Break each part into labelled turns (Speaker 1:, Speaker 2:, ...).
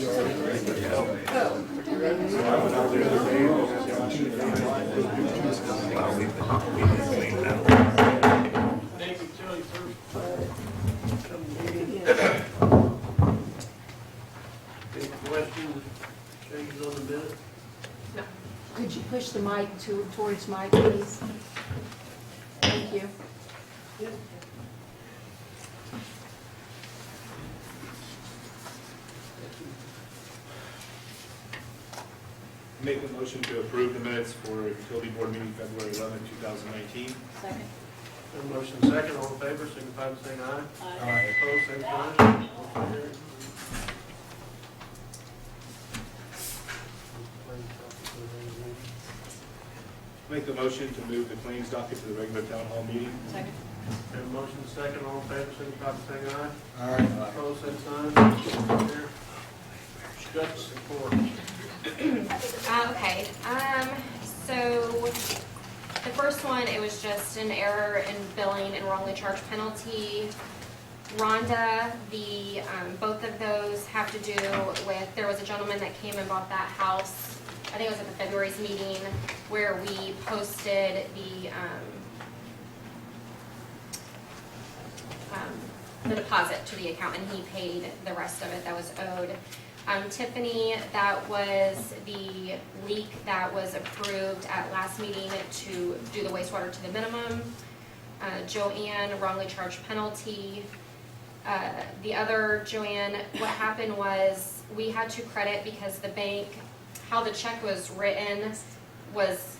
Speaker 1: Any questions, changes on the minute?
Speaker 2: No. Could you push the mic towards Mike, please? Thank you.
Speaker 3: Make a motion to approve the minutes for utility board meeting February 11, 2019.
Speaker 2: Second.
Speaker 1: Have a motion second, all in favor, signify by saying aye.
Speaker 4: Aye.
Speaker 1: Opposed, same sign. Motion carried.
Speaker 3: Make the motion to move the claims docket to the regular town hall meeting.
Speaker 2: Second.
Speaker 1: Have a motion second, all in favor, signify by saying aye.
Speaker 4: Aye.
Speaker 1: Opposed, same sign. Motion carried. Justice report.
Speaker 5: Okay, so the first one, it was just an error in billing and wrongly charged penalty. Rhonda, both of those have to do with, there was a gentleman that came and bought that house, I think it was at the February's meeting, where we posted the deposit to the account, and he paid the rest of it that was owed. Tiffany, that was the leak that was approved at last meeting to do the wastewater to the minimum. Joanne, wrongly charged penalty. The other Joanne, what happened was we had to credit because the bank, how the check was written was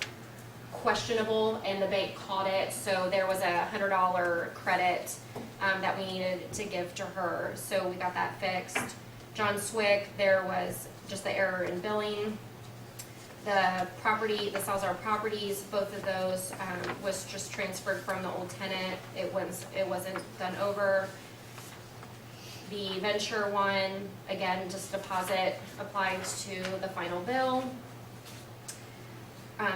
Speaker 5: questionable and the bank caught it. So there was a $100 credit that we needed to give to her. So we got that fixed. John Swick, there was just the error in billing. The property, the Salzar properties, both of those was just transferred from the old tenant. It wasn't done over. The venture one, again, just deposit applied to the final bill.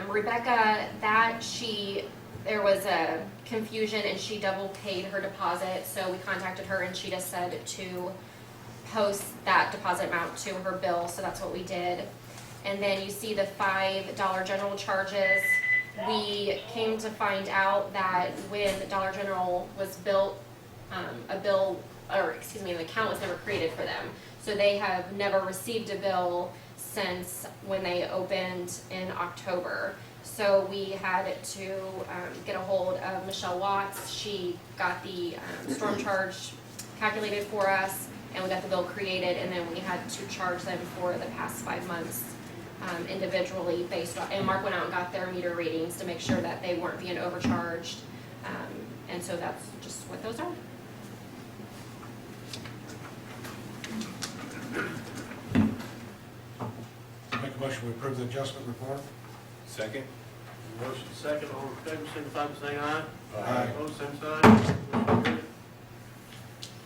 Speaker 5: Rebecca, there was a confusion and she double paid her deposit, so we contacted her and she just said to post that deposit amount to her bill, so that's what we did. And then you see the $5 general charges. We came to find out that when Dollar General was built, an account was never created for them. So they have never received a bill since when they opened in October. So we had to get a hold of Michelle Watts. She got the storm charge calculated for us, and we got the bill created, and then we had to charge them for the past 5 months individually based on, and Mark went out and got their meter readings to make sure that they weren't being overcharged. And so that's just what those are.
Speaker 4: Make a motion, we approve the adjustment report.
Speaker 3: Second.
Speaker 1: Motion second, all in favor, signify by saying aye.
Speaker 4: Aye.
Speaker 1: Opposed, same sign. Motion carried.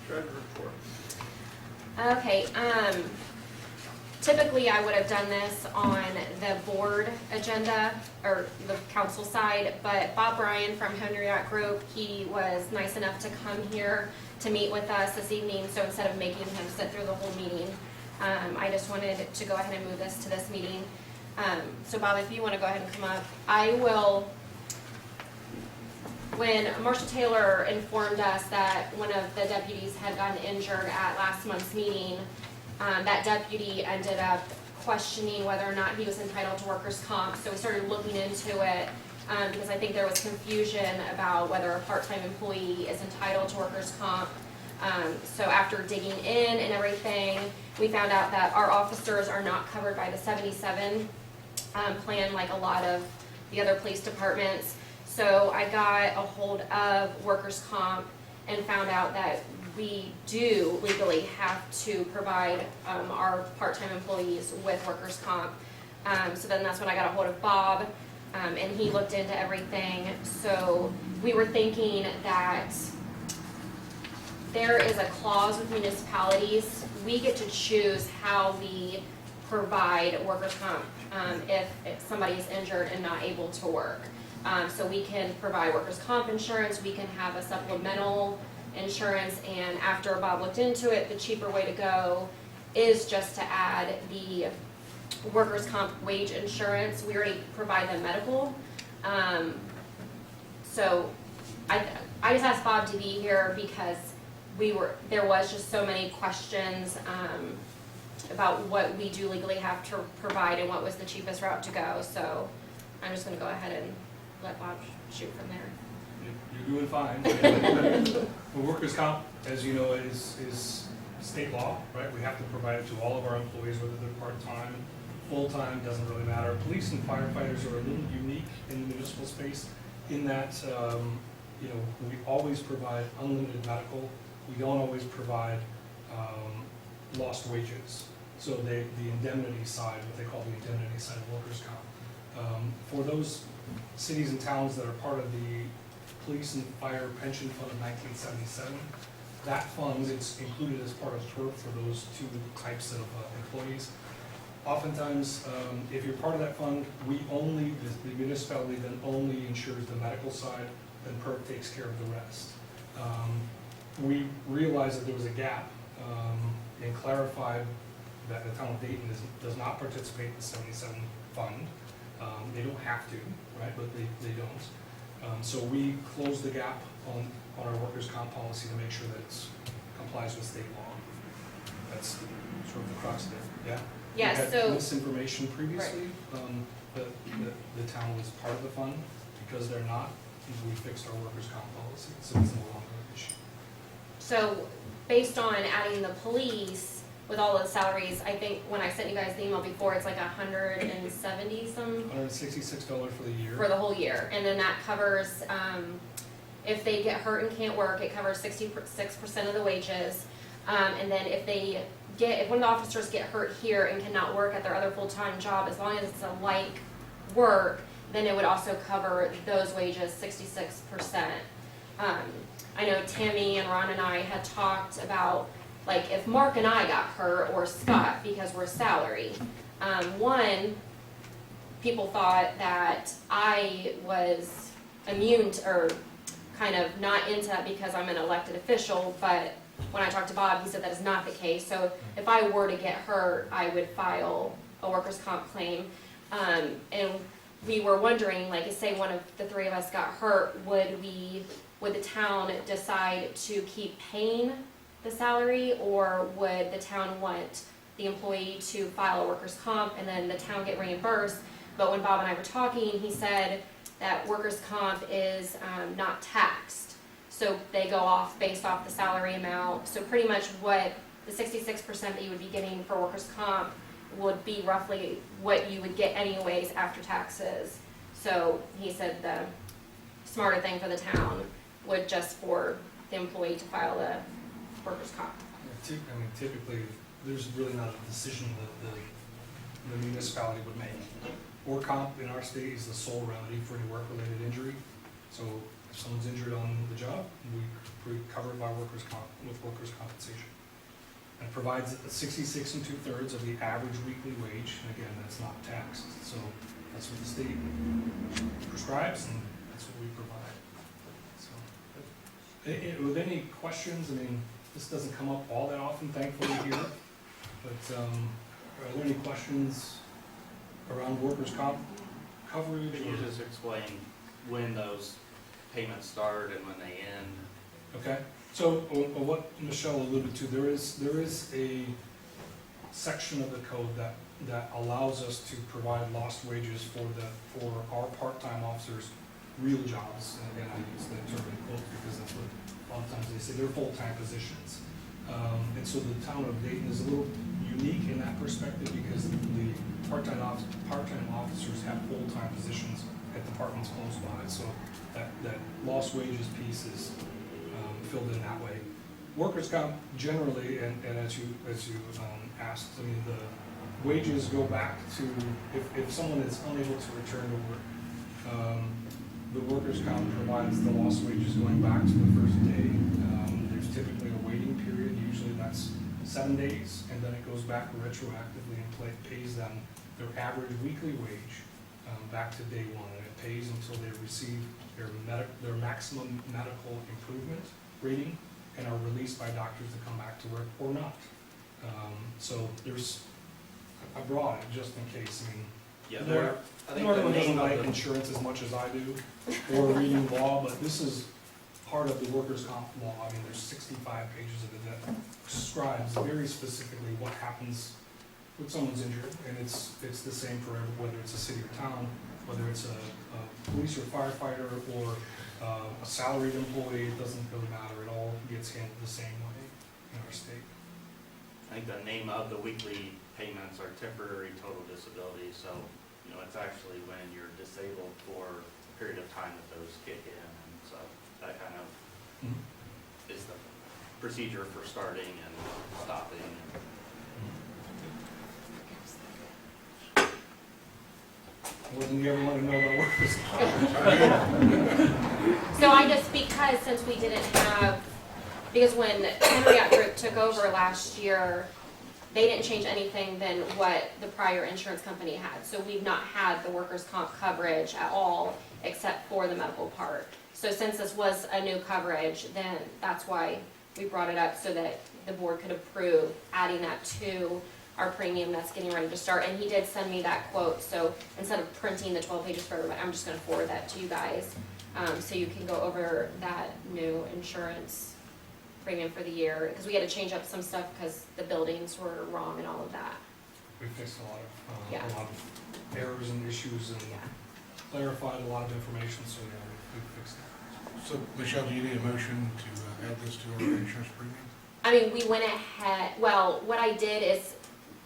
Speaker 1: Treasurer report.
Speaker 5: Okay, typically I would have done this on the board agenda or the council side, but Bob Bryan from Henry Yacht Group, he was nice enough to come here to meet with us this evening, so instead of making him sit through the whole meeting, I just wanted to go ahead and move this to this meeting. So Bob, if you want to go ahead and come up, I will. When Marcia Taylor informed us that one of the deputies had gotten injured at last month's meeting, that deputy ended up questioning whether or not he was entitled to workers' comp. So we started looking into it because I think there was confusion about whether a part-time employee is entitled to workers' comp. So after digging in and everything, we found out that our officers are not covered by the 77 plan like a lot of the other police departments. So I got a hold of workers' comp and found out that we do legally have to provide our part-time employees with workers' comp. So then that's when I got a hold of Bob, and he looked into everything. So we were thinking that there is a clause with municipalities. We get to choose how we provide workers' comp if somebody is injured and not able to work. So we can provide workers' comp insurance, we can have a supplemental insurance, and after Bob looked into it, the cheaper way to go is just to add the workers' comp wage insurance. We already provide them medical. So I just asked Bob to be here because there was just so many questions about what we do legally have to provide and what was the cheapest route to go. So I'm just gonna go ahead and let Bob shoot from there.
Speaker 1: You're doing fine. The workers' comp, as you know, is state law, right? We have to provide it to all of our employees, whether they're part-time, full-time, doesn't really matter. Police and firefighters are a little unique in the municipal space in that, you know, we always provide unlimited medical. We don't always provide lost wages. So the indemnity side, what they call the indemnity side of workers' comp. For those cities and towns that are part of the Police and Fire Pension Fund of 1977, that fund is included as part of PERF for those two types of employees. Oftentimes, if you're part of that fund, the municipality then only insures the medical side, then PERF takes care of the rest. We realized that there was a gap and clarified that the town of Dayton does not participate in the 77 fund. They don't have to, right, but they don't. So we closed the gap on our workers' comp policy to make sure that it complies with state law. That's sort of the crux of it, yeah?
Speaker 5: Yes,
Speaker 1: We had
Speaker 5: so.
Speaker 1: misinformation previously, the town was part of the fund. Because they're not, we fixed our workers' comp policy, so it's no longer an issue.
Speaker 5: So, based on adding the police with all the salaries, I think when I sent you guys the email before, it's like 170 some
Speaker 1: $166 for the year.
Speaker 5: for the whole year. And then that covers, if they get hurt and can't work, it covers 66% of the wages. And then if one of the officers get hurt here and cannot work at their other full-time job, as long as it's a like work, then it would also cover those wages, 66%. I know Tammy and Ron and I had talked about, like, if Mark and I got hurt, or Scott, because we're salary. One, people thought that I was immune to, or kind of not into that because I'm an elected official, but when I talked to Bob, he said that is not the case. So if I were to get hurt, I would file a workers' comp claim. And we were wondering, like, say one of the three of us got hurt, would the town decide to keep paying the salary, or would the town want the employee to file a workers' comp and then the town get reimbursed? But when Bob and I were talking, he said that workers' comp is not taxed. So they go off based off the salary amount. So pretty much what the 66% that you would be getting for workers' comp would be roughly what you would get anyways after taxes. So he said the smarter thing for the town would just for the employee to file the workers' comp.
Speaker 1: I mean, typically, there's really not a decision that the municipality would make. Work comp in our state is the sole remedy for any work-related injury. So if someone's injured on the job, we cover it by workers' comp, with workers' compensation. And it provides 66 2/3 of the average weekly wage, and again, that's not taxed. So that's what the state prescribes, and that's what we provide. So, with any questions, I mean, this doesn't come up all that often, thankfully, here. But are there any questions around workers' comp coverage?
Speaker 6: Can you just explain when those payments start and when they end?
Speaker 1: Okay, so what Michelle alluded to, there is a section of the code that allows us to provide lost wages for our part-time officers' real jobs. And again, I use the term in quotes because that's what a lot of times they say, they're full-time positions. And so the town of Dayton is a little unique in that perspective because the part-time officers have full-time positions at departments close by. So that lost wages piece is filled in that way. Workers' comp generally, and as you asked, I mean, the wages go back to, if someone is unable to return to work, the workers' comp provides the lost wages going back to the first day. There's typically a waiting period, usually that's 7 days, and then it goes back retroactively and pays them their average weekly wage back to day one, and it pays until they receive their maximum medical improvement rating and are released by doctors to come back to work or not. So I brought it just in case, I mean,
Speaker 6: Yeah,
Speaker 1: Nor-
Speaker 6: there, I think the
Speaker 1: Northern doesn't
Speaker 6: name
Speaker 1: like
Speaker 6: of the,
Speaker 1: insurance as much as I do, or reading law, but this is part of the workers' comp law. I mean, there's 65 pages of it that describes very specifically what happens when someone's injured, and it's the same for whether it's a city or town, whether it's a police or firefighter, or a salaried employee, it doesn't really matter. It all gets handled the same way in our state.
Speaker 6: I think the name of the weekly payments are temporary total disability, so, you know, it's actually when you're disabled for a period of time that those kick in, and so that kind of is the procedure for starting and stopping.
Speaker 1: More than you ever want to know about workers' comp.
Speaker 5: So I just, because since we didn't have, because when Henriette Group took over last year, they didn't change anything than what the prior insurance company had. So we've not had the workers' comp coverage at all, except for the medical part. So since this was a new coverage, then that's why we brought it up, so that the board could approve adding that to our premium that's getting ready to start. And he did send me that quote, so instead of printing the 12 pages for everybody, I'm just gonna forward that to you guys, so you can go over that new insurance premium for the year, because we had to change up some stuff because the buildings were wrong and all of that.
Speaker 1: We fixed
Speaker 5: Yeah.
Speaker 1: a lot of errors and issues and
Speaker 5: Yeah.
Speaker 1: clarified a lot of information, so yeah, we fixed it.
Speaker 4: So, Michelle, do you need a motion to add this to our insurance premium?
Speaker 5: I mean, we went ahead, well, what I did is,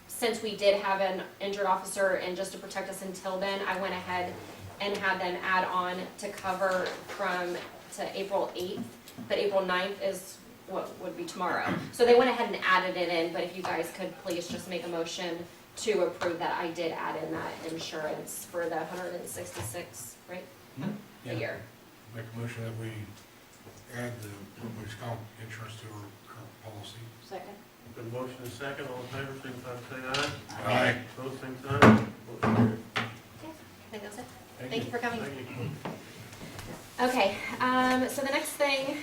Speaker 5: since we did have an injured officer and just to protect us until then, I went ahead and had them add on to cover to April 8th, but April 9th is what would be tomorrow. So they went ahead and added it in, but if you guys could please just make a motion to approve that I did add in that insurance for the 166, right?
Speaker 1: Yeah.
Speaker 5: A year.
Speaker 4: Make a motion that we add the workers' comp insurance to our current policy.
Speaker 2: Second.
Speaker 7: Been motion and second, all in favor, signify by saying aye.
Speaker 4: Aye.
Speaker 7: Opposed, same sign. Motion carried.
Speaker 5: I think that's it. Thank you for coming.
Speaker 7: Thank you.
Speaker 5: Okay, so the next thing,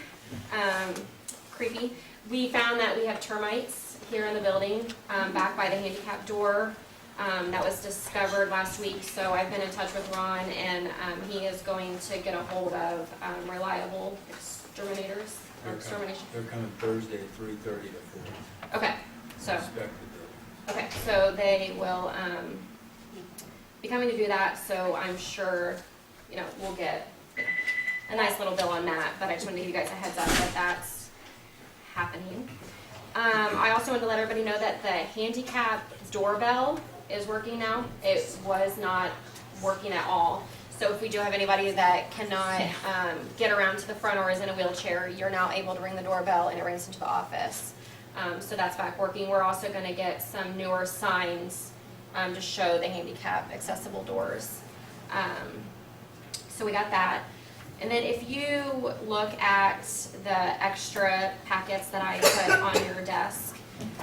Speaker 5: creepy, we found that we have termites here in the building, back by the handicap door. That was discovered last week, so I've been in touch with Ron, and he is going to get a hold of reliable exterminators, or extermination.
Speaker 8: They're coming Thursday at 3:30 to 4.
Speaker 5: Okay, so,
Speaker 8: Expected
Speaker 5: okay, so they will be coming to do that, so I'm sure, you know, we'll get a nice little bill on that, but I just wanted to give you guys a heads up that that's happening. I also wanted to let everybody know that the handicap doorbell is working now. It was not working at all. So if we do have anybody that cannot get around to the front or is in a wheelchair, you're now able to ring the doorbell and it rings into the office. So that's back working. We're also going to get some newer signs to show the handicap accessible doors. So we got that. And then if you look at the extra packets that I put on your desk,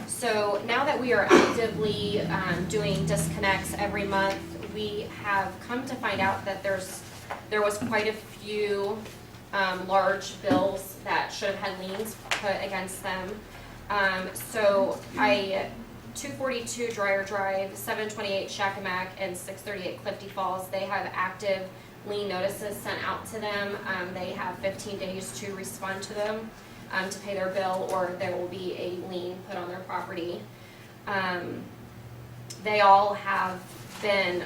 Speaker 5: so now that we are actively doing disconnects every month, we have come to find out that there was quite a few large bills that should have had liens put against them. So 242 Dryer Drive, 728 Shakamak, and 638 Clifty Falls, they have active lien notices sent out to them. They have 15 days to respond to them to pay their bill, or there will be a lien put on their property. They all have been,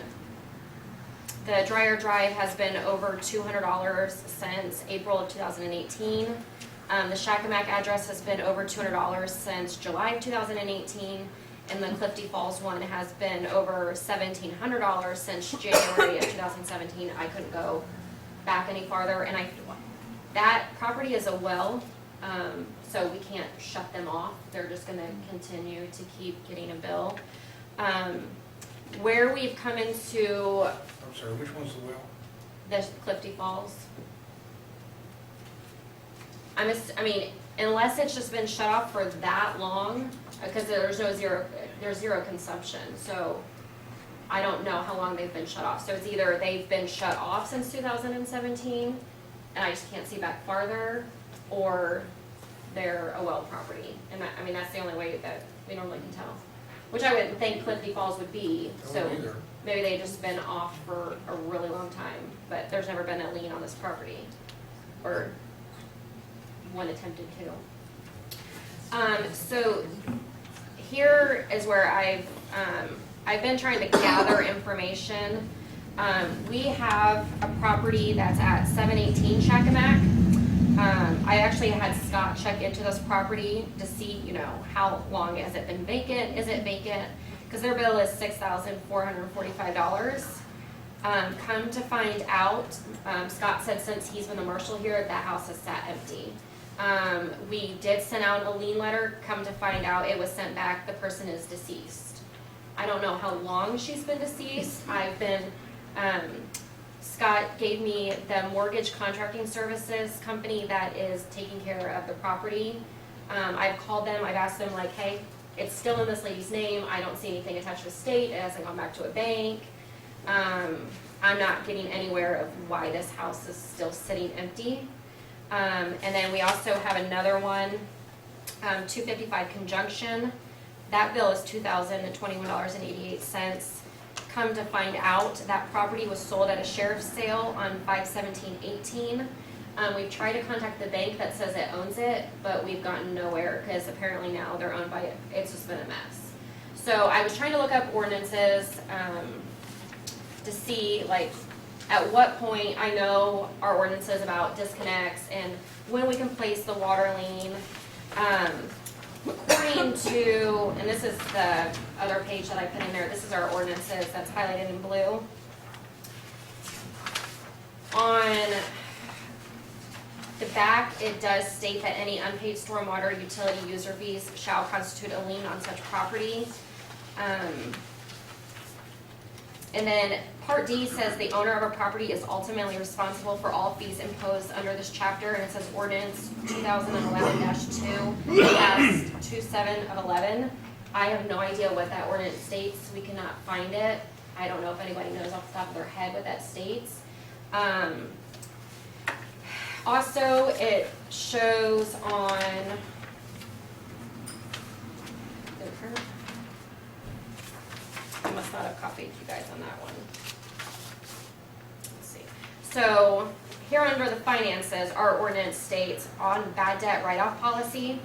Speaker 5: the Dryer Drive has been over $200 since April of 2018. The Shakamak address has been over $200 since July of 2018. And the Clifty Falls one has been over $1,700 since January of 2017. I couldn't go back any farther, and that property is a well, so we can't shut them off. They're just gonna continue to keep getting a bill. Where we've come into
Speaker 4: I'm sorry, which one's the well?
Speaker 5: the Clifty Falls, I mean, unless it's just been shut off for that long, because there's zero consumption, so I don't know how long they've been shut off. So it's either they've been shut off since 2017, and I just can't see back farther, or they're a well property. And I mean, that's the only way that we normally can tell. Which I wouldn't think Clifty Falls would be,
Speaker 4: I
Speaker 5: so
Speaker 4: wouldn't either.
Speaker 5: maybe they've just been off for a really long time, but there's never been a lien on this property. Or one attempted to. So here is where I've been trying to gather information. We have a property that's at 718 Shakamak. I actually had Scott check into this property to see, how long has it been vacant? Is it vacant? Because their bill is $6,445. Come to find out, Scott said since he's been the marshal here, that house has sat empty. We did send out a lien letter. Come to find out, it was sent back. The person is deceased. I don't know how long she's been deceased. Scott gave me the mortgage contracting services company that is taking care of the property. I've called them, I've asked them like, hey, it's still in this lady's name, I don't see anything attached to the state, it hasn't gone back to a bank. I'm not getting anywhere of why this house is still sitting empty. And then we also have another one, 255 Conjunction. That bill is $2,021.88. Come to find out, that property was sold at a sheriff's sale on 5/17/18. We've tried to contact the bank that says it owns it, but we've gotten nowhere because apparently now they're owned by it. It's just been a mess. So I was trying to look up ordinances to see like at what point, I know our ordinances about disconnects and when we can place the water lien. According to, and this is the other page that I put in there, this is our ordinances that's highlighted in blue. On the back, it does state that any unpaid stormwater utility user fees shall constitute a lien on such property. And then Part D says the owner of a property is ultimately responsible for all fees imposed under this chapter, and it says ordinance 2011-2, passed 27/11. I have no idea what that ordinance states. We cannot find it. I don't know if anybody knows off the top of their head what that states. Also, it shows on I must not have copied you guys on that one. Let's see. So here under the finances, our ordinance states on bad debt write-off policy.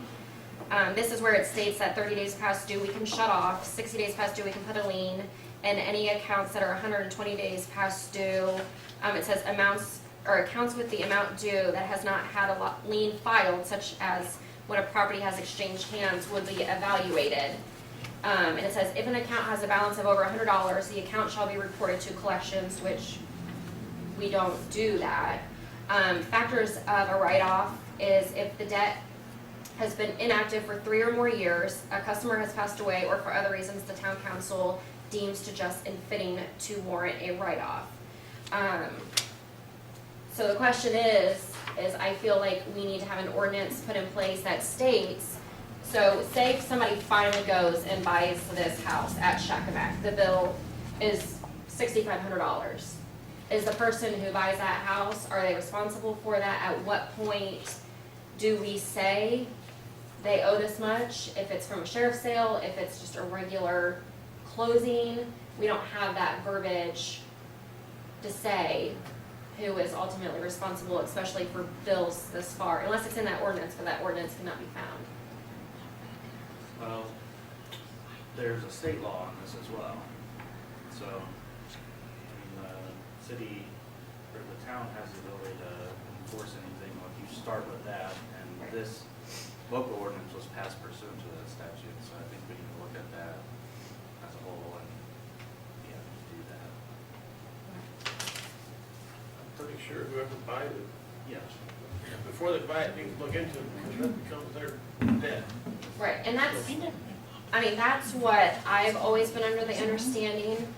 Speaker 5: This is where it states that 30 days past due we can shut off, 60 days past due we can put a lien, and any accounts that are 120 days past due, it says amounts or accounts with the amount due that has not had a lien filed, such as when a property has exchanged hands, would be evaluated. And it says if an account has a balance of over $100, the account shall be reported to collections, which we don't do that. Factors of a write-off is if the debt has been inactive for 3 or more years, a customer has passed away, or for other reasons the town council deems to just and fitting to warrant a write-off. So the question is I feel like we need to have an ordinance put in place that states, so say if somebody finally goes and buys this house at Shakamak, the bill is $6,500. Is the person who buys that house, are they responsible for that? At what point do we say they owe this much? If it's from a sheriff's sale, if it's just a regular closing, we don't have that verbiage to say who is ultimately responsible, especially for bills this far, unless it's in that ordinance, but that ordinance cannot be found.
Speaker 6: Well, there's a state law on this as well. So, the city or the town has the ability to enforce anything if you start with that. And this local ordinance was passed pursuant to that statute, so I think we need to look at that as a whole and do that.
Speaker 7: I'm pretty sure whoever buys it,
Speaker 6: Yeah.
Speaker 7: before they buy it, needs to look into it, because that becomes their debt.
Speaker 5: Right, and that's what I've always been under the understanding.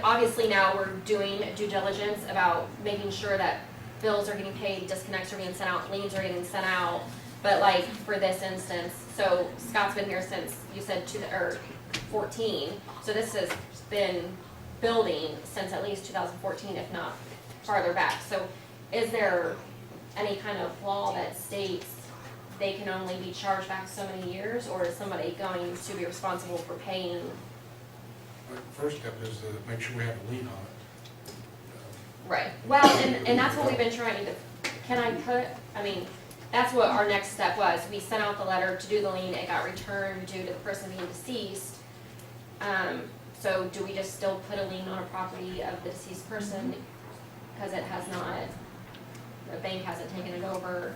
Speaker 5: Obviously now we're doing due diligence about making sure that bills are getting paid, disconnects are being sent out, liens are getting sent out. But like for this instance, so Scott's been here since you said 14, so this has been building since at least 2014, if not farther back. So is there any kind of law that states they can only be charged back so many years, or is somebody going to be responsible for paying?
Speaker 4: The first step is to make sure we have a lien on it.
Speaker 5: Right, well, and that's what we've been trying to, can I put, I mean, that's what our next step was. We sent out the letter to do the lien, it got returned due to the person being deceased. So do we just still put a lien on a property of the deceased person? Because it has not, the bank hasn't taken it over.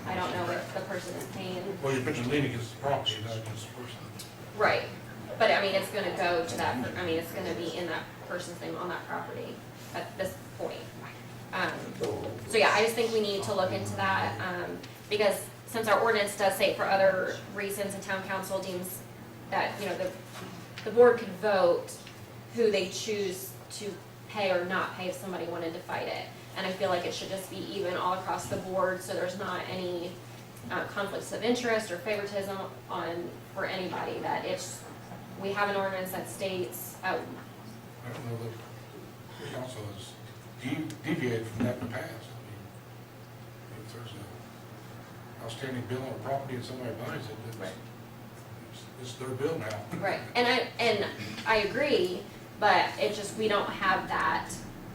Speaker 5: I don't know if the person is paying.
Speaker 4: Well, you're putting a lien against the property, not against the person.
Speaker 5: Right, but I mean, it's gonna go to that, I mean, it's gonna be in that person's name on that property at this point. So yeah, I just think we need to look into that, because since our ordinance does say for other reasons, and town council deems that, you know, the board could vote who they choose to pay or not pay if somebody wanted to fight it. And I feel like it should just be even all across the board, so there's not any conflicts of interest or favoritism for anybody, that we have an ordinance that states,
Speaker 4: I don't know that the council has deviated from that in the past. I mean, if there's a outstanding bill on a property and somebody buys it, it's their bill now.
Speaker 5: right, and I agree, but it just, we don't have that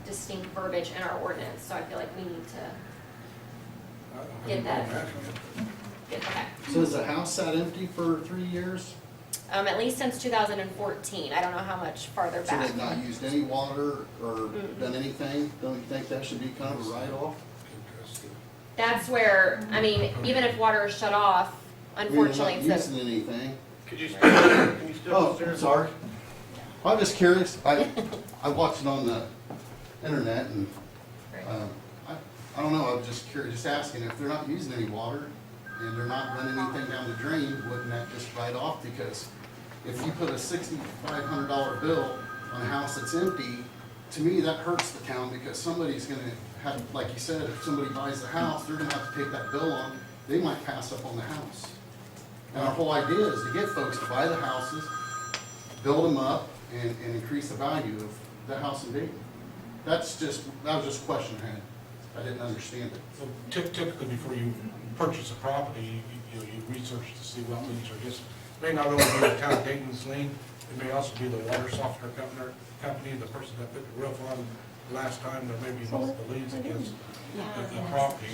Speaker 5: distinct verbiage in our ordinance, so I feel like we need to
Speaker 4: I don't
Speaker 5: Get
Speaker 4: have
Speaker 5: that.
Speaker 4: no problem asking it.
Speaker 5: get that.
Speaker 9: So is the house sat empty for 3 years?
Speaker 5: At least since 2014, I don't know how much farther
Speaker 9: So
Speaker 5: back.
Speaker 9: they've not used any water or
Speaker 5: Mm-mm.
Speaker 9: done anything? Don't you think that should be kind of a write-off?
Speaker 4: Interesting.
Speaker 5: That's where, I mean, even if water is shut off, unfortunately,
Speaker 9: I mean,
Speaker 5: it's
Speaker 9: they're not using anything.
Speaker 7: Could you still, can you still?
Speaker 9: Oh,
Speaker 7: consider-
Speaker 9: sorry. I'm just curious. I watched it on the internet and, I don't know, I was just curious, just asking, if they're not using any water and they're not running anything down the drain, wouldn't that just write off? Because if you put a $6,500 bill on a house that's empty, to me, that hurts the town, because somebody's gonna have, like you said, if somebody buys the house, they're gonna have to take that bill on, they might pass up on the house. And our whole idea is to get folks to buy the houses, build them up, and increase the value of the house in Dayton. That was just a question I had. I didn't understand it.
Speaker 4: So typically, before you purchase a property, you research to see what liens are against. It may not only be the town of Dayton's lien, it may also be the water softener company, the person that put the roof on last time, there may be multiple liens against the property.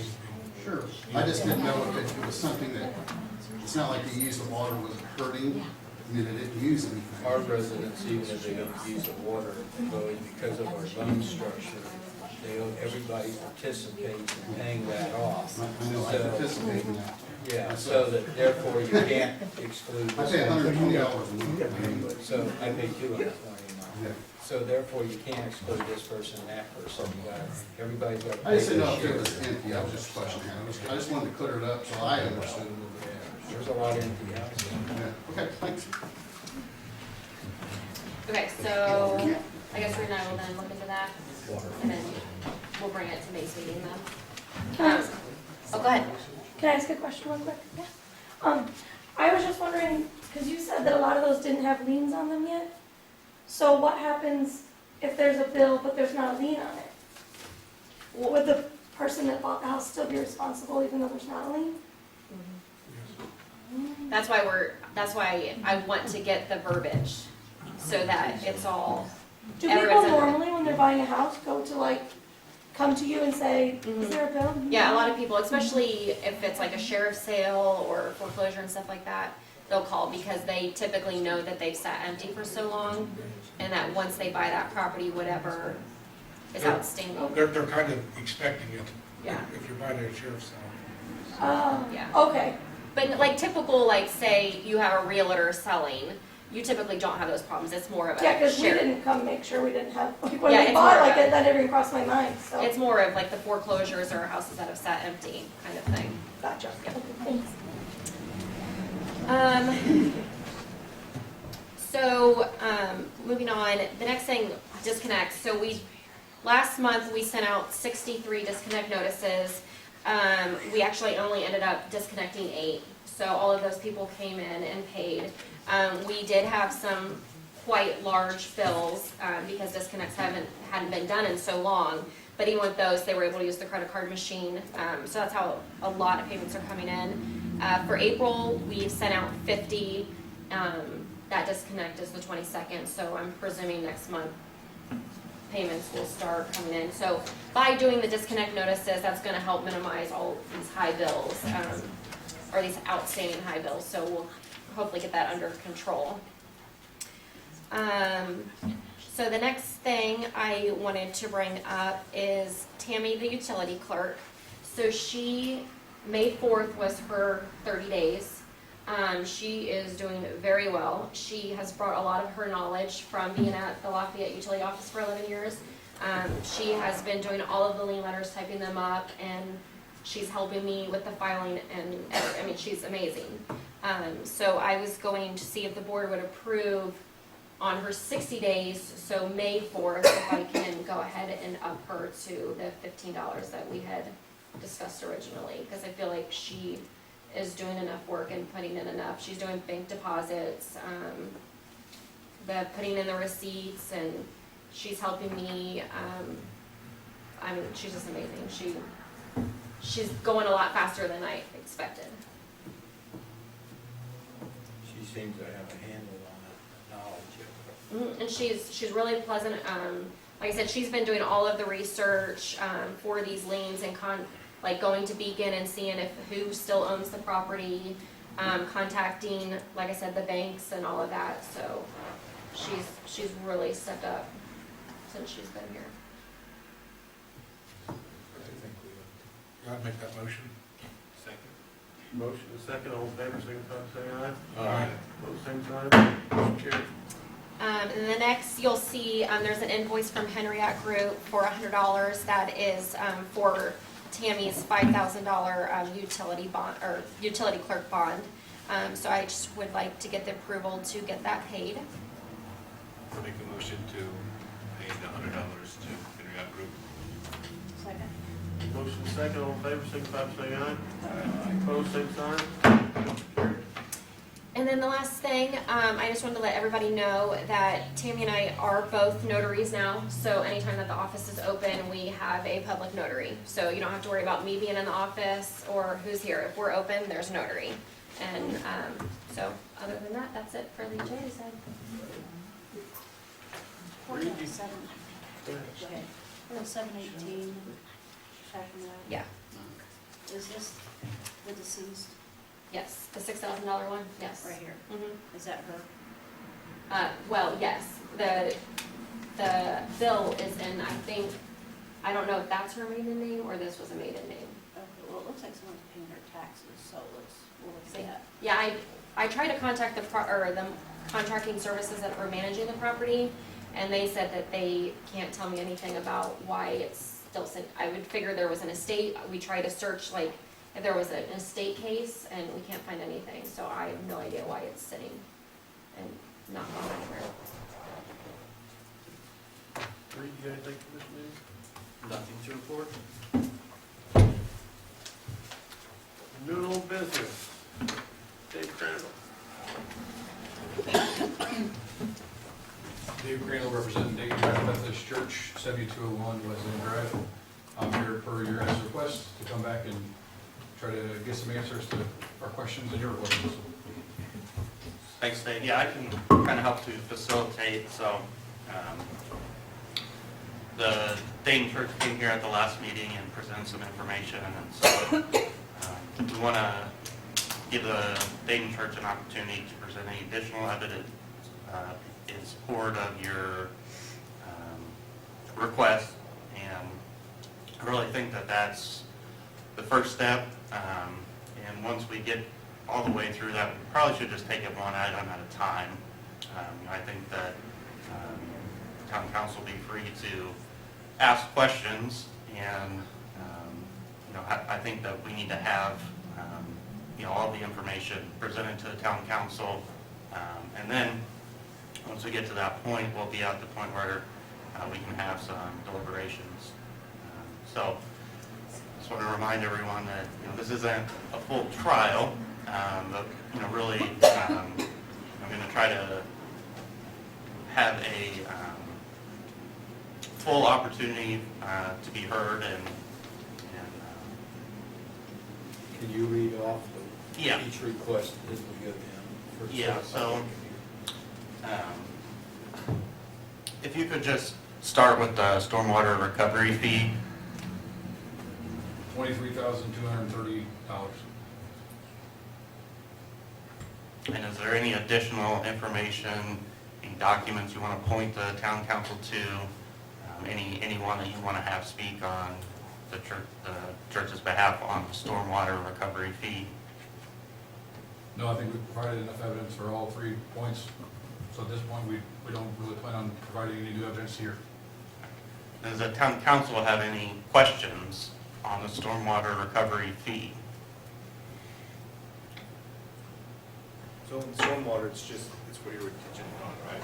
Speaker 9: Sure. I just didn't know if it was something that, it's not like the use of water was hurting, I mean, they didn't use anything.
Speaker 8: Our residents, even if they don't use the water, really, because of our bone structure, everybody participates in paying that off.
Speaker 9: I know, I
Speaker 8: So,
Speaker 9: participate in that.
Speaker 8: yeah, so that therefore you can't exclude.
Speaker 9: I pay $120 a month.
Speaker 8: So I pay $220.
Speaker 9: Yeah.
Speaker 8: So therefore you can't exclude this person and that person. You got, everybody's got to pay
Speaker 9: I just didn't know
Speaker 8: their
Speaker 9: if it
Speaker 8: share.
Speaker 9: was empty, I was just questioning. I just wanted to clear it up so I understood a little bit.
Speaker 8: There's a lot of empty houses.
Speaker 9: Yeah. Okay, thanks.
Speaker 5: Okay, so I guess Rena will then look into that, and then we'll bring it to May's meeting then.
Speaker 10: Can I ask-
Speaker 5: Oh, go ahead.
Speaker 10: Can I ask a question real quick? Yeah. I was just wondering, because you said that a lot of those didn't have liens on them yet. So what happens if there's a bill but there's not a lien on it? Would the person that bought the house still be responsible even though there's not a lien?
Speaker 5: That's why I want to get the verbiage, so that it's all,
Speaker 10: Do people
Speaker 5: Everyone's under it.
Speaker 10: normally, when they're buying a house, go to like, come to you and say, is there a bill?
Speaker 5: yeah, a lot of people, especially if it's like a sheriff's sale or foreclosure and stuff like that, they'll call because they typically know that they've sat empty for so long, and that once they buy that property, whatever is outstanding.
Speaker 4: They're kind of expecting it.
Speaker 5: Yeah.
Speaker 4: If you're buying at a sheriff's sale.
Speaker 10: Oh,
Speaker 5: Yeah.
Speaker 10: okay.
Speaker 5: But like typical, like say you have a realtor selling, you typically don't have those problems. It's more of a
Speaker 10: Yeah, because we
Speaker 5: sheriff.
Speaker 10: didn't come make sure we didn't have, like, when
Speaker 5: Yeah,
Speaker 10: we
Speaker 5: it's
Speaker 10: bought,
Speaker 5: more
Speaker 10: like,
Speaker 5: of a-
Speaker 10: that didn't even cross my mind, so.
Speaker 5: It's more of like the foreclosures or houses that have sat empty kind of thing.
Speaker 10: Gotcha.
Speaker 5: Yeah.
Speaker 10: Okay, thanks.
Speaker 5: So, moving on, the next thing, disconnect. So last month we sent out 63 disconnect notices. We actually only ended up disconnecting 8. So all of those people came in and paid. We did have some quite large bills, because disconnects hadn't been done in so long. But even with those, they were able to use the credit card machine. So that's how a lot of payments are coming in. For April, we sent out 50. That disconnect is the 22nd, so I'm presuming next month payments will start coming in. So by doing the disconnect notices, that's going to help minimize all these high bills, or these outstanding high bills. So we'll hopefully get that under control. So the next thing I wanted to bring up is Tammy, the utility clerk. So May 4th was her 30 days. She is doing very well. She has brought a lot of her knowledge from being at the Lafayette Utility Office for 11 years. She has been doing all of the lien letters, typing them up, and she's helping me with the filing, and I mean, she's amazing. So I was going to see if the board would approve on her 60 days, so May 4th, if I can go ahead and up her to the $15 that we had discussed originally, because I feel like she is doing enough work and putting in enough. She's doing bank deposits, the putting in the receipts, and she's helping me. I mean, she's just amazing. She's going a lot faster than I expected.
Speaker 8: She seems to have a handle on the knowledge of it.
Speaker 5: And she's really pleasant. Like I said, she's been doing all of the research for these liens and like going to Beacon and seeing who still owns the property, contacting, like I said, the banks and all of that. So she's really stepped up since she's been here.
Speaker 4: I'd make that motion.
Speaker 3: Second.
Speaker 7: Motion is second, all in favor, signify by saying aye.
Speaker 8: Aye.
Speaker 7: Pose same sign, motion carried.
Speaker 5: And then the next, you'll see there's an invoice from Henriette Group for $100. That is for Tammy's $5,000 utility bond or utility clerk bond. So I just would like to get the approval to get that paid.
Speaker 4: I'll make a motion to pay the $100 to Henriette Group.
Speaker 2: Second.
Speaker 7: Motion is second, all in favor, signify by saying aye. Pose same sign, motion carried.
Speaker 5: And then the last thing, I just wanted to let everybody know that Tammy and I are both notaries now. So anytime that the office is open, we have a public notary. So you don't have to worry about me being in the office or who's here. If we're open, there's a notary. And so other than that, that's it for the utility side.
Speaker 7: Reed, you-
Speaker 2: Go ahead. 718, checking that.
Speaker 5: Yeah.
Speaker 2: Is this the deceased
Speaker 5: Yes, the $6,000 one, yes.
Speaker 2: right here?
Speaker 5: Mhm.
Speaker 2: Is that her?
Speaker 5: Well, yes, the bill is in, I don't know if that's her maiden name or this was a maiden name.
Speaker 2: Okay, well, it looks like someone's paying her taxes, so we'll look at that.
Speaker 5: Yeah, I tried to contact the contracting services that were managing the property, and they said that they can't tell me anything about why it's still sitting. I would figure there was an estate. We tried to search, like, if there was an estate case, and we can't find anything, so I have no idea why it's sitting and not going anywhere.
Speaker 7: Reed, you got anything for this meeting?
Speaker 6: Nothing to report?
Speaker 7: New and old business. Dave Crandall.
Speaker 11: Dave Crandall representing Dayton Methodist Church, 7201 Wesleyan Drive. I'm here per your guys' request to come back and try to get some answers to our questions and your questions.
Speaker 6: Thanks, Dave. Yeah, I can kind of help to facilitate. So the Dayton Church came here at the last meeting and presented some information, and so we want to give the Dayton Church an opportunity to present any additional evidence in support of your request, and I really think that that's the first step. And once we get all the way through that, we probably should just take it one item at a time. I think that town council will be free to ask questions, and I think that we need to have all the information presented to the town council, and then once we get to that point, we'll be at the point where we can have some deliberations. So just want to remind everyone that this isn't a full trial, but really I'm going to try to have a full opportunity to be heard and
Speaker 8: Can you read off
Speaker 6: Yeah.
Speaker 8: each request as we go down? for
Speaker 6: Yeah,
Speaker 8: the
Speaker 6: so-
Speaker 8: public?
Speaker 6: if you could just start with the stormwater recovery fee.
Speaker 11: $23,230.
Speaker 6: And is there any additional information, any documents you want to point the town council to? Anyone that you want to have speak on the church's behalf on the stormwater recovery fee?
Speaker 11: No, I think we've provided enough evidence for all 3 points. So at this point, we don't really plan on providing any new evidence here.
Speaker 6: Does the town council have any questions on the stormwater recovery fee?
Speaker 3: So in stormwater, it's for your retention fund, right?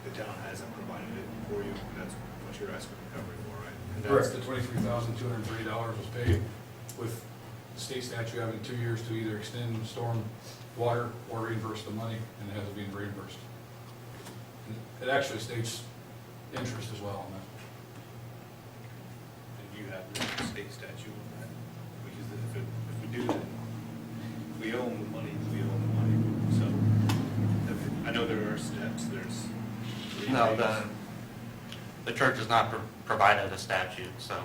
Speaker 3: The town hasn't provided it for you, and that's what you're asking recovery for, right? And that's-
Speaker 11: The $23,230 was paid with the state statute having 2 years to either extend storm water or reimburse the money, and it hasn't been reimbursed. And it actually states interest as well on that.
Speaker 3: And you have the state statute on that? Because if we do that, if we owe them the money, we owe them the money. So, I know there are steps, there's.
Speaker 6: No, the church has not provided a statute, so,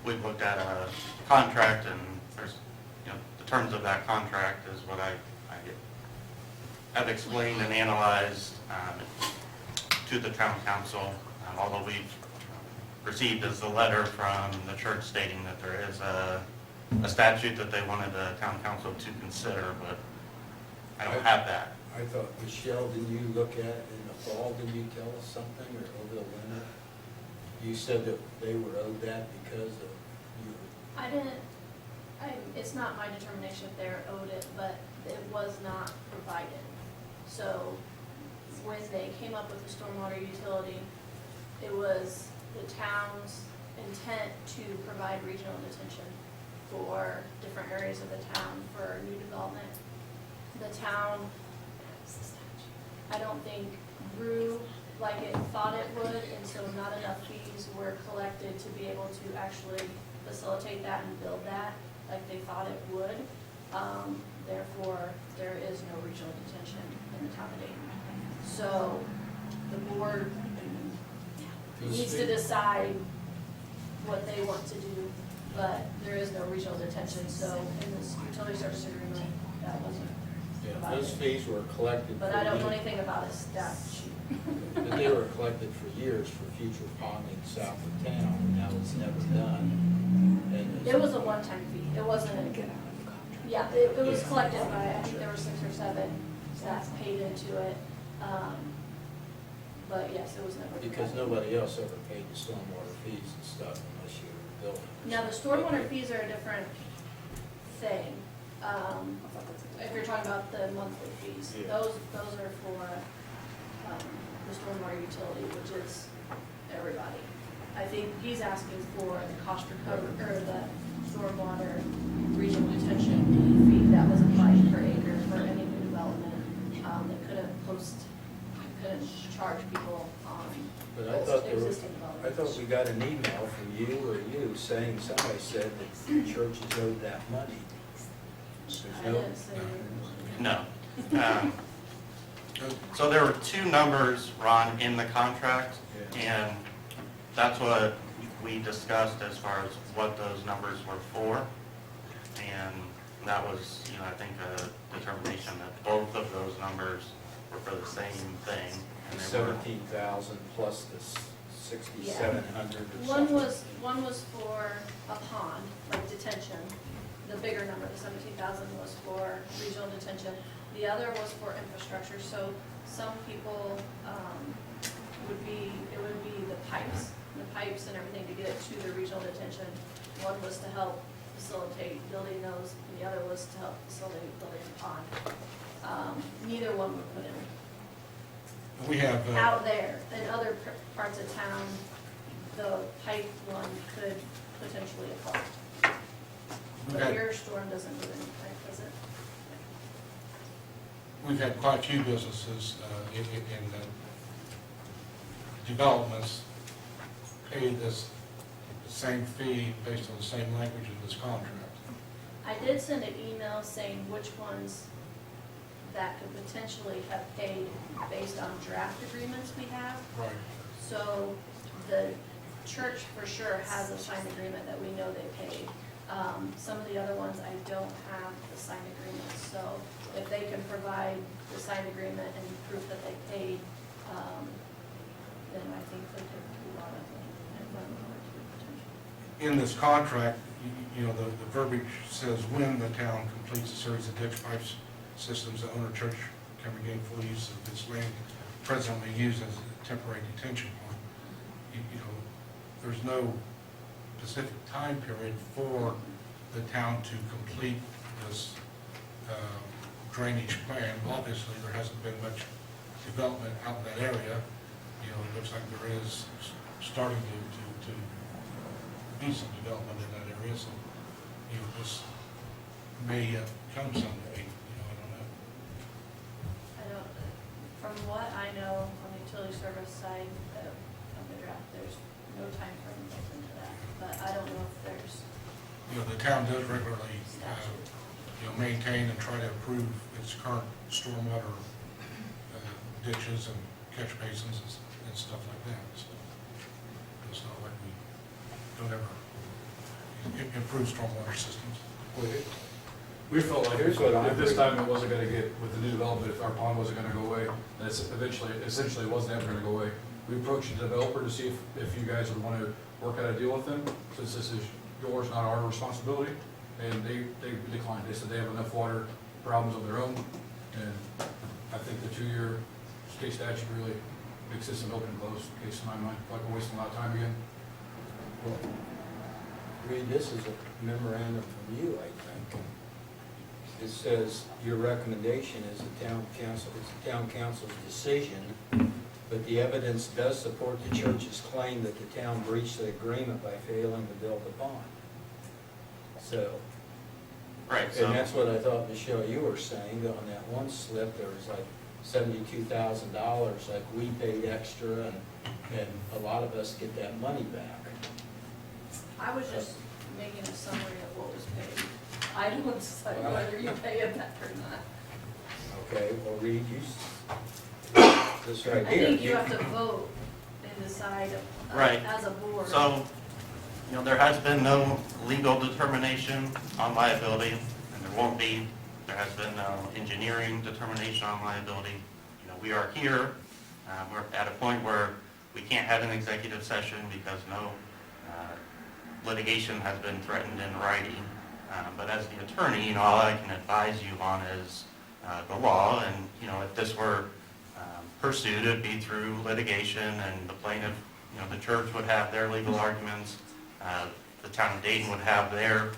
Speaker 6: we've looked at a contract, and there's, the terms of that contract is what I've explained and analyzed to the town council, although we've received as a letter from the church stating that there is a statute that they wanted the town council to consider, but I don't have that.
Speaker 8: I thought, Michelle, didn't you look at it in the fall, didn't you tell us something, or over the winter? You said that they were owed that because of you.
Speaker 12: It's not my determination if they're owed it, but it was not provided. So when they came up with the stormwater utility, it was the town's intent to provide regional detention for different areas of the town for new development. The town, I don't think, grew like it thought it would, and so not enough fees were collected to be able to actually facilitate that and build that like they thought it would. Therefore, there is no regional detention in the town of Dayton. So the board needs to decide what they want to do, but there is no regional detention, so in this utility service agreement, that wasn't
Speaker 8: Yeah,
Speaker 12: provided.
Speaker 8: those fees were collected.
Speaker 12: But
Speaker 8: for
Speaker 12: I don't know
Speaker 8: years.
Speaker 12: anything about a statute.
Speaker 8: But they were collected for years for future ponding south of town, and now it's never done. And
Speaker 12: It was a one-time fee, it wasn't, yeah, it was collected by, I think there were 6 or 7 staff paid into it. But yes, it was never provided.
Speaker 8: Because nobody else ever paid the stormwater fees and stuff unless you were building.
Speaker 12: Now, the stormwater fees are a different thing. If you're talking about the monthly fees,
Speaker 8: Yeah.
Speaker 12: those are for the stormwater utility, which is everybody. I think he's asking for the cost recovery, or the stormwater regional detention fee that was applied per acre for any new development. They couldn't charge people on
Speaker 8: But I thought
Speaker 12: existing
Speaker 8: I
Speaker 12: developments.
Speaker 8: thought we got an email from you or you saying, somebody said that the church is owed that money. There's
Speaker 12: I
Speaker 8: no-
Speaker 12: didn't say.
Speaker 6: No. So there were 2 numbers, Ron, in the contract,
Speaker 8: Yeah.
Speaker 6: and that's what we discussed as far as what those numbers were for. And that was, I think a determination that both of those numbers were for the same thing. And they were
Speaker 8: 17,000 plus the 6,700 or
Speaker 12: One
Speaker 8: something.
Speaker 12: was for a pond, like detention. The bigger number, the 17,000, was for regional detention. The other was for infrastructure, so some people, it would be the pipes and everything to get it to the regional detention. One was to help facilitate building those, and the other was to help facilitate building a pond. Neither one were put in.
Speaker 4: We have,
Speaker 12: Out there, in other parts of town, the pipe one could potentially apply.
Speaker 4: we've
Speaker 12: But
Speaker 4: had,
Speaker 12: your storm doesn't do any pipe, does it?
Speaker 4: we've had quite a few businesses in developments pay this, the same fee based on the same language in this contract.
Speaker 12: I did send an email saying which ones that could potentially have paid based on draft agreements we have.
Speaker 4: Right.
Speaker 12: So the church for sure has a signed agreement that we know they paid. Some of the other ones, I don't have the signed agreements, so if they can provide the signed agreement and proof that they paid, then I think they could pull out of it and run over to potential.
Speaker 4: In this contract, you know, the verbiage says when the town completes a series of ditch pipes systems, the owner church can regain full use of its land presently used as a temporary detention pond. You know, there's no specific time period for the town to complete this drainage plan. Obviously, there hasn't been much development out in that area. You know, it looks like there is starting to be some development in that area, so, you know, this may come someday, you know, I don't know.
Speaker 12: From what I know on the utility service side of the draft, there's no time frame built into that, but I don't know if there's
Speaker 4: You know, the town does regularly, you know, maintain and try to improve its current stormwater ditches and catch basins and stuff like that, so it's not like we don't ever improve stormwater systems.
Speaker 11: We felt like
Speaker 8: Here's what I
Speaker 11: if this
Speaker 8: agree.
Speaker 11: time it wasn't gonna get, with the new development, if our pond wasn't gonna go away, and it's essentially it wasn't ever gonna go away. We approached the developer to see if you guys would wanna work out a deal with them, since this is yours, not our responsibility. And they declined. They said they have enough water problems of their own. And I think the 2-year state statute really makes this an open and closed case in my mind. Like we're wasting a lot of time again.
Speaker 8: Well, Reed, this is a memorandum from you, I think. It says, your recommendation is the town council, it's the town council's decision, but the evidence does support the church's claim that the town breached the agreement by failing to build the bond. So,
Speaker 6: Right,
Speaker 8: and that's what I thought, Michelle, you were saying, that on that one slip, there was like $72,000, like we paid extra, and a lot of us get that money back.
Speaker 12: I was just making a summary of what was paid. I don't decide whether you pay it back or not.
Speaker 8: Okay, well, Reed, this right
Speaker 12: I
Speaker 8: here.
Speaker 12: think you have to vote and decide
Speaker 6: Right.
Speaker 12: as a board.
Speaker 6: So, you know, there has been no legal determination on liability, and there won't be. There has been no engineering determination on liability. You know, we are here, we're at a point where we can't have an executive session because no litigation has been threatened in writing. But as the attorney, you know, all I can advise you on is the law, and, you know, if this were pursued, it'd be through litigation, and the plaintiff, you know, the church would have their legal arguments, the town of Dayton would have their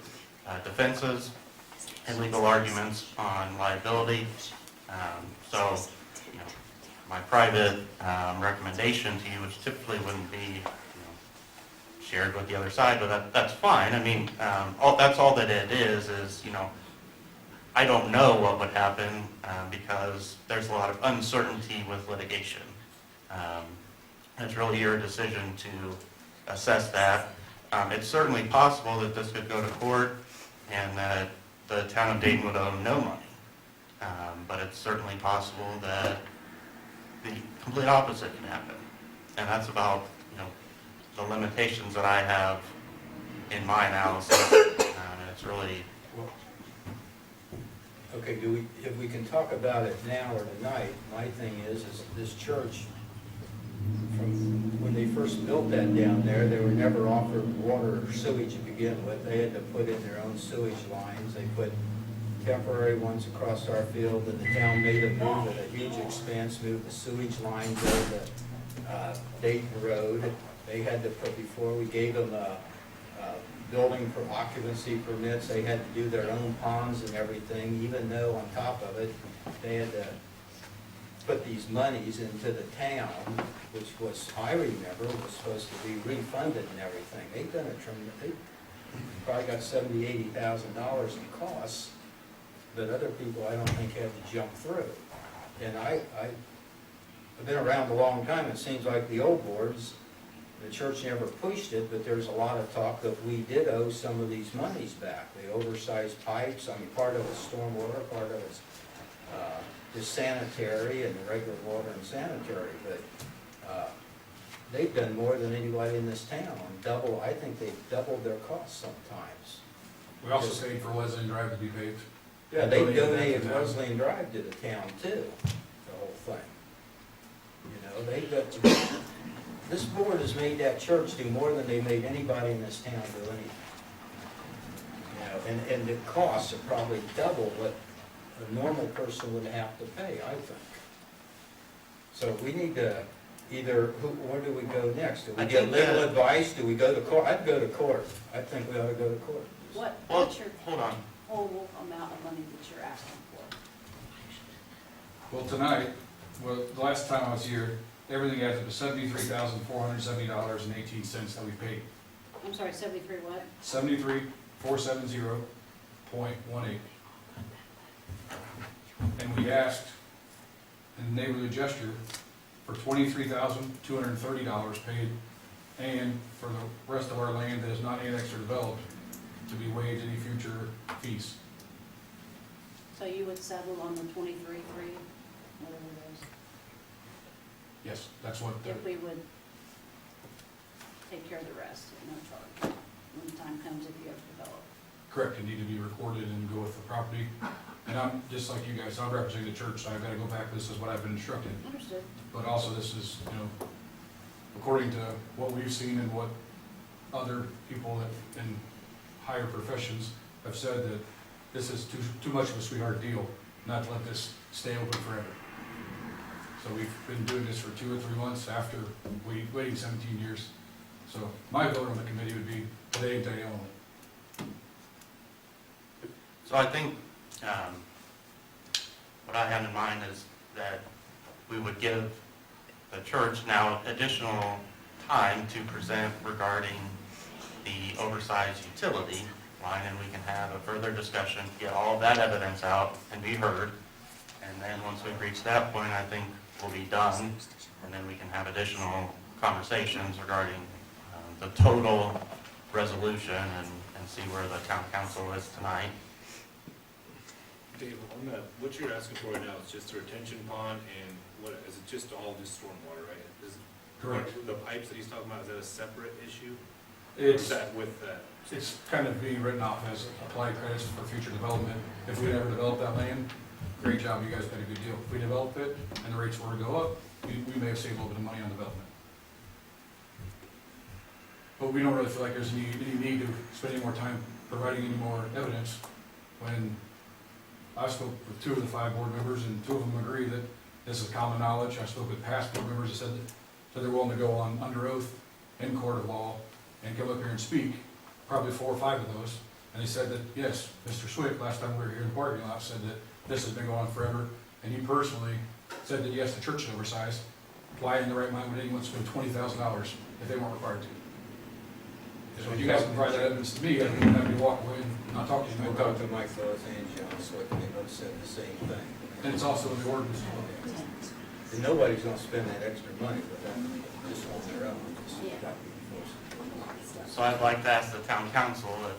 Speaker 6: defenses and legal arguments on liability. So, you know, my private recommendation to you, which typically wouldn't be, you know, shared with the other side, but that's fine. I mean, that's all that it is, you know, I don't know what would happen because there's a lot of uncertainty with litigation. It's really your decision to assess that. It's certainly possible that this could go to court and that the town of Dayton would owe no money. But it's certainly possible that the complete opposite can happen. And that's about, you know, the limitations that I have in my analysis. And it's really...
Speaker 8: Okay, if we can talk about it now or tonight, my thing is this church, from when they first built that down there, they were never offered water or sewage to begin with. They had to put in their own sewage lines. They put temporary ones across our field, and the town made a move at a huge expense, moved the sewage lines over the Dayton Road. They had to put, before we gave them a building for occupancy permits, they had to do their own ponds and everything, even though on top of it, they had to put these monies into the town, which was, I remember, was supposed to be refunded and everything. They've done a tremendous, they probably got $70,000, $80,000 in costs, but other people I don't think had to jump through. And I've been around a long time. It seems like the old boards The church never pushed it, but there's a lot of talk that we did owe some of these monies back. The oversized pipes, I mean, part of it's stormwater, part of it's just sanitary and regular water and sanitary, but they've done more than anybody in this town. Double, I think they've doubled their costs sometimes.
Speaker 11: We also paid for Wesleyan Drive to be paved.
Speaker 8: Yeah, they
Speaker 11: Donated that to
Speaker 8: donated
Speaker 11: town.
Speaker 8: Wesleyan Drive to the town too, the whole thing. You know, they got, this board has made that church do more than they made anybody in this town do anything. You know, and the costs are probably double what a normal person would have to pay, I think. So we need to either, where do we go next? Do we
Speaker 6: I
Speaker 8: get
Speaker 6: think
Speaker 8: legal
Speaker 6: that-
Speaker 8: advice? Do we go to court? I'd go to court. I think we ought to go to court.
Speaker 12: What's your
Speaker 6: Hold on.
Speaker 12: total amount of money that you're asking for?
Speaker 11: Well, tonight, well, the last time I was here, everything adds up to $73,470.18 that we paid.
Speaker 12: I'm sorry, 73 what?
Speaker 11: 73,470.18. And we asked in neighborly gesture for $23,230 paid, and for the rest of our land that is not annexed or developed, to be waived any future fees.
Speaker 12: So you would settle on the 23.3, whatever it is,
Speaker 11: Yes, that's what,
Speaker 12: if we would take care of the rest at no charge, when the time comes if you ever develop.
Speaker 11: correct, it need to be recorded and go with the property. And I'm, just like you guys, I'm representing the church, so I've got to go back, this is what I've been instructed.
Speaker 12: Understood.
Speaker 11: But also, this is, you know, according to what we've seen and what other people that in higher professions have said, that this is too much of a sweetheart deal, not to let this stay open forever. So we've been doing this for 2 or 3 months after waiting 17 years. So my vote on the committee would be today and today only.
Speaker 6: So I think, what I have in mind is that we would give the church now additional time to present regarding the oversized utility line, and we can have a further discussion, get all of that evidence out and be heard. And then once we reach that point, I think we'll be done, and then we can have additional conversations regarding the total resolution and see where the town council is tonight.
Speaker 3: Dave, on that, what you're asking for right now is just a retention pond, and what, is it just all just stormwater, right? Is
Speaker 11: Correct.
Speaker 3: The pipes that he's talking about, is that a separate issue? Or is
Speaker 11: It's,
Speaker 3: that with that?
Speaker 11: it's kind of being written off as applied credits for future development. If we never develop that land, great job, you guys got a good deal. If we develop it and the rates were to go up, we may have saved a little bit of money on development. But we don't really feel like there's any need to spend any more time providing any more evidence when I spoke with 2 of the 5 board members, and 2 of them agree that this is common knowledge. I spoke with past board members that said they're willing to go on under oath in court of law and come up here and speak, probably 4 or 5 of those. And they said that, yes, Mr. Swick, last time we were here in the parking lot, said that this has been going on forever. And he personally said that, yes, the church is oversized. Why in the right mind would anyone spend $20,000 if they weren't required to? So if you guys can provide that evidence to me, I wouldn't have to walk away and not talk to you.
Speaker 8: I talked to Mike Lowe's and John Swick, and they both said the same thing.
Speaker 11: And it's also in the ordinance.
Speaker 8: And nobody's gonna spend that extra money with that, just on their own. Just
Speaker 12: Yeah.
Speaker 8: got to be forced.
Speaker 6: So I'd like to ask the town council if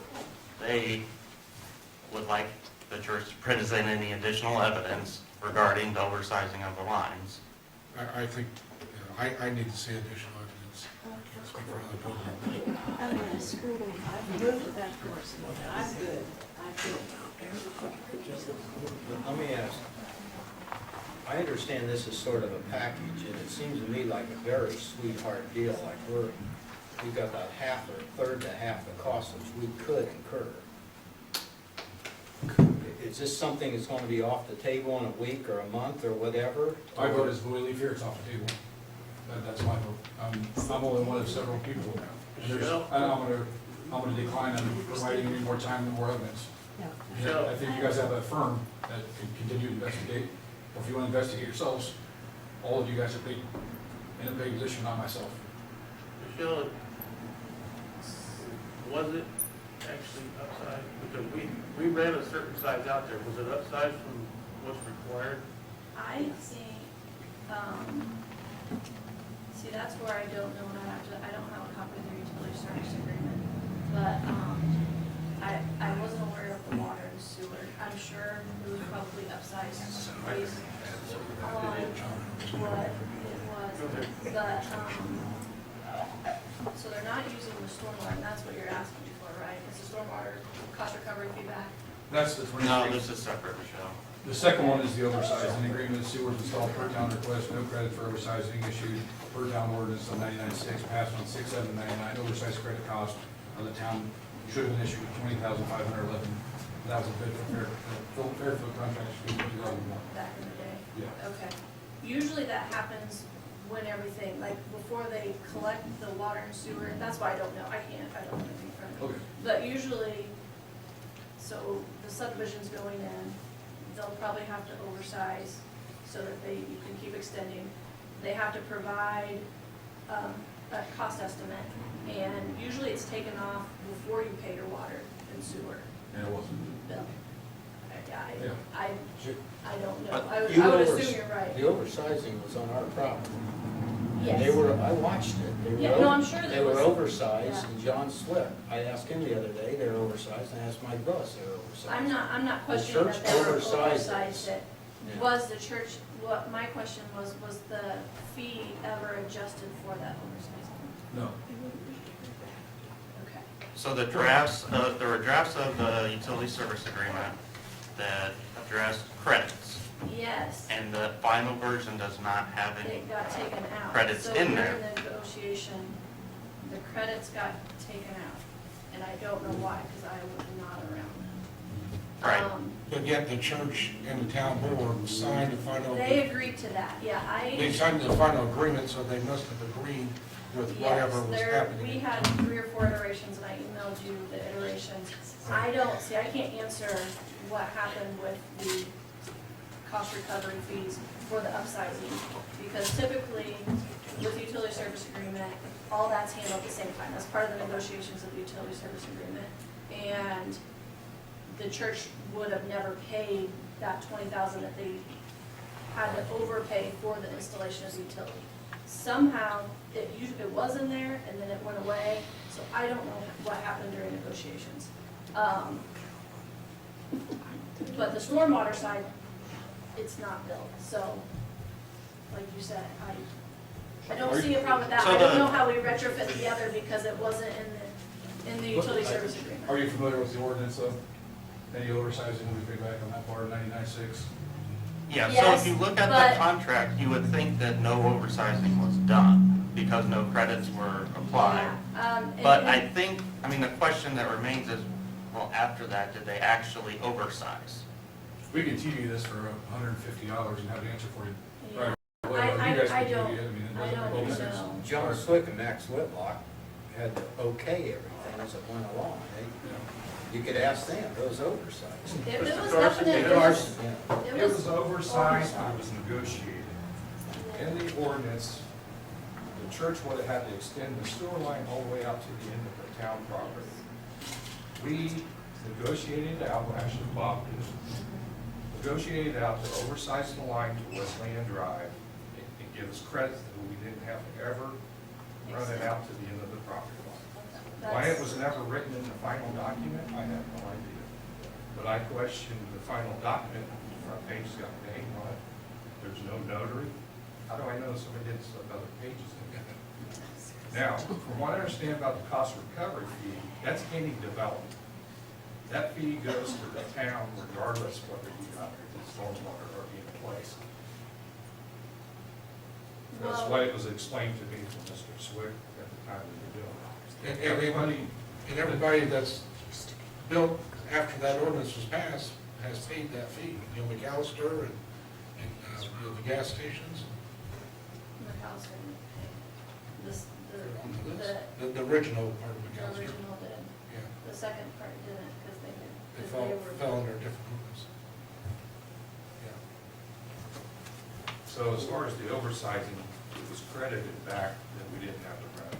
Speaker 6: they would like the church to present any additional evidence regarding the oversizing of the lines.
Speaker 4: I think, you know, I need to see additional evidence. I can't speak for other people.
Speaker 2: I'm in a school, I've moved to that course. I'm good. I'm good.
Speaker 8: Let me ask, I understand this is sort of a package, and it seems to me like a very sweetheart deal, like we've got about half or a third to half the cost which we could incur. Is this something that's gonna be off the table in a week or a month or whatever?
Speaker 11: My vote is when we leave here, it's off the table. That's my vote. I'm only one of several people. And there's, I'm gonna decline on providing any more time and more evidence. And I think you guys have a firm that can continue to investigate. Or if you want to investigate yourselves, all of you guys are paid, in a paid position, not myself.
Speaker 7: Michelle, was it actually upside? Because we ran a certain size out there. Was it upside from what's required?
Speaker 12: I see See, that's where I don't know, and I don't have a copy of their utility service agreement, but, I wasn't aware of the water and sewer. I'm sure it was probably upsized based on what it was, but, so they're not using the stormwater, and that's what you're asking for, right? It's the stormwater cost recovery feedback?
Speaker 11: That's the
Speaker 6: No,
Speaker 11: 23.
Speaker 6: this is separate, Michelle.
Speaker 11: The second one is the oversizing agreement, sewers installed per town request, no credit for oversizing issued per town ordinance on 99.6, passed on 6/7/99. Oversized credit cost of the town should have been issued $20,511,000 Fairfield contract should be 2001.
Speaker 12: Back in the day?
Speaker 11: Yeah.
Speaker 12: Okay. Usually that happens when everything, like, before they collect the water and sewer, that's why I don't know, I don't know anything from it.
Speaker 11: Okay.
Speaker 12: But usually, so the subdivision's going in, they'll probably have to oversize so that you can keep extending. They have to provide, a cost estimate, and usually it's taken off before you pay your water and sewer
Speaker 11: And it wasn't.
Speaker 12: bill.
Speaker 11: Yeah.
Speaker 12: I don't know,
Speaker 8: But
Speaker 12: I would
Speaker 8: you
Speaker 12: assume you're right.
Speaker 8: The oversizing was on our property.
Speaker 12: Yes.
Speaker 8: They were, I watched it. They were
Speaker 12: Yeah, no, I'm sure
Speaker 8: They
Speaker 12: there
Speaker 8: were
Speaker 12: was-
Speaker 8: oversized,
Speaker 12: yeah.
Speaker 8: and John slipped. I asked him the other day, they're oversized, and I asked Mike Buss, they're oversized.
Speaker 12: I'm not
Speaker 8: The
Speaker 12: questioning
Speaker 8: church
Speaker 12: that they were
Speaker 8: oversized
Speaker 12: oversized
Speaker 8: it.
Speaker 12: it.
Speaker 8: Yeah.
Speaker 12: Was the church, what my question was the fee ever adjusted for that oversizing?
Speaker 11: No.
Speaker 12: Okay.
Speaker 6: So the drafts, there were drafts of the utility service agreement that addressed credits,
Speaker 12: Yes,
Speaker 6: and the final version does not have any.
Speaker 12: it got taken out.
Speaker 6: Credits in there.
Speaker 12: So during the negotiation, the credits got taken out, and I don't know why, because I was not around then.
Speaker 6: Right.
Speaker 4: But yet the church and the town board signed the final,
Speaker 12: They agreed to that, yeah,
Speaker 4: they signed the final agreement, so they must have agreed with whatever was
Speaker 12: Yes,
Speaker 4: happening.
Speaker 12: we had 3 or 4 iterations, and I emailed you the iterations. I can't answer what happened with the cost recovery fees for the upsizing, because typically with the utility service agreement, all that's handled at the same time. That's part of the negotiations of the utility service agreement. And the church would have never paid that $20,000 that they had to overpay for the installation of the utility. Somehow, it was in there, and then it went away, so I don't know what happened during negotiations. But the stormwater side, it's not built, so, like you said, I don't see a problem with that.
Speaker 6: So
Speaker 12: I don't
Speaker 6: the-
Speaker 12: know how we retrofit the other because it wasn't in the utility service agreement.
Speaker 11: Are you familiar with the ordinance though? Any oversizing will be paid back on that part of 99.6?
Speaker 6: Yeah, so
Speaker 12: Yes,
Speaker 6: if you look at
Speaker 12: but-
Speaker 6: the contract, you would think that no oversizing was done because no credits were applied.
Speaker 12: Yeah,
Speaker 6: But I think, the question that remains is, well, after that, did they actually oversize?
Speaker 11: We can TV this for $150 and have the answer for you.
Speaker 12: Yeah.
Speaker 11: Right. Well, you guys
Speaker 12: I
Speaker 11: can
Speaker 12: don't-
Speaker 11: TV it. It
Speaker 12: I
Speaker 11: doesn't
Speaker 12: don't
Speaker 11: make any
Speaker 12: know.
Speaker 11: sense.
Speaker 8: John Swick and Max Whitlock had to okay everything as it went along. You could ask them, those oversized.
Speaker 12: It was
Speaker 7: Mr. Carson,
Speaker 12: definitely,
Speaker 8: Carson, yeah.
Speaker 1: It was oversized, but it was negotiated. In the ordinance, the church would have had to extend the sewer line all the way out to the end of the town property. We negotiated out, well, actually Bob did, negotiated out to oversize the line to Wesleyan Drive and give us credit that we didn't have to ever run it out to the end of the property line. Why it was never written in the final document, I have no idea. But I questioned the final document, the front page's got the name on it, there's no notary. How do I know somebody didn't slip other pages in? Now, from what I understand about the cost recovery fee, that's any development. That fee goes to the town regardless whether you got the stormwater already in place. That's
Speaker 12: Well-
Speaker 1: why it was explained to me from Mr. Swick at the time we were doing it.
Speaker 4: And everybody that's built after that ordinance was passed has paid that fee. McAllister and the gas stations,
Speaker 12: McAllister didn't pay.
Speaker 4: they're on the list.
Speaker 12: The
Speaker 4: The original part of McAllister,
Speaker 12: original did,
Speaker 4: yeah,
Speaker 12: the second part didn't, because they did.
Speaker 4: they
Speaker 12: 'cause
Speaker 4: fell
Speaker 12: were-
Speaker 4: under a different ordinance. Yeah.
Speaker 1: So as far as the oversizing, it was credited back that we didn't have to run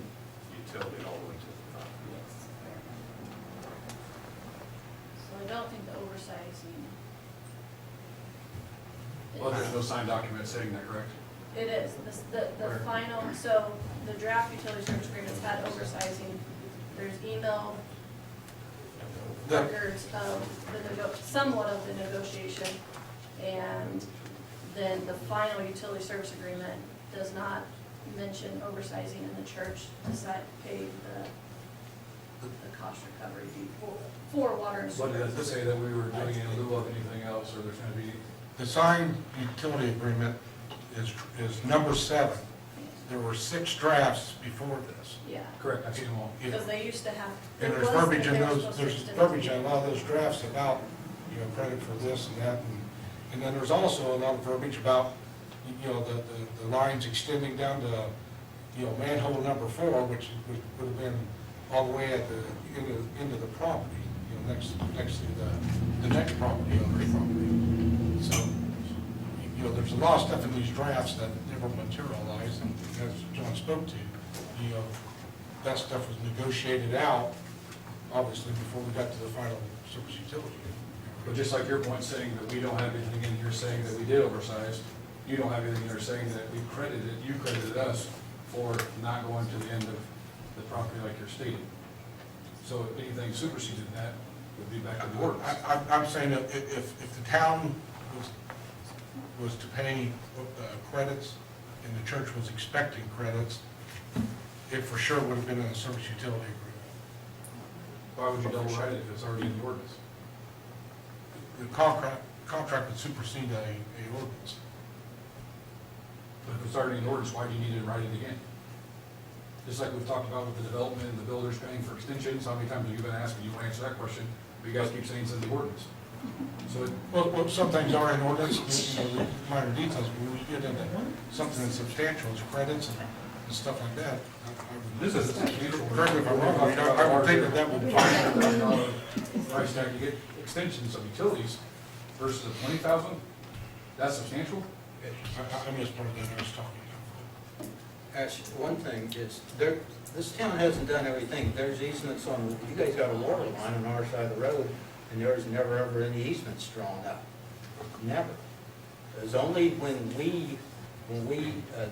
Speaker 1: utility all the way to the front.
Speaker 12: Yes. So I don't think the oversizing.
Speaker 11: Well, there's no signed document saying that, correct?
Speaker 12: It is, the final, so the draft utility service agreements had oversizing. There's emailed
Speaker 4: The-
Speaker 12: records of somewhat of the negotiation, and then the final utility service agreement does not mention oversizing, and the church decided to pay the cost recovery fee for water and sewer.
Speaker 11: But does it say that we were doing it in lieu of anything else, or there's gonna be,
Speaker 4: The signed utility agreement is number 7. There were 6 drafts before this.
Speaker 12: Yeah,
Speaker 11: correct, I've seen them all.
Speaker 12: because they used to have.
Speaker 4: And
Speaker 12: there
Speaker 4: there's
Speaker 12: was-
Speaker 4: verbiage in
Speaker 12: they were
Speaker 4: those,
Speaker 12: supposed to
Speaker 4: there's
Speaker 12: extend it
Speaker 4: verbiage
Speaker 12: to-
Speaker 4: in a lot of those drafts about, credit for this and that, and then there's also a lot of verbiage about, the lines extending down to, manhole number 4, which would have been all the way at the, into the property, next to the next property owner's property. So, there's a lot of stuff in these drafts that never materialized, and as John spoke to, that stuff was negotiated out, obviously, before we got to the final service utility.
Speaker 11: But just like your point saying that we don't have anything in here saying that we did oversize, you don't have anything in there saying that you credited us for not going to the end of the property like you're stating. So if anything superseded that, would be back to the ordinance.
Speaker 4: I'm saying that if the town was to pay credits, and the church was expecting credits, it for sure would have been in a service utility agreement.
Speaker 11: Why would you double write it if it's already in the ordinance?
Speaker 4: The contract would supersede a ordinance.
Speaker 11: But if it's already in the ordinance, why do you need to write it again? Just like we've talked about with the development and the builders paying for extensions, how many times have you been asked, and you won't answer that question, but you guys keep saying it's in the ordinance. So it,
Speaker 4: Well, some things are in ordinance, the minor details, but when you get into something that's substantial, as credits and stuff like that,
Speaker 11: this is a substantial.
Speaker 4: correct me if I'm wrong, I would think that would be fine.
Speaker 11: Price tag, you get extensions of utilities versus a 20,000, that's substantial?
Speaker 4: I missed part of that I was talking
Speaker 8: Actually, one thing is, this town hasn't done everything. There's easements on, you guys got a water line on our side of the road, and there's never ever any easements drawn up. Never. It was only when we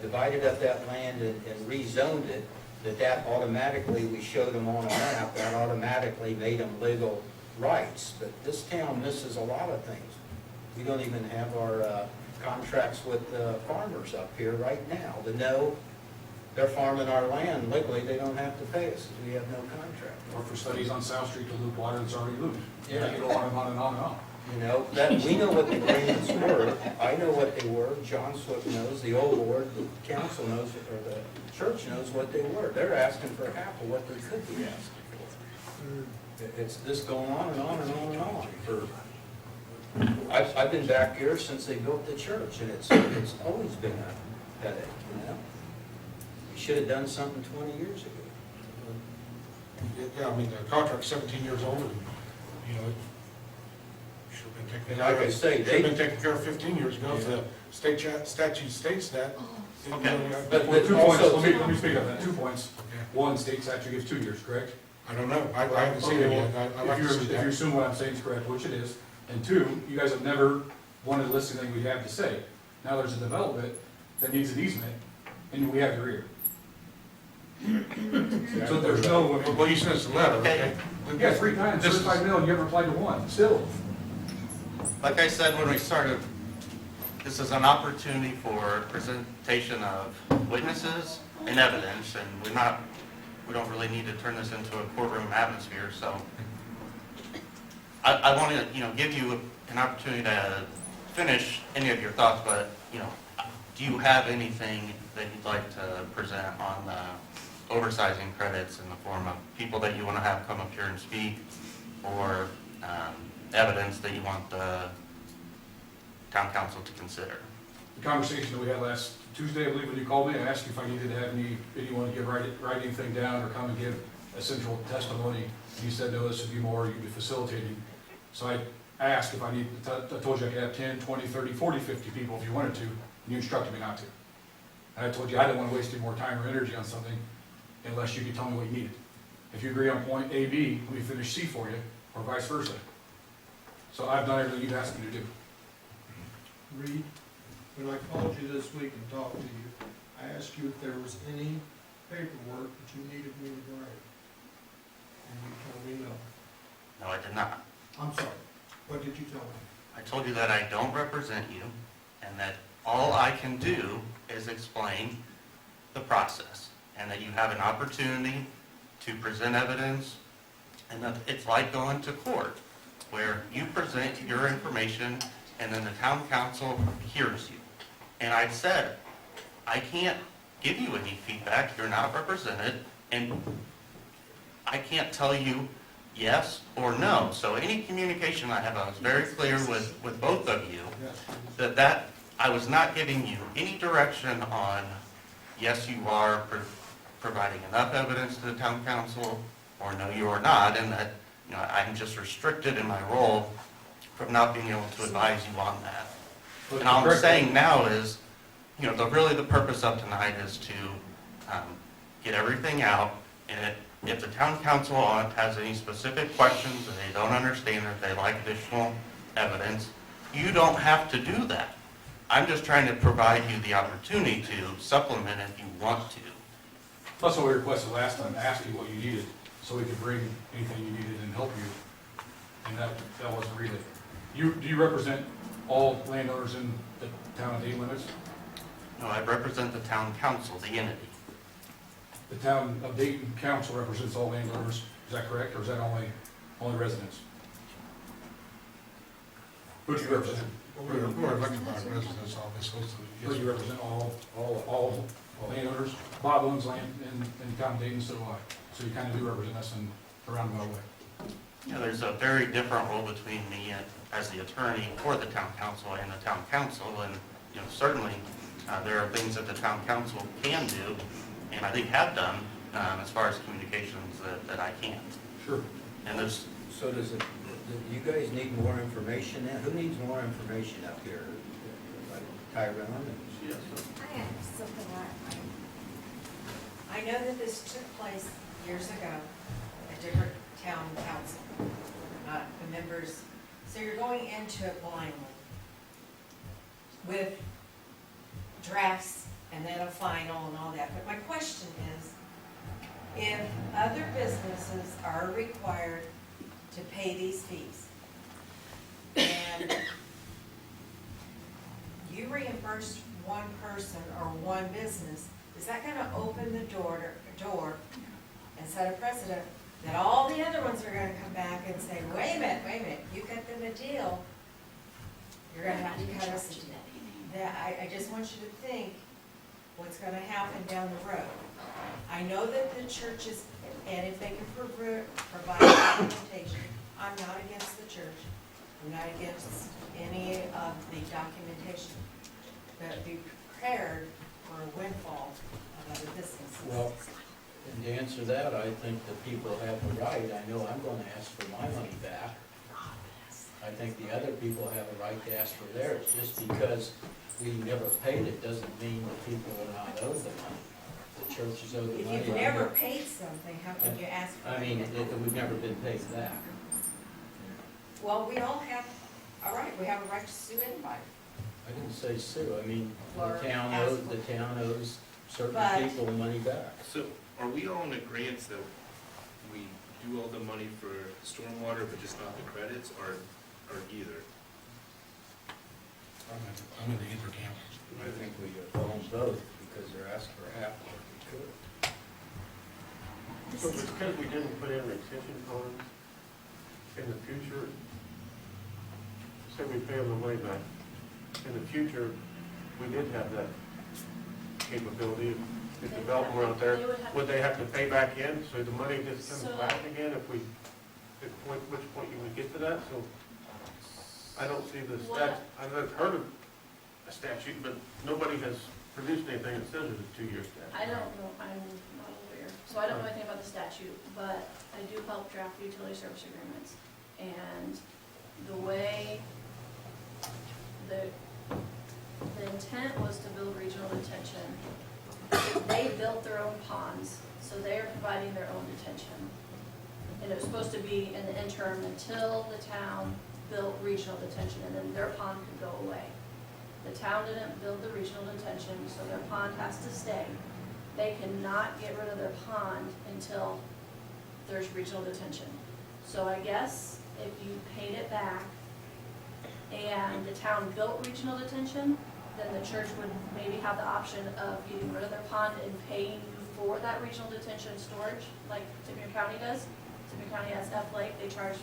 Speaker 8: divided up that land and rezoned it, that automatically, we showed them on a map, that automatically made them legal rights. But this town misses a lot of things. We don't even have our contracts with farmers up here right now to know they're farming our land legally. They don't have to pay us, we have no contract.
Speaker 11: Or for studies on South Street to loop water that's already looped.
Speaker 8: Yeah.
Speaker 11: You go on and on and on and on.
Speaker 8: You know, that, we know what the agreements were, I know what they were, John Swift knows, the old board, the council knows, or the church knows what they were. They're asking for half of what they could be asking for. It's this going on and on and on and on for, I've been back here since they built the church, and it's always been a headache, you know? We should have done something 20 years ago.
Speaker 4: Yeah, I mean, the contract's 17 years old, and, it should have been taken
Speaker 8: And
Speaker 4: care
Speaker 8: like I
Speaker 4: of.
Speaker 8: say,
Speaker 4: Should have been taken care of 15 years ago, if the state statute states that.
Speaker 11: Okay.
Speaker 8: But
Speaker 11: Well, 2 points,
Speaker 8: also-
Speaker 11: let me speak on that, 2 points.
Speaker 4: Okay.
Speaker 11: One, state statute gives 2 years, correct?
Speaker 4: I don't know, I haven't seen it
Speaker 11: Okay,
Speaker 4: yet,
Speaker 11: well,
Speaker 4: I'd like to see
Speaker 11: if you
Speaker 4: that.
Speaker 11: assume what I'm saying is correct, which it is, and 2, you guys have never wanted to listen to anything we have to say. Now there's a development that needs an easement, and we have your ear. So there's no,
Speaker 4: Well, you sent us a letter, okay?
Speaker 11: yeah, 3 times,
Speaker 4: This is-
Speaker 11: 35 million, you haven't replied to one, still.
Speaker 13: Like I said when we started, this is an opportunity for presentation of witnesses and evidence, and we don't really need to turn this into a courtroom atmosphere, so I want to, give you an opportunity to finish any of your thoughts, but, do you have anything that you'd like to present on the oversizing credits in the form of people that you want to have come up here and speak, or evidence that you want the town council to consider?
Speaker 11: The conversation that we had last Tuesday, I believe, when you called me, I asked you if I needed to have anyone write anything down or come and give essential testimony. You said, no, this would be more, you'd be facilitating. So I asked if I told you I could have 10, 20, 30, 40, 50 people if you wanted to, and you instructed me not to. And I told you I didn't want to waste any more time or energy on something unless you could tell me what you needed. If you agree on point A, B, let me finish C for you, or vice versa. So I've done everything you've asked me to do.
Speaker 1: Reed,
Speaker 14: when I called you this week and talked to you, I asked you if there was any paperwork that you needed me to write. And you told me no.
Speaker 13: No, I did not.
Speaker 14: I'm sorry, what did you tell me?
Speaker 13: I told you that I don't represent you, and that all I can do is explain the process, and that you have an opportunity to present evidence, and that it's like going to court, where you present your information, and then the town council hears you. And I said, I can't give you any feedback, you're not represented, and I can't tell you yes or no. So any communication I have, I was very clear with both of you, that I was not giving you any direction on, yes, you are providing enough evidence to the town council, or no, you are not, and that, you know, I'm just restricted in my role from not being able to advise you on that. And all I'm saying now is, you know, really the purpose of tonight is to get everything out, and if the town council has any specific questions that they don't understand, or if they like additional evidence, you don't have to do that. I'm just trying to provide you the opportunity to supplement if you want to.
Speaker 11: That's what we requested last time, ask you what you needed, so we could bring anything you needed and help you. And that wasn't really. Do you represent all landowners in the town of Dayton limits?
Speaker 13: No, I represent the town council, the entity.
Speaker 11: The town of Dayton council represents all landowners, is that correct, or is that only residents? Who do you represent?
Speaker 4: We're elected by residents, obviously, so
Speaker 11: Who do you represent, all landowners? Bob owns land in the town of Dayton, so do I. So you kind of do represent us in a roundabout way.
Speaker 13: Yeah, there's a very different role between me as the attorney for the town council and the town council, and, you know, certainly there are things that the town council can do, and I think have done, as far as communications that I can't.
Speaker 11: Sure.
Speaker 13: And there's,
Speaker 8: So do you guys need more information now? Who needs more information up here? Like Tyrone?
Speaker 7: Yes.
Speaker 15: I have something I know that this took place years ago, a different town council, the members, so you're going into it blindly with drafts and then a final and all that. But my question is, if other businesses are required to pay these fees, and you reimbursed one person or one business, is that gonna open the door and set a precedent that all the other ones are gonna come back and say, wait a minute, you got them a deal, you're gonna have to cut us a deal. I just want you to think what's gonna happen down the road. I know that the churches, and if they can provide documentation, I'm not against the church, I'm not against any of the documentation, but be prepared for a windfall of other businesses.
Speaker 8: Well, and to answer that, I think the people have the right. I know I'm going to ask for my money back. I think the other people have a right to ask for theirs. Just because we never paid it doesn't mean that people are not owed the money. The churches owe the money.
Speaker 15: If you've never paid something, how can you ask for it?
Speaker 8: I mean, we've never been paid back.
Speaker 15: Well, we all have, all right, we have a right to sue anybody.
Speaker 8: I didn't say sue. I mean,
Speaker 15: Or
Speaker 8: the town owes certain
Speaker 15: But-
Speaker 8: people money back.
Speaker 3: So are we all in agreement that we do all the money for stormwater, but just not the credits, or either?
Speaker 4: I'm in the either camp.
Speaker 8: I think we own both because they're asking for half of what we could.
Speaker 7: So because we didn't put in retention ponds, in the future, say we pay them the money back, in the future, we did have that capability. If the developer were out there, would they have to pay back in, so the money just comes back again if we, which point you would get to that, so I don't see the I've heard of a statute, but nobody has produced anything that says it's a 2-year statute.
Speaker 12: I don't know, I'm not a lawyer, so I don't know anything about the statute, but I do help draft utility service agreements. And the way, the intent was to build regional detention. They built their own ponds, so they are providing their own detention. And it was supposed to be in the interim until the town built regional detention, and then their pond could go away. The town didn't build the regional detention, so their pond has to stay. They cannot get rid of their pond until there's regional detention. So I guess if you paid it back and the town built regional detention, then the church would maybe have the option of getting rid of their pond and paying you for that regional detention storage, like Tippecanoe County does. Tippecanoe County has F Lake, they charge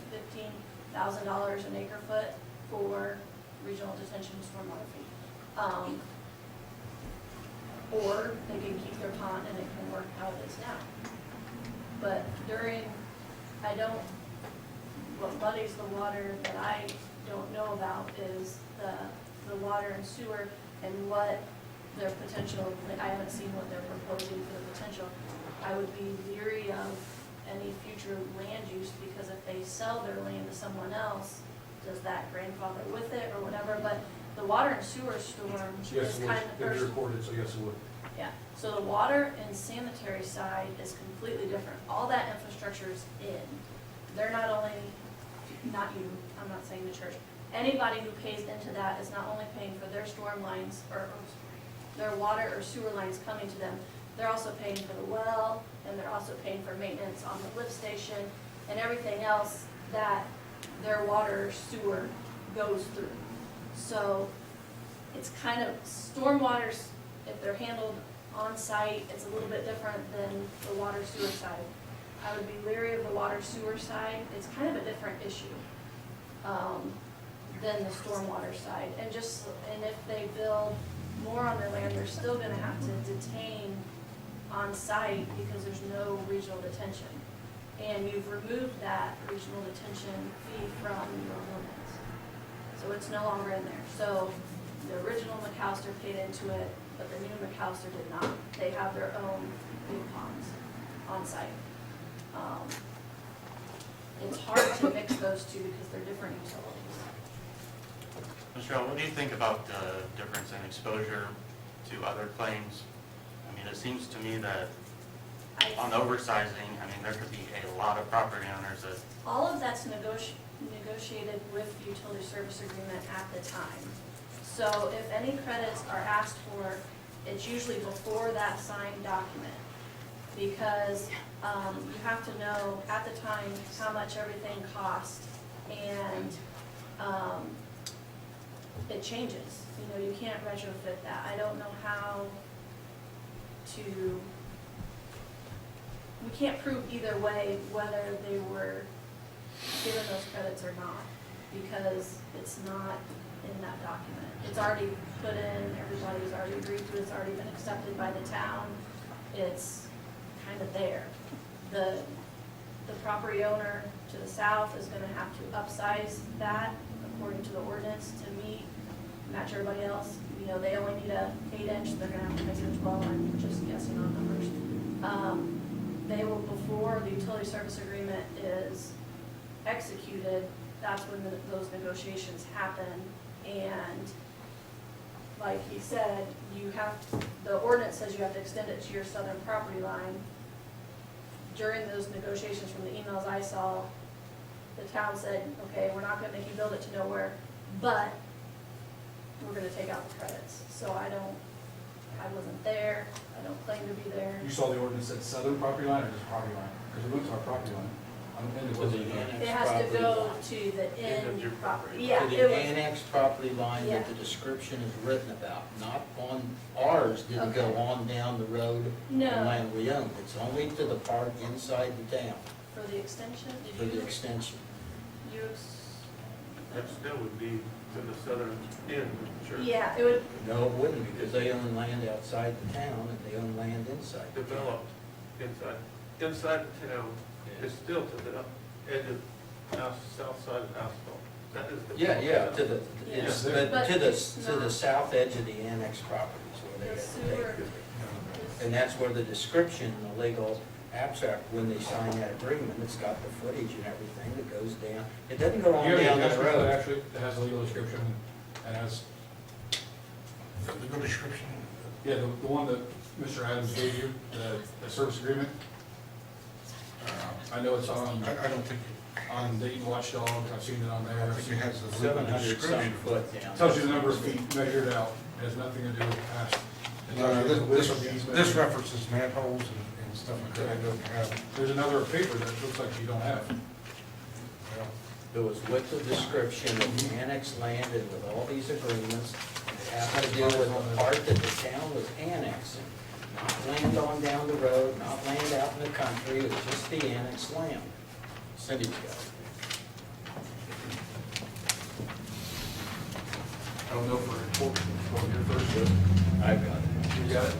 Speaker 12: $15,000 an acre foot for regional detention stormwater fee. Or they can keep their pond and it can work how it is now. But what muddies the water that I don't know about is the water and sewer and what their potential, I haven't seen what they're proposing for the potential. I would be leery of any future land use, because if they sell their land to someone else, does that grandfather with it or whatever? But the water and sewer storm
Speaker 11: Yes,
Speaker 12: is
Speaker 11: it
Speaker 12: kind
Speaker 11: would,
Speaker 12: of.
Speaker 11: it'd be recorded, so yes, it would.
Speaker 12: Yeah, so the water and sanitary side is completely different. All that infrastructure is in. They're not only, not you, I'm not saying the church, anybody who pays into that is not only paying for their storm lines or their water or sewer lines coming to them, they're also paying for the well, and they're also paying for maintenance on the lift station and everything else that their water or sewer goes through. So it's kind of, stormwaters, if they're handled on site, it's a little bit different than the water sewer side. I would be leery of the water sewer side. It's kind of a different issue than the stormwater side. And if they build more on their land, they're still gonna have to detain on site because there's no regional detention. And you've removed that regional detention fee from your ordinance. So it's no longer in there. So the original McAllister paid into it, but the new McAllister did not. They have their own big ponds on site. It's hard to mix those two because they're different utilities.
Speaker 13: Michelle, what do you think about the difference in exposure to other claims? I mean, it seems to me that on oversizing, I mean, there could be a lot of property owners that.
Speaker 12: All of that's negotiated with the utility service agreement at the time. So if any credits are asked for, it's usually before that signed document. Because you have to know at the time how much everything cost, and it changes. You know, you can't retrofit that. I don't know how to, we can't prove either way whether they were given those credits or not, because it's not in that document. It's already put in, everybody's already agreed to it, it's already been accepted by the town. It's kind of there. The property owner to the south is gonna have to upsize that according to the ordinance to match everybody else. You know, they only need a 8-inch, they're gonna have to make it a 12. I'm just guessing on numbers. They will, before the utility service agreement is executed, that's when those negotiations happen. And like he said, the ordinance says you have to extend it to your southern property line. During those negotiations, from the emails I saw, the town said, okay, we're not gonna make you build it to nowhere, but we're gonna take out the credits. So I wasn't there, I don't claim to be there.
Speaker 11: You saw the ordinance at southern property line or just property line? Because it went to our property line.
Speaker 12: It has to go to the end
Speaker 7: your
Speaker 12: property.
Speaker 8: To
Speaker 12: Yeah,
Speaker 8: the
Speaker 12: it was,
Speaker 8: annexed property line
Speaker 12: Yeah.
Speaker 8: that the description is written about, not on, ours didn't go
Speaker 12: Okay.
Speaker 8: on down the road
Speaker 12: No.
Speaker 8: on land we own. It's only to the part inside the town
Speaker 12: for the extension,
Speaker 8: for
Speaker 12: did
Speaker 8: the
Speaker 12: you,
Speaker 8: extension.
Speaker 7: That still would be to the southern end of the church.
Speaker 12: Yeah, it would,
Speaker 8: No, it wouldn't, because they own land outside the town and they own land inside the town.
Speaker 7: Developed inside the town, it's still to the edge of south side of asphalt. That is the.
Speaker 8: Yeah, to the, it's,
Speaker 12: Yeah.
Speaker 8: but to the,
Speaker 12: But
Speaker 8: to the
Speaker 12: not-
Speaker 8: south edge of the annexed properties where
Speaker 12: the
Speaker 8: they
Speaker 12: sewer,
Speaker 8: have to take. And that's where the description, the legal abstract, when they sign that agreement, it's got the footage and everything that goes down. It doesn't go on
Speaker 11: You have
Speaker 8: down
Speaker 11: the
Speaker 8: the
Speaker 11: description that
Speaker 8: road.
Speaker 11: actually, that has a legal description and has,
Speaker 4: The legal description,
Speaker 11: yeah, the one that Mr. Adams gave you, the service agreement. I know it's on,
Speaker 4: I don't think,
Speaker 11: on Dayton Watchdog, I've seen it on there.
Speaker 4: I think it has a little
Speaker 8: 700 some
Speaker 4: description.
Speaker 8: foot down.
Speaker 11: Tells you the number of feet measured out, it has nothing to do with past. It tells you the width of the easement.
Speaker 4: This references manholes and stuff like that. I don't have,
Speaker 11: There's another paper that looks like you don't have.
Speaker 4: well,
Speaker 8: It was with the description of the annexed land and with all these agreements. It had to do with the part that the town was annexing. Not land on down the road, not land out in the country, it was just the annexed land. Cindy's got it.
Speaker 11: I don't know for report, from your first list.
Speaker 8: I've got it.
Speaker 11: You got it?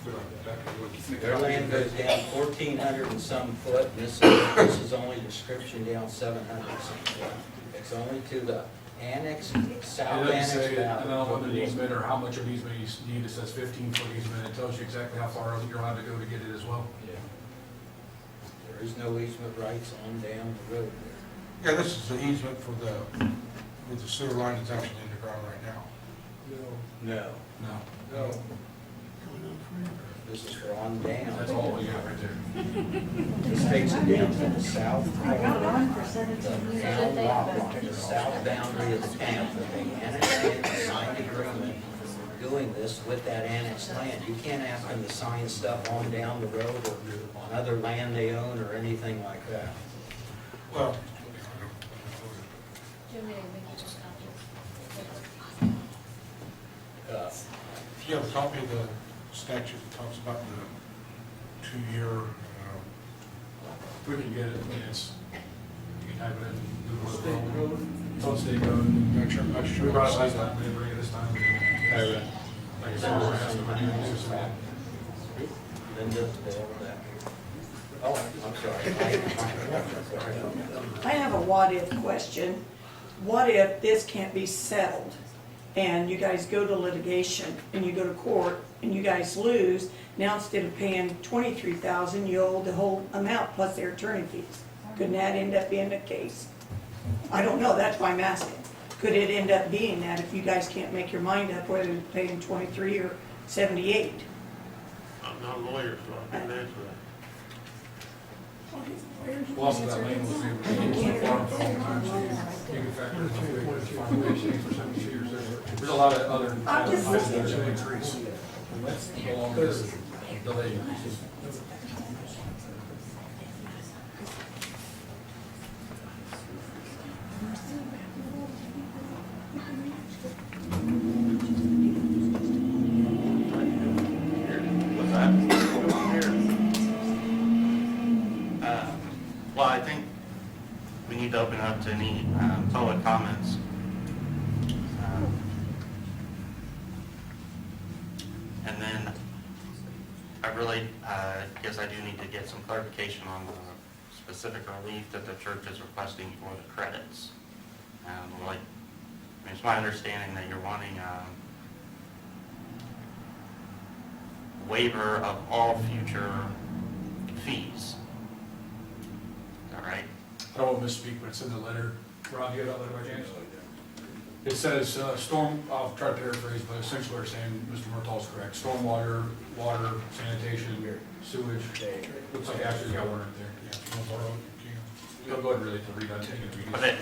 Speaker 11: Put it on the back of the-
Speaker 8: Their land goes down 1,400 and some foot, and this is only description down 700 and some foot. It's only to the annexed,
Speaker 11: It
Speaker 8: south
Speaker 11: doesn't
Speaker 8: annexed
Speaker 11: say, I don't know what
Speaker 8: boundary.
Speaker 11: the easement or how much of easement you need, it says 15-foot easement, it tells you exactly how far you're allowed to go to get it as well.
Speaker 8: Yeah. There is no easement rights on down the road there.
Speaker 4: yeah, this is the easement for with the sewer line that's actually in the ground right now.
Speaker 8: No,
Speaker 11: No,
Speaker 14: No.
Speaker 8: this is for on down.
Speaker 11: that's all you got right there.
Speaker 8: This takes it down to the south.
Speaker 2: I got one for
Speaker 8: The
Speaker 2: 17
Speaker 8: town lot line, the south boundary of the town, but they annexed it, signed agreement doing this with that annexed land. You can't ask them to sign stuff on down the road or on other land they own or anything like that.
Speaker 4: Well,
Speaker 12: Do you want me to make you just copies?
Speaker 4: if you have a copy of the statute that talks about the 2-year,
Speaker 11: We can get it, when it's, you can have it in the
Speaker 14: State code.
Speaker 11: It's on state code.
Speaker 4: not sure, not
Speaker 11: We
Speaker 4: sure.
Speaker 11: brought it last time, we didn't bring it this time. Like I said, we're asking for you to do some.
Speaker 8: Linda, Bill, that. Oh, I'm sorry.
Speaker 16: I have a what-if question. What if this can't be settled, and you guys go to litigation, and you go to court, and you guys lose? Now, instead of paying $23,000, you owe the whole amount plus their attorney fees. Couldn't that end up being the case? I don't know, that's why I'm asking. Could it end up being that if you guys can't make your mind up whether to pay them 23 or 78?
Speaker 7: I'm not a lawyer, so I can't answer that.
Speaker 11: Loss of that land was the farm for a long time, so you can factor in the farm exchange for 70 years. There's a lot of other
Speaker 16: I'm just
Speaker 11: items that should increase along this delay.
Speaker 13: What's that? Well, I think we need to open up to any public comments. And then I really guess I do need to get some clarification on the specific relief that the church is requesting for the credits. Like, I mean, it's my understanding that you're wanting waiver of all future fees. Is that right?
Speaker 11: I don't want to misspeak, but it's in the letter. Rob, you have that letter by chance? It says, storm, I'll try to paraphrase, but essentially what we're saying, Mr. Murtaugh's correct. Stormwater, water, sanitation, sewage. Looks like actually got one right there. Go ahead, really, to read that.
Speaker 13: But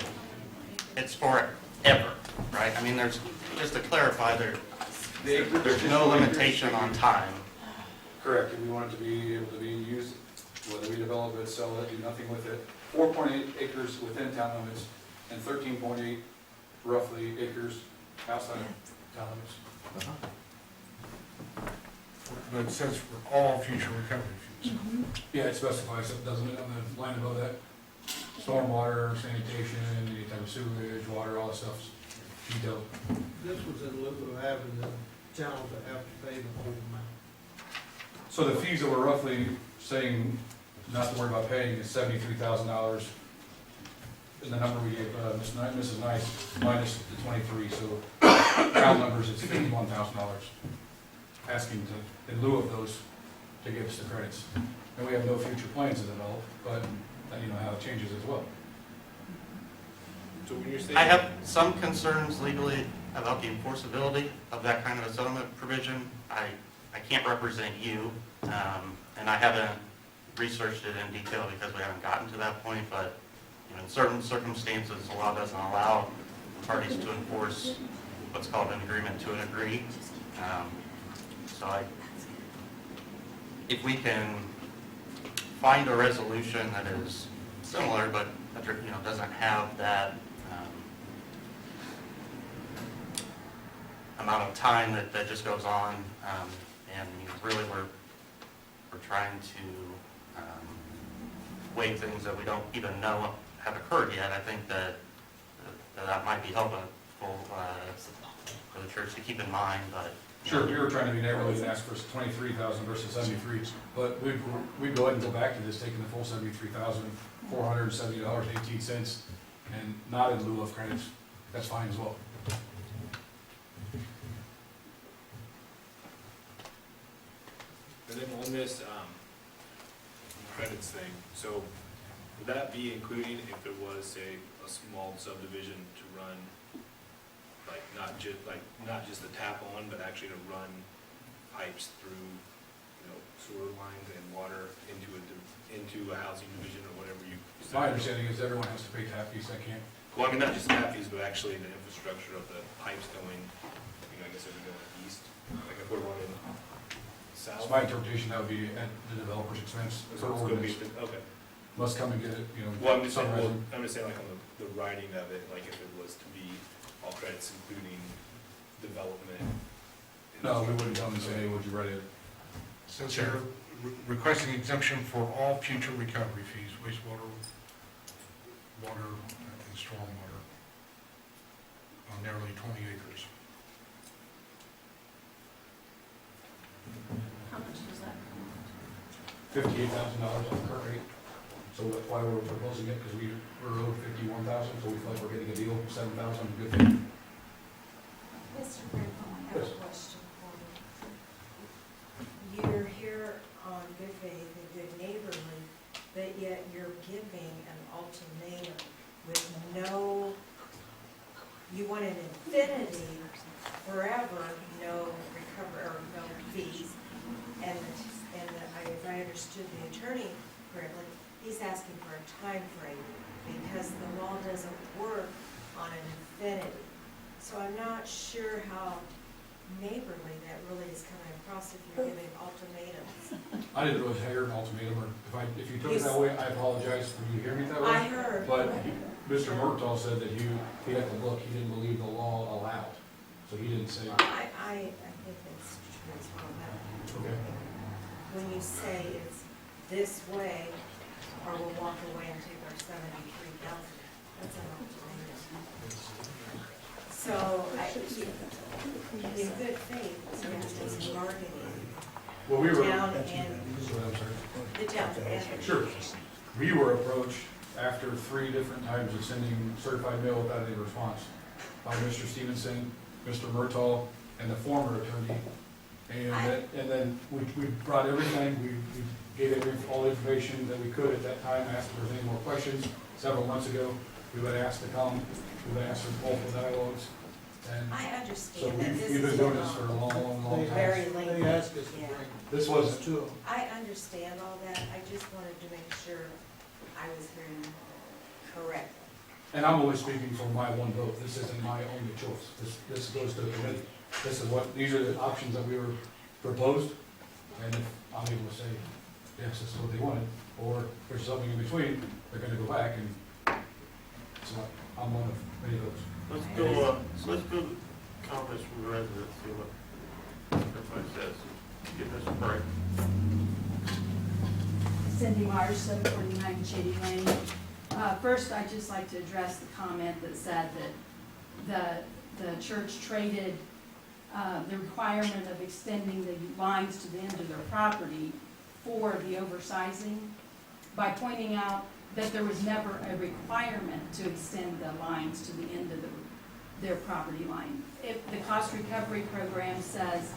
Speaker 13: it's for ever, right? I mean, there's, just to clarify, there's no limitation on time.
Speaker 11: Correct, and we want it to be able to be used, whether we develop it, sell it, do nothing with it. 4.8 acres within town limits, and 13.8 roughly acres outside of town limits.
Speaker 4: But it says for all future recovery fees.
Speaker 11: Yeah, it specifies it, doesn't it, on the line above that? Stormwater, sanitation, any type of sewage, water, all that stuff's detailed.
Speaker 14: This was in lieu of having the towns that have to pay the whole amount.
Speaker 11: So the fees that we're roughly saying not to worry about paying is $73,000. And the number we gave Mrs. Nice minus the 23, so round numbers, it's $51,000. Asking to, in lieu of those, to give us the credits. And we have no future plans to develop, but you know how it changes as well.
Speaker 3: So when you're saying.
Speaker 13: I have some concerns legally about the enforceability of that kind of a settlement provision. I can't represent you, and I haven't researched it in detail because we haven't gotten to that point, but, you know, in certain circumstances, the law doesn't allow parties to enforce what's called an agreement to an agree. So if we can find a resolution that is similar, but, you know, doesn't have that amount of time that just goes on, and you know, really we're trying to weigh things that we don't even know have occurred yet. I think that might be helpful for the church to keep in mind, but.
Speaker 11: Sure, we were trying to be neighborly and ask for 23,000 versus 73, but we'd go ahead and go back to this, taking the full $73,470.18, and not in lieu of credits. That's fine as well.
Speaker 3: And then on this credits thing, so would that be including if it was, say, a small subdivision to run, like not just the tap on, but actually to run pipes through, you know, sewer lines and water into a housing division or whatever you.
Speaker 11: My understanding is everyone has to pay tap fees. I can't.
Speaker 3: Well, I mean, not just tap fees, but actually the infrastructure of the pipes going, you know, I guess if we're going east, like if we're running south.
Speaker 11: It's my interpretation that would be at the developer's expense.
Speaker 3: So it's gonna be, okay.
Speaker 11: Must come and get it, you know.
Speaker 3: Well, I'm just saying,
Speaker 11: some
Speaker 3: like on the writing of it, like if it was to be all credits including development.
Speaker 11: No, we wouldn't come and say, hey, would you write it?
Speaker 4: Since you're requesting exemption for all future recovery fees, wastewater, water, and stormwater on nearly 20 acres.
Speaker 12: How much does that come
Speaker 11: $58,000 on the current rate. So that's why we're proposing it, because we're owed 51,000, so we feel like we're getting a deal, 7,000, good thing.
Speaker 15: Mr. Grandpa, I have a question for you. You're here on good faith and good neighborly, but yet you're giving an ultimatum with no, you want an infinity forever, no recover, or no fees. And if I understood the attorney correctly, he's asking for a time frame because the law doesn't work on an infinity. So I'm not sure how neighborly that really is coming across if you're giving ultimatums.
Speaker 11: I didn't really hear an ultimatum, or if you took it that way, I apologize for you hearing it that way.
Speaker 15: I heard.
Speaker 11: But Mr. Murtaugh said that he had to look, he didn't believe the law allowed, so he didn't say.
Speaker 15: I think that's true as well.
Speaker 11: Okay.
Speaker 15: When you say it's this way, or we'll walk away and take our 73,000, that's an ultimatum. So, in good faith, it's bargaining.
Speaker 11: Well, we were.
Speaker 15: Down and,
Speaker 11: I'm sorry.
Speaker 15: the town and.
Speaker 11: Sure. We were approached after 3 different times of sending certified mail without any response by Mr. Stevenson, Mr. Murtaugh, and the former attorney. And then we brought everything, we gave all the information that we could at that time, asked if there was any more questions. Several months ago, we would ask to come, we would ask for multiple dialogues. And
Speaker 15: I
Speaker 11: so
Speaker 15: understand that this
Speaker 11: we've been
Speaker 15: is
Speaker 11: doing this for a long time.
Speaker 15: very lengthy.
Speaker 14: They asked us to
Speaker 15: Yeah.
Speaker 14: bring
Speaker 11: This wasn't,
Speaker 14: to them.
Speaker 15: I understand all that, I just wanted to make sure I was hearing correctly.
Speaker 11: and I'm only speaking for my one vote, this isn't my only choice, this goes to the committee. These are the options that we were proposed, and if I'm able to say, yes, this is what they wanted, or if there's something in between, they're gonna go back, and so I'm one of many votes.
Speaker 7: Let's go to comments from the residents, see what everybody says. Get this break.
Speaker 2: Cindy Myers, 749 Shady Lane. First, I'd just like to address the comment that said that the church traded the requirement of extending the lines to the end of their property for the oversizing by pointing out that there was never a requirement to extend the lines to the end of their property line. If the cost recovery program says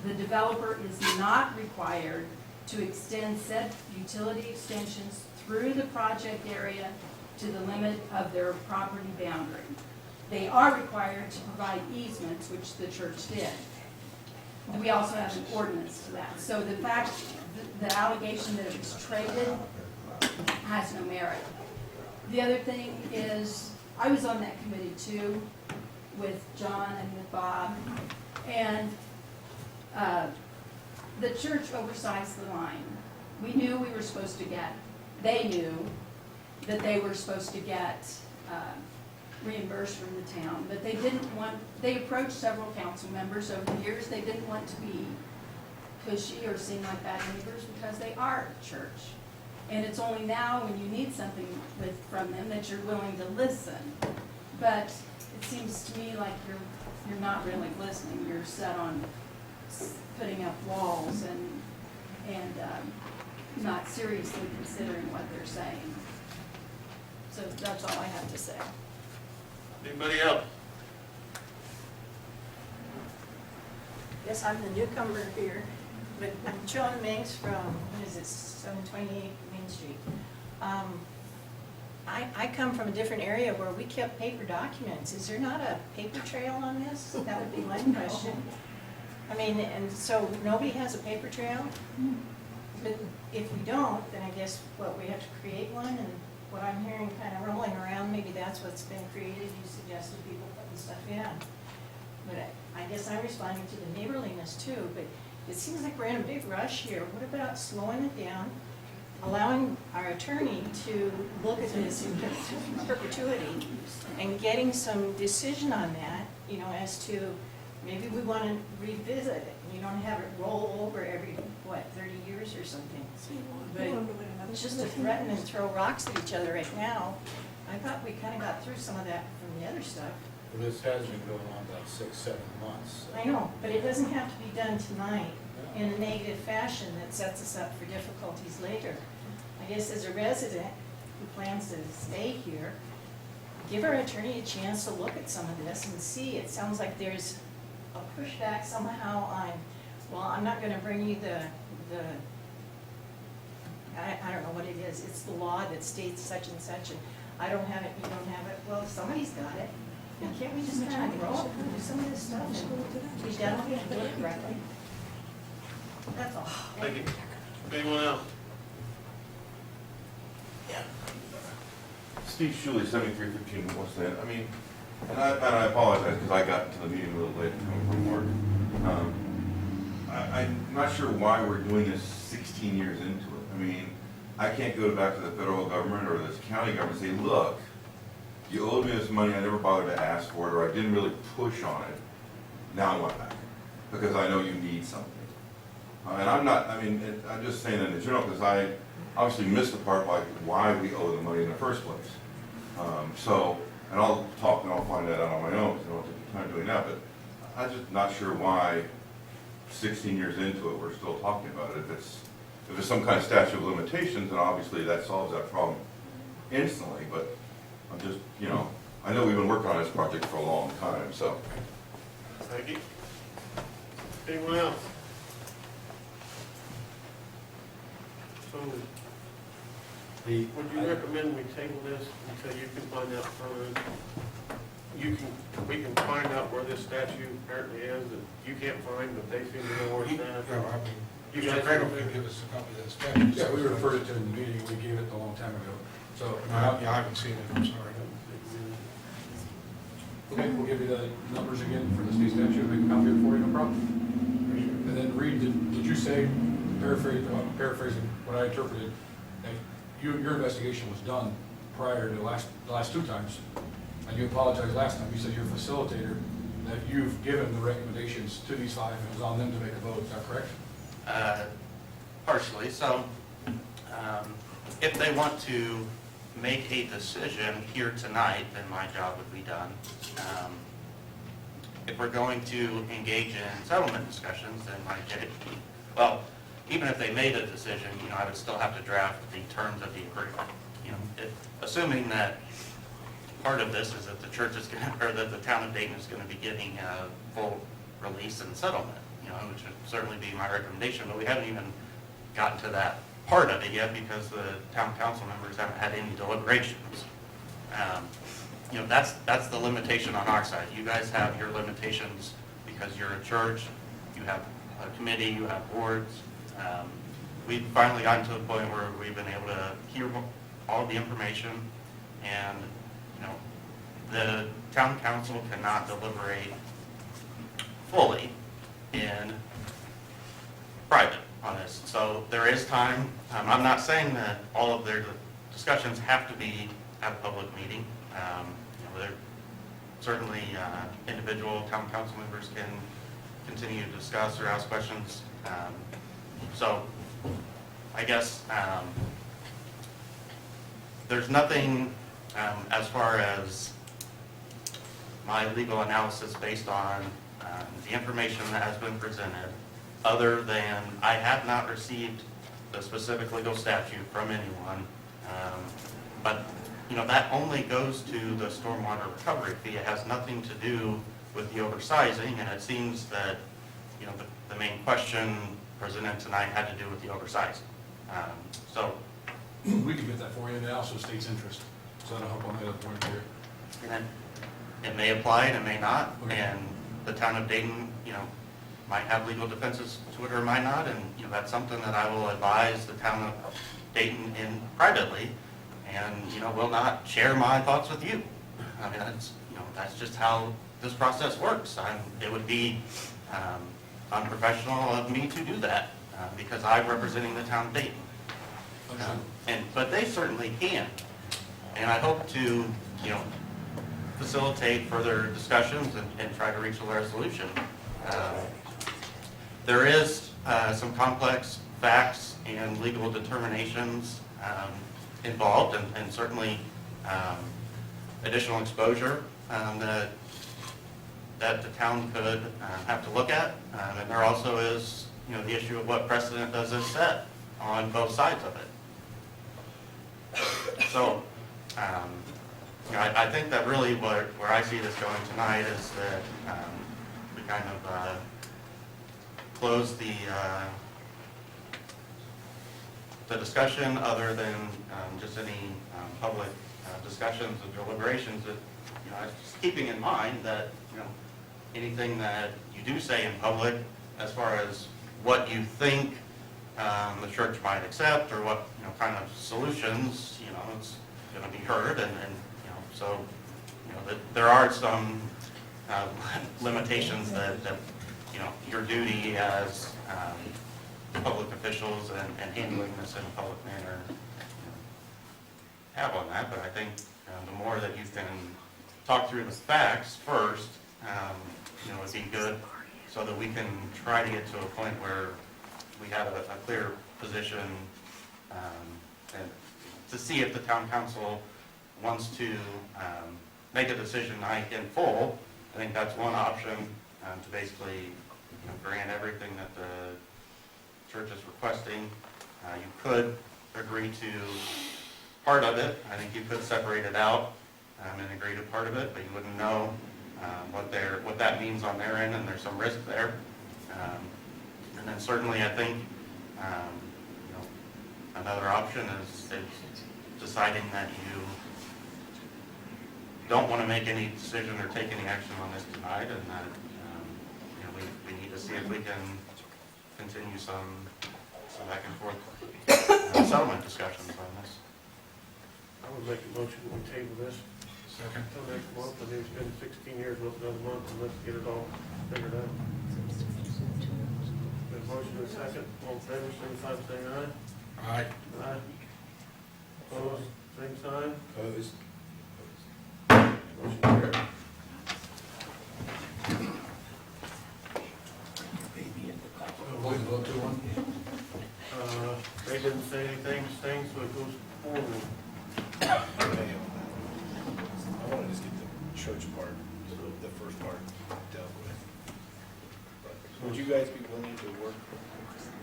Speaker 2: the developer is not required to extend said utility extensions through the project area to the limit of their property boundary. They are required to provide easements, which the church did. we also have an ordinance to that. So the fact, the allegation that it was traded has no merit. The other thing is, I was on that committee too, with John and with Bob, and the church oversized the line. We knew we were supposed to get, they knew that they were supposed to get reimbursed from the town, but they didn't want, they approached several council members over the years, they didn't want to be pushy or seem like bad neighbors because they are a church. And it's only now when you need something from them that you're willing to listen. But it seems to me like you're not really listening, you're set on putting up walls and not seriously considering what they're saying. So that's all I have to say.
Speaker 3: Anybody else?
Speaker 17: Yes, I'm the newcomer here, but I'm Joan Mings from, what is it, 728 Main Street. I come from a different area where we kept paper documents. Is there not a paper trail on this? That would be my question. I mean, and so nobody has a paper trail? But if we don't, then I guess, we have to create one, and what I'm hearing kind of rolling around, maybe that's what's been created, you suggested people putting stuff in. But I guess I'm responding to the neighborliness too, but it seems like we're in a big rush here. What about slowing it down, allowing our attorney to look at this in perpetuity, and getting some decision on that, you know, as to maybe we want to revisit it. You don't have it roll over every, 30 years or something. But just to threaten and throw rocks at each other right now, I thought we kind of got through some of that from the other stuff.
Speaker 8: Well, this has been going on about 6-7 months.
Speaker 17: I know, but it doesn't have to be done tonight in a negative fashion that sets us up for difficulties later. I guess as a resident who plans to stay here, give our attorney a chance to look at some of this and see. It sounds like there's a pushback somehow on, well, I'm not gonna bring you I don't know what it is. It's the law that states such and such, and I don't have it, you don't have it. Well, somebody's got it. And can't we just kind of grow up and do some of this stuff and be done with it and do it correctly? That's all.
Speaker 3: Thank you. Anyone else?
Speaker 18: Steve Shuley, 7315 West End. I mean, and I apologize because I got into the meeting a little late coming from work. I'm not sure why we're doing this 16 years into it. I mean, I can't go back to the federal government or this county government and say, look, you owed me this money, I never bothered to ask for it, or I didn't really push on it. Now I want it back because I know you need something. And I'm not, I mean, I'm just saying that in general because I obviously missed the part like why we owe the money in the first place. And I'll talk and I'll find that out on my own because I don't take the time doing that, but I'm just not sure why 16 years into it, we're still talking about it. If it's some kind of statute of limitations, then obviously that solves that problem instantly, but I'm just, you know, I know we've been working on this project for a long time, so.
Speaker 3: Thank you. Anyone else?
Speaker 7: So, would you recommend we table this until you can find out further? We can find out where this statute apparently is that you can't find, but they seem to know where it's at.
Speaker 4: No, I mean,
Speaker 7: You
Speaker 4: Mr.
Speaker 7: guys
Speaker 4: Crandall
Speaker 7: can-
Speaker 4: can give us a copy of that statute.
Speaker 11: Yeah, we referred it to in the meeting, we gave it a long time ago. So,
Speaker 4: Yeah, I haven't seen it, I'm sorry.
Speaker 11: okay, we'll give you the numbers again for the state statute, make a copy of it for you, no problem. And then Reed, did you say, paraphrasing what I interpreted, that your investigation was done prior to the last two times, and you apologized last time, you said you're a facilitator, that you've given the recommendations to these five, and it was on them to make a vote, is that correct?
Speaker 13: Partially. So if they want to make a decision here tonight, then my job would be done. If we're going to engage in settlement discussions, then well, even if they made a decision, you know, I would still have to draft the terms of the agreement. You know, assuming that part of this is that the church is going to, or that the town of Dayton is going to be getting a full release and settlement, you know, which would certainly be my recommendation, but we haven't even gotten to that part of it yet because the town council members haven't had any deliberations. You know, that's the limitation on our side. You guys have your limitations because you're a church, you have a committee, you have boards. We've finally gotten to the point where we've been able to hear all the information, and, you know, the town council cannot deliberate fully in private on this. So there is time. I'm not saying that all of their discussions have to be at a public meeting. There certainly individual town council members can continue to discuss or ask questions. So I guess there's nothing as far as my legal analysis based on the information that has been presented, other than I have not received the specific legal statute from anyone. But, you know, that only goes to the stormwater recovery fee. It has nothing to do with the oversizing, and it seems that, you know, the main question presented tonight had to do with the oversizing. So
Speaker 11: We can get that for you, and it also states interest, so that'll help on the other point here.
Speaker 13: and then it may apply and it may not,
Speaker 11: Okay.
Speaker 13: and the town of Dayton, you know, might have legal defenses to it or might not, and, you know, that's something that I will advise the town of Dayton in privately, and, you know, will not share my thoughts with you. I mean, that's, you know, that's just how this process works. It would be unprofessional of me to do that, because I'm representing the town of Dayton. But they certainly can, and I hope to, you know, facilitate further discussions and try to reach a resolution. There is some complex facts and legal determinations involved, and certainly additional exposure that the town could have to look at. And there also is, you know, the issue of what precedent does it set on both sides of it. So, you know, I think that really where I see this going tonight is that we kind of close the discussion, other than just any public discussions and deliberations. That, you know, just keeping in mind that, you know, anything that you do say in public, as far as what you think the church might accept, or what, you know, kind of solutions, you know, it's going to be heard, and you know, so, you know, that there are some limitations that, you know, your duty as public officials and handling this in a public manner, you know, have on that. But I think the more that you can talk through the facts first, you know, would be good, so that we can try to get to a point where we have a clear position, and to see if the town council wants to make a decision tonight in full. I think that's one option, to basically, you know, grant everything that the church is requesting. You could agree to part of it. I think you could separate it out and agree to part of it, but you wouldn't know what that means on their end, and there's some risk there. And then certainly, I think, you know, another option is deciding that you don't want to make any decision or take any action on this tonight, and that, you know, we need to see if we can continue some back and forth settlement discussions on this.
Speaker 7: I would make a motion to table this
Speaker 11: Second.
Speaker 7: until next month. I mean, it's been 16 years, what's another month, and let's get it all figured out. Got a motion and a second, all in favor, signify by saying aye.
Speaker 4: Aye.
Speaker 7: Aye. Opposed, same sign.
Speaker 8: Opposed?
Speaker 7: Motion carried.
Speaker 11: Vote 2-1.
Speaker 7: They didn't say anything, staying, so it goes forward.
Speaker 3: I want to just get the church part, the first part dealt with. Would you guys be willing to work,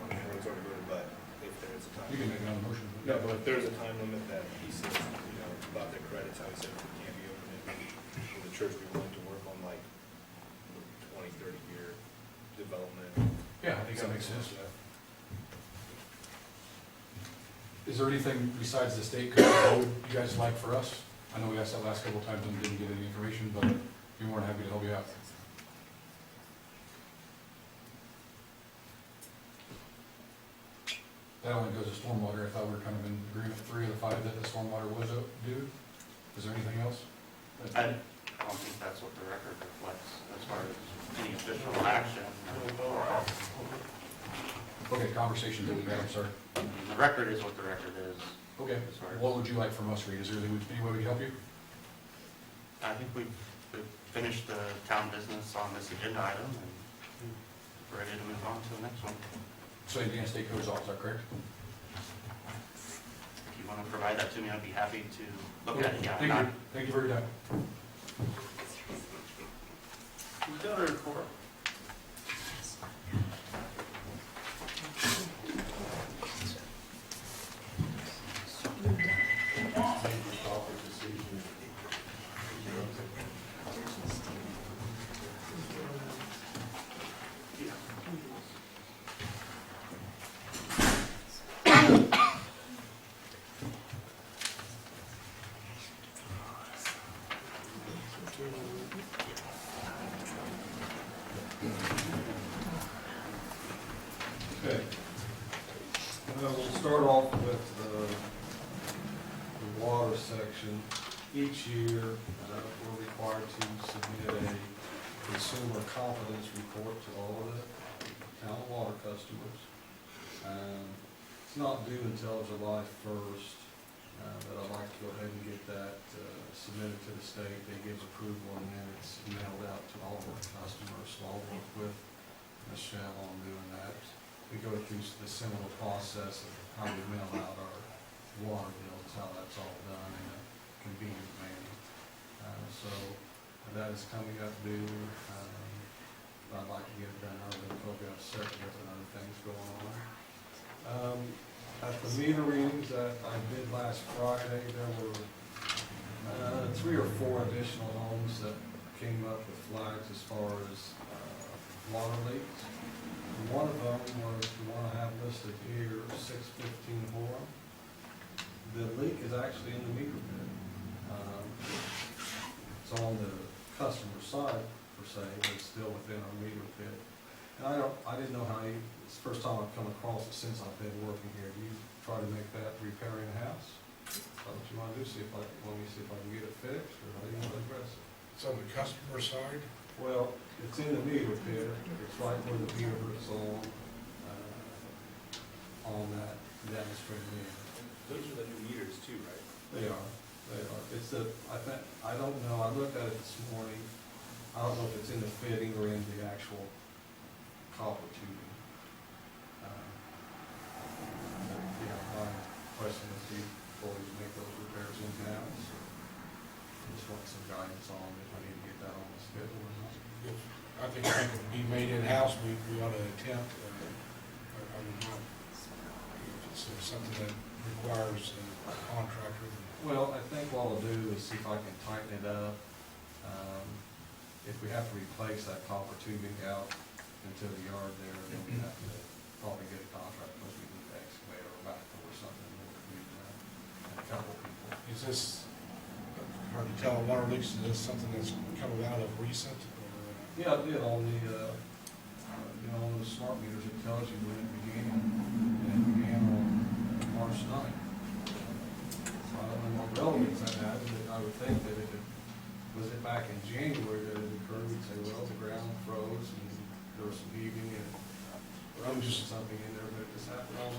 Speaker 3: I know it's already voted, but if there is a time?
Speaker 11: You can make another motion.
Speaker 3: No, but if there's a time limit that he says, you know, about the credits, how he said it can't be open, would the church be willing to work on like 20, 30-year development?
Speaker 11: Yeah, I think that makes sense. Is there anything besides the state code you guys like for us? I know we asked that last couple of times and didn't get any information, but we're more than happy to help you out. That only goes to stormwater. I thought we were kind of in agreement, 3 of the 5 that the stormwater was due. Is there anything else?
Speaker 6: I don't think that's what the record reflects as far as any official action.
Speaker 11: Okay, conversation that we had, I'm sorry.
Speaker 6: The record is what the record is.
Speaker 11: Okay,
Speaker 6: As far as,
Speaker 11: what would you like from us, Reed? Is there any way we can help you?
Speaker 6: I think we've finished the town business on this agenda item and we're ready to move on to the next one.
Speaker 11: So the Indiana State Code is off, is that correct?
Speaker 6: If you want to provide that to me, I'd be happy to look at it. Yeah,
Speaker 11: Thank you. Thank you for your time.
Speaker 6: We've done a report.
Speaker 14: Okay. We'll start off with the water section. Each year, we're required to submit a consumer confidence report to all of the town water customers. It's not due until July 1st, but I'd like to go ahead and get that submitted to the state. They give approval and then it's mailed out to all of our customers. So I'll work with Michelle on doing that. We go through the similar process of how we mail out our water bills, how that's all done in a convenient manner. So that is coming up due. I'd like to get it done early, because we have several different other things going on. At the meter readings that I did last Friday, there were 3 or 4 additional homes that came up with flags as far as water leaks. One of them was the one I have listed here, 615 Horum. The leak is actually in the meter pit. It's on the customer side per se, but it's still within our meter pit. And I didn't know how it's the first time I've come across it since I've been working here. Do you try to make that repairing the house? That's what you want to do, let me see if I can get it fixed, or how do you want to address it?
Speaker 4: It's on the customer side.
Speaker 14: Well, it's in the meter pit, it's right where the meter is on that downstream meter.
Speaker 3: Those are the new meters too, right?
Speaker 14: They are. It's I don't know, I looked at it this morning, I don't know if it's in the fitting or in the actual copper tubing. My question is, do you always make those repairs in-house? Just want some guidance on if I need to get that on the schedule or not.
Speaker 4: I think if it could be made in-house, we ought to attempt, I would not, if it's something that requires a contractor.
Speaker 14: Well, I think what I'll do is see if I can tighten it up. If we have to replace that copper tubing out into the yard there, then we have to probably get a contract, because we need to excavate or backhoe or something in order to do that. And a couple people.
Speaker 4: Is this, hard to tell, water leaks, is this something that's coming out of recent? Or,
Speaker 14: Yeah, it did on the, on the smart meters, it tells you when it began, and it began on March 9th. So I don't know what relevance that has, but I would think that if it, was it back in January that it occurred, we'd say, well, the ground froze, and there was some heaving, and erosion, something in there, but it just happened on,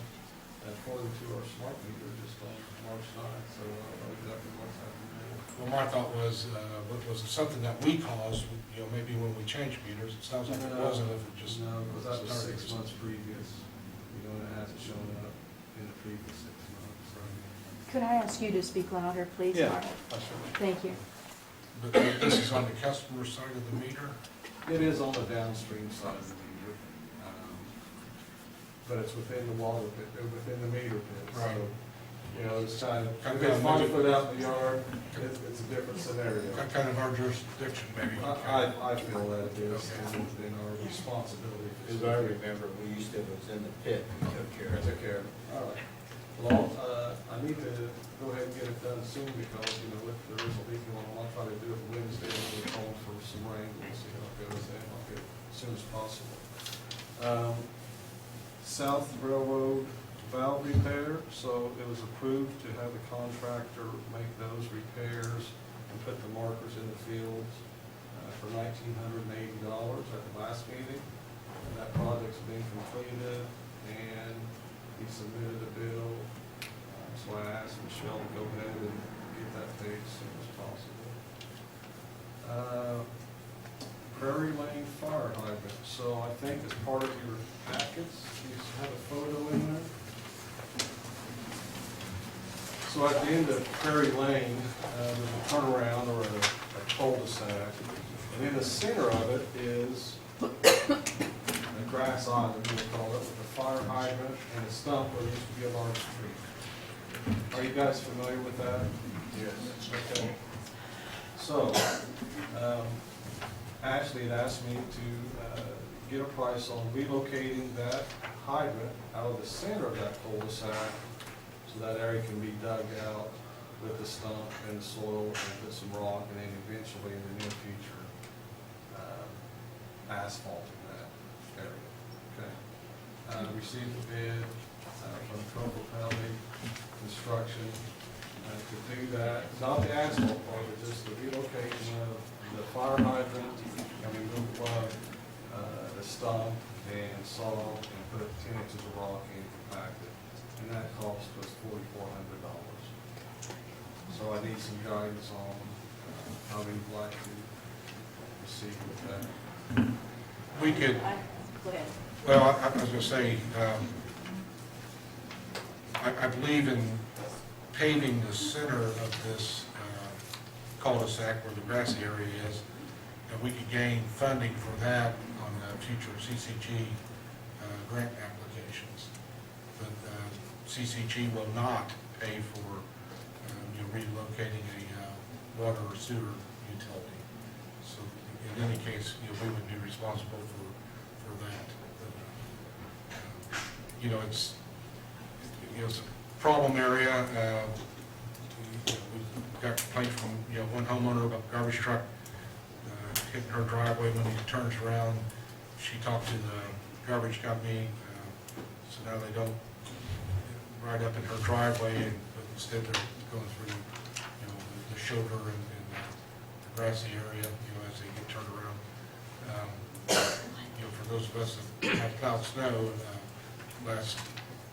Speaker 14: according to our smart meter, just on March 9th, so I don't know exactly what's happening there.
Speaker 4: well, my thought was it something that we caused, maybe when we changed meters, it sounds like it wasn't, if it just.
Speaker 14: No, because that was
Speaker 4: started.
Speaker 14: 6 months previous, and it hasn't shown up in the previous 6 months, so.
Speaker 19: Could I ask you to speak louder, please,
Speaker 14: Yeah.
Speaker 19: Mark?
Speaker 14: Sure.
Speaker 19: Thank you.
Speaker 4: But this is on the customer side of the meter?
Speaker 14: It is on the downstream side of the meter, but it's within the water pit, within the meter pit, so,
Speaker 4: Right.
Speaker 14: It's kind of,
Speaker 4: Kind
Speaker 14: if it's
Speaker 4: of
Speaker 14: 5 foot out in the yard, it's a different scenario.
Speaker 4: Kind of our jurisdiction, maybe.
Speaker 14: I feel that it is, and within our responsibility.
Speaker 8: As I remember, we used to, it was in the pit, we took care of it.
Speaker 14: Took care of it. All right. Well, I need to go ahead and get it done soon, because, if there is a leak going on, I'll try to do it Wednesday, and we'll call for some rain, we'll see how it goes, and I'll get it as soon as possible. South Railroad valve repair, so it was approved to have the contractor make those repairs and put the markers in the fields for $1,980 at the last meeting. And that project's been completed, and he submitted a bill. So I asked Michelle to go ahead and get that paid as soon as possible. Prairie Lane Fire Hydrant, so I think as part of your packets, you have a photo in there. So at the end of Prairie Lane, there's a turnaround or a cul-de-sac, and in the center of it is a grass island, we call it, with a fire hydrant and a stump where there used to be a large tree. Are you guys familiar with that? Yes. Okay. So, Ashley had asked me to get a price on relocating that hydrant out of the center of that cul-de-sac so that area can be dug out with the stump and the soil and put some rock, and then eventually in the near future, asphalt in that area. Okay. Received a bid from Coco Pelly Construction to do that, not the asphalt part, but just the relocation of the fire hydrant and removal of the stump and saw and put 10 inches of rock in compacted. And that cost was $4,400. So I need some guidance on how we'd like to proceed with that.
Speaker 4: We could,
Speaker 17: Go ahead.
Speaker 4: well, I was going to say, I believe in paving the center of this cul-de-sac where the grassy area is, and we could gain funding for that on future CCG grant applications. But CCG will not pay for relocating a water or sewer utility. So in any case, we would be responsible for that. But, it's a problem area. We got complaints from one homeowner about garbage truck hitting her driveway when he turns around. She talked to the garbage company, so now they don't ride up in her driveway, but instead they're going through the shoulder and the grassy area as they get turned around. For those of us that have plowed snow last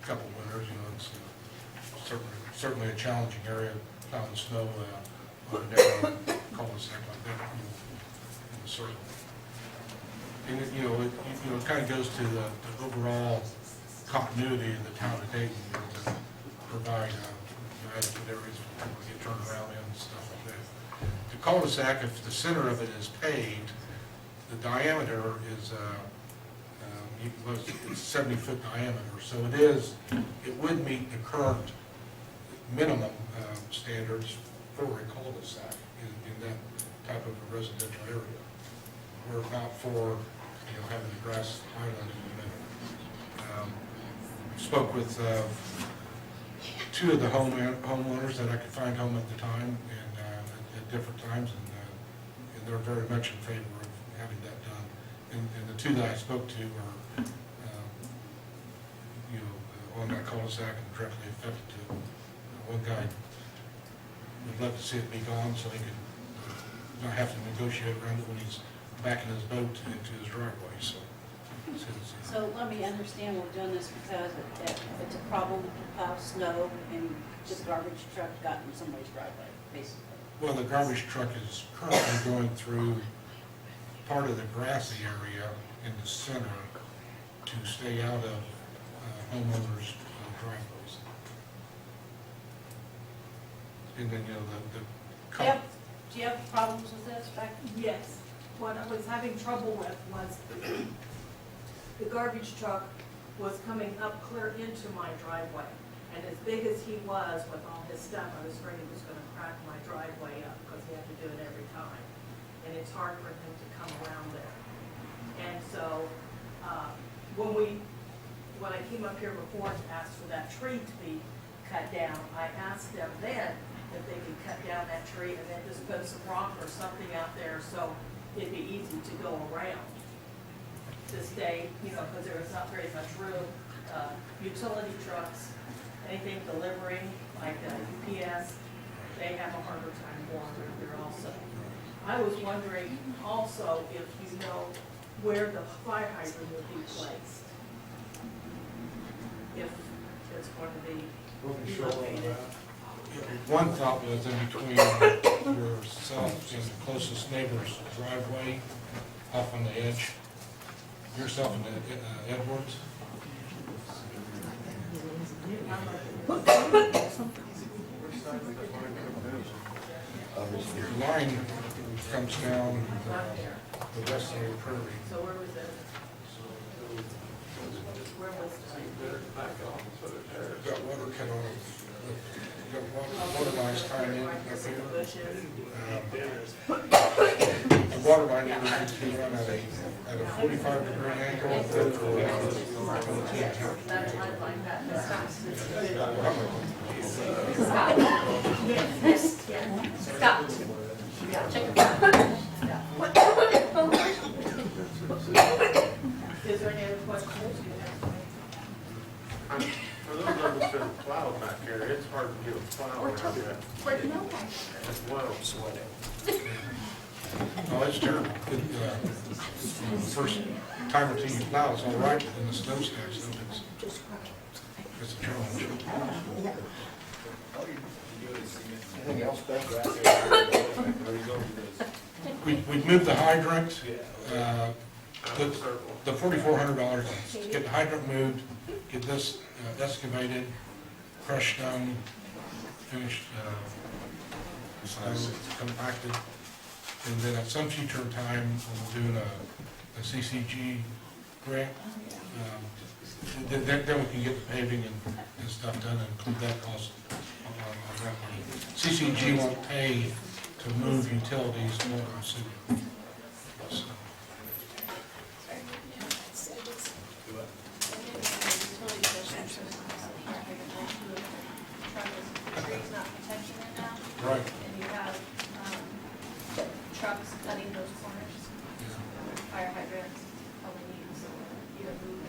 Speaker 4: couple winters, it's certainly a challenging area plowing snow on a narrow cul-de-sac like that in the circle. And it kind of goes to the overall continuity of the town of Dayton, to provide adequate areas for people to get turned around in and stuff like that. The cul-de-sac, if the center of it is paved, the diameter is it's 70-foot diameter, so it would meet the current minimum standards for a cul-de-sac in that type of a residential area. We're not for having a grass island in the middle. Spoke with two of the homeowners that I could find home at the time and at different times, and they're very much in favor of having that done. And the two that I spoke to are on that cul-de-sac and directly affected. One guy would love to see it be gone so he could not have to negotiate around it when he's backing his boat into his driveway.
Speaker 17: So let me understand, we're doing this because if it's a problem with the plow snow and just garbage truck got in somebody's driveway, basically.
Speaker 4: Well, the garbage truck is currently going through part of the grassy area in the center to stay out of homeowners' driveways. And then,
Speaker 17: Do you have problems with this?
Speaker 20: Yes. What I was having trouble with was the garbage truck was coming up clear into my driveway. And as big as he was with all his stuff, I was afraid he was gonna crack my driveway up because he had to do it every time. And it's hard for him to come around there. And so, when I came up here before and asked for that tree to be cut down, I asked them then if they could cut down that tree and then just put some rock or something out there so it'd be easy to go around to stay, because there was not very much room utility trucks, anything delivering, like UPS, they have a harder time going through there also. I was wondering also if you know where the fire hydrant will be placed. If it's going to be relocated.
Speaker 4: One thought was in between yourself and the closest neighbor's driveway, off on the edge, yourself and Edwards. The line comes down the west side of the prairie.
Speaker 20: So where was it? Where was it?
Speaker 4: Got water cut off. Got water lines tying in up here. The water line needs to be run at a 45-degree angle.
Speaker 5: Scott. Check your phone.
Speaker 20: Is there any other questions?
Speaker 7: For those of us that are plowed back here, it's hard to get a plow around that as well.
Speaker 4: Oh, it's terrible. First time or two you plow, it's all right, but then the snow stacks up, it's a challenge.
Speaker 8: Anything else, Ben?
Speaker 4: We moved the hydrant, the $4,400 to get the hydrant moved, get this excavated, crushed stone, finished, stone compacted. And then at some future time, we're doing a CCG grant. Then we can get the paving and stuff done and include that cost on that money. CCG won't pay to move utilities to the city. So,
Speaker 12: Trees not protection in now,
Speaker 4: right.
Speaker 12: and you have, trucks cutting those corners. Fire hydrants, probably needs either moved.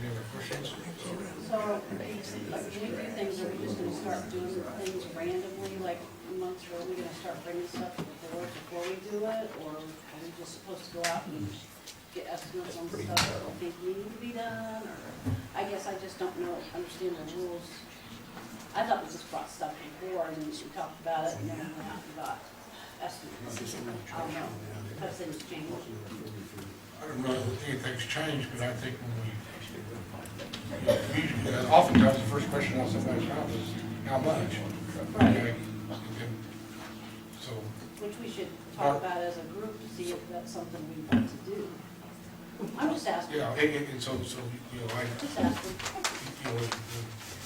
Speaker 4: Any other questions?
Speaker 2: So, when we do things, are we just gonna start doing things randomly, like months, or are we gonna start bringing stuff to the board before we do it? Or are we just supposed to go out and get estimates on stuff that we think need to be done? Or, I guess I just don't know, understand the rules. I thought we just brought stuff before and we talked about it and then we went out and got estimates. I don't know, because things change.
Speaker 4: I don't know if anything's changed, but I think when usually, oftentimes the first question on somebody's mouth is, how much? Okay. So,
Speaker 2: Which we should talk about as a group to see if that's something we want to do. I'm just asking.
Speaker 4: yeah, and so,
Speaker 2: Just asking.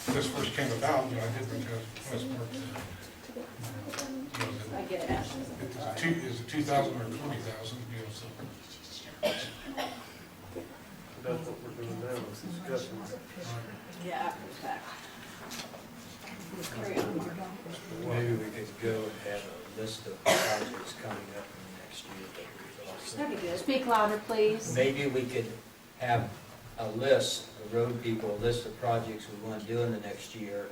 Speaker 4: when this first came about, I did bring to Westport,
Speaker 2: I get it.
Speaker 4: is it 2,000 or 20,000, so.
Speaker 7: That's what we're doing now, is discussing.
Speaker 2: Yeah, after the fact. Carry on, Mark.
Speaker 8: Maybe we could go and have a list of projects coming up in the next year that we
Speaker 2: That'd be good.
Speaker 19: Speak louder, please.
Speaker 8: Maybe we could have a list, the road people, a list of projects we want to do in the next year,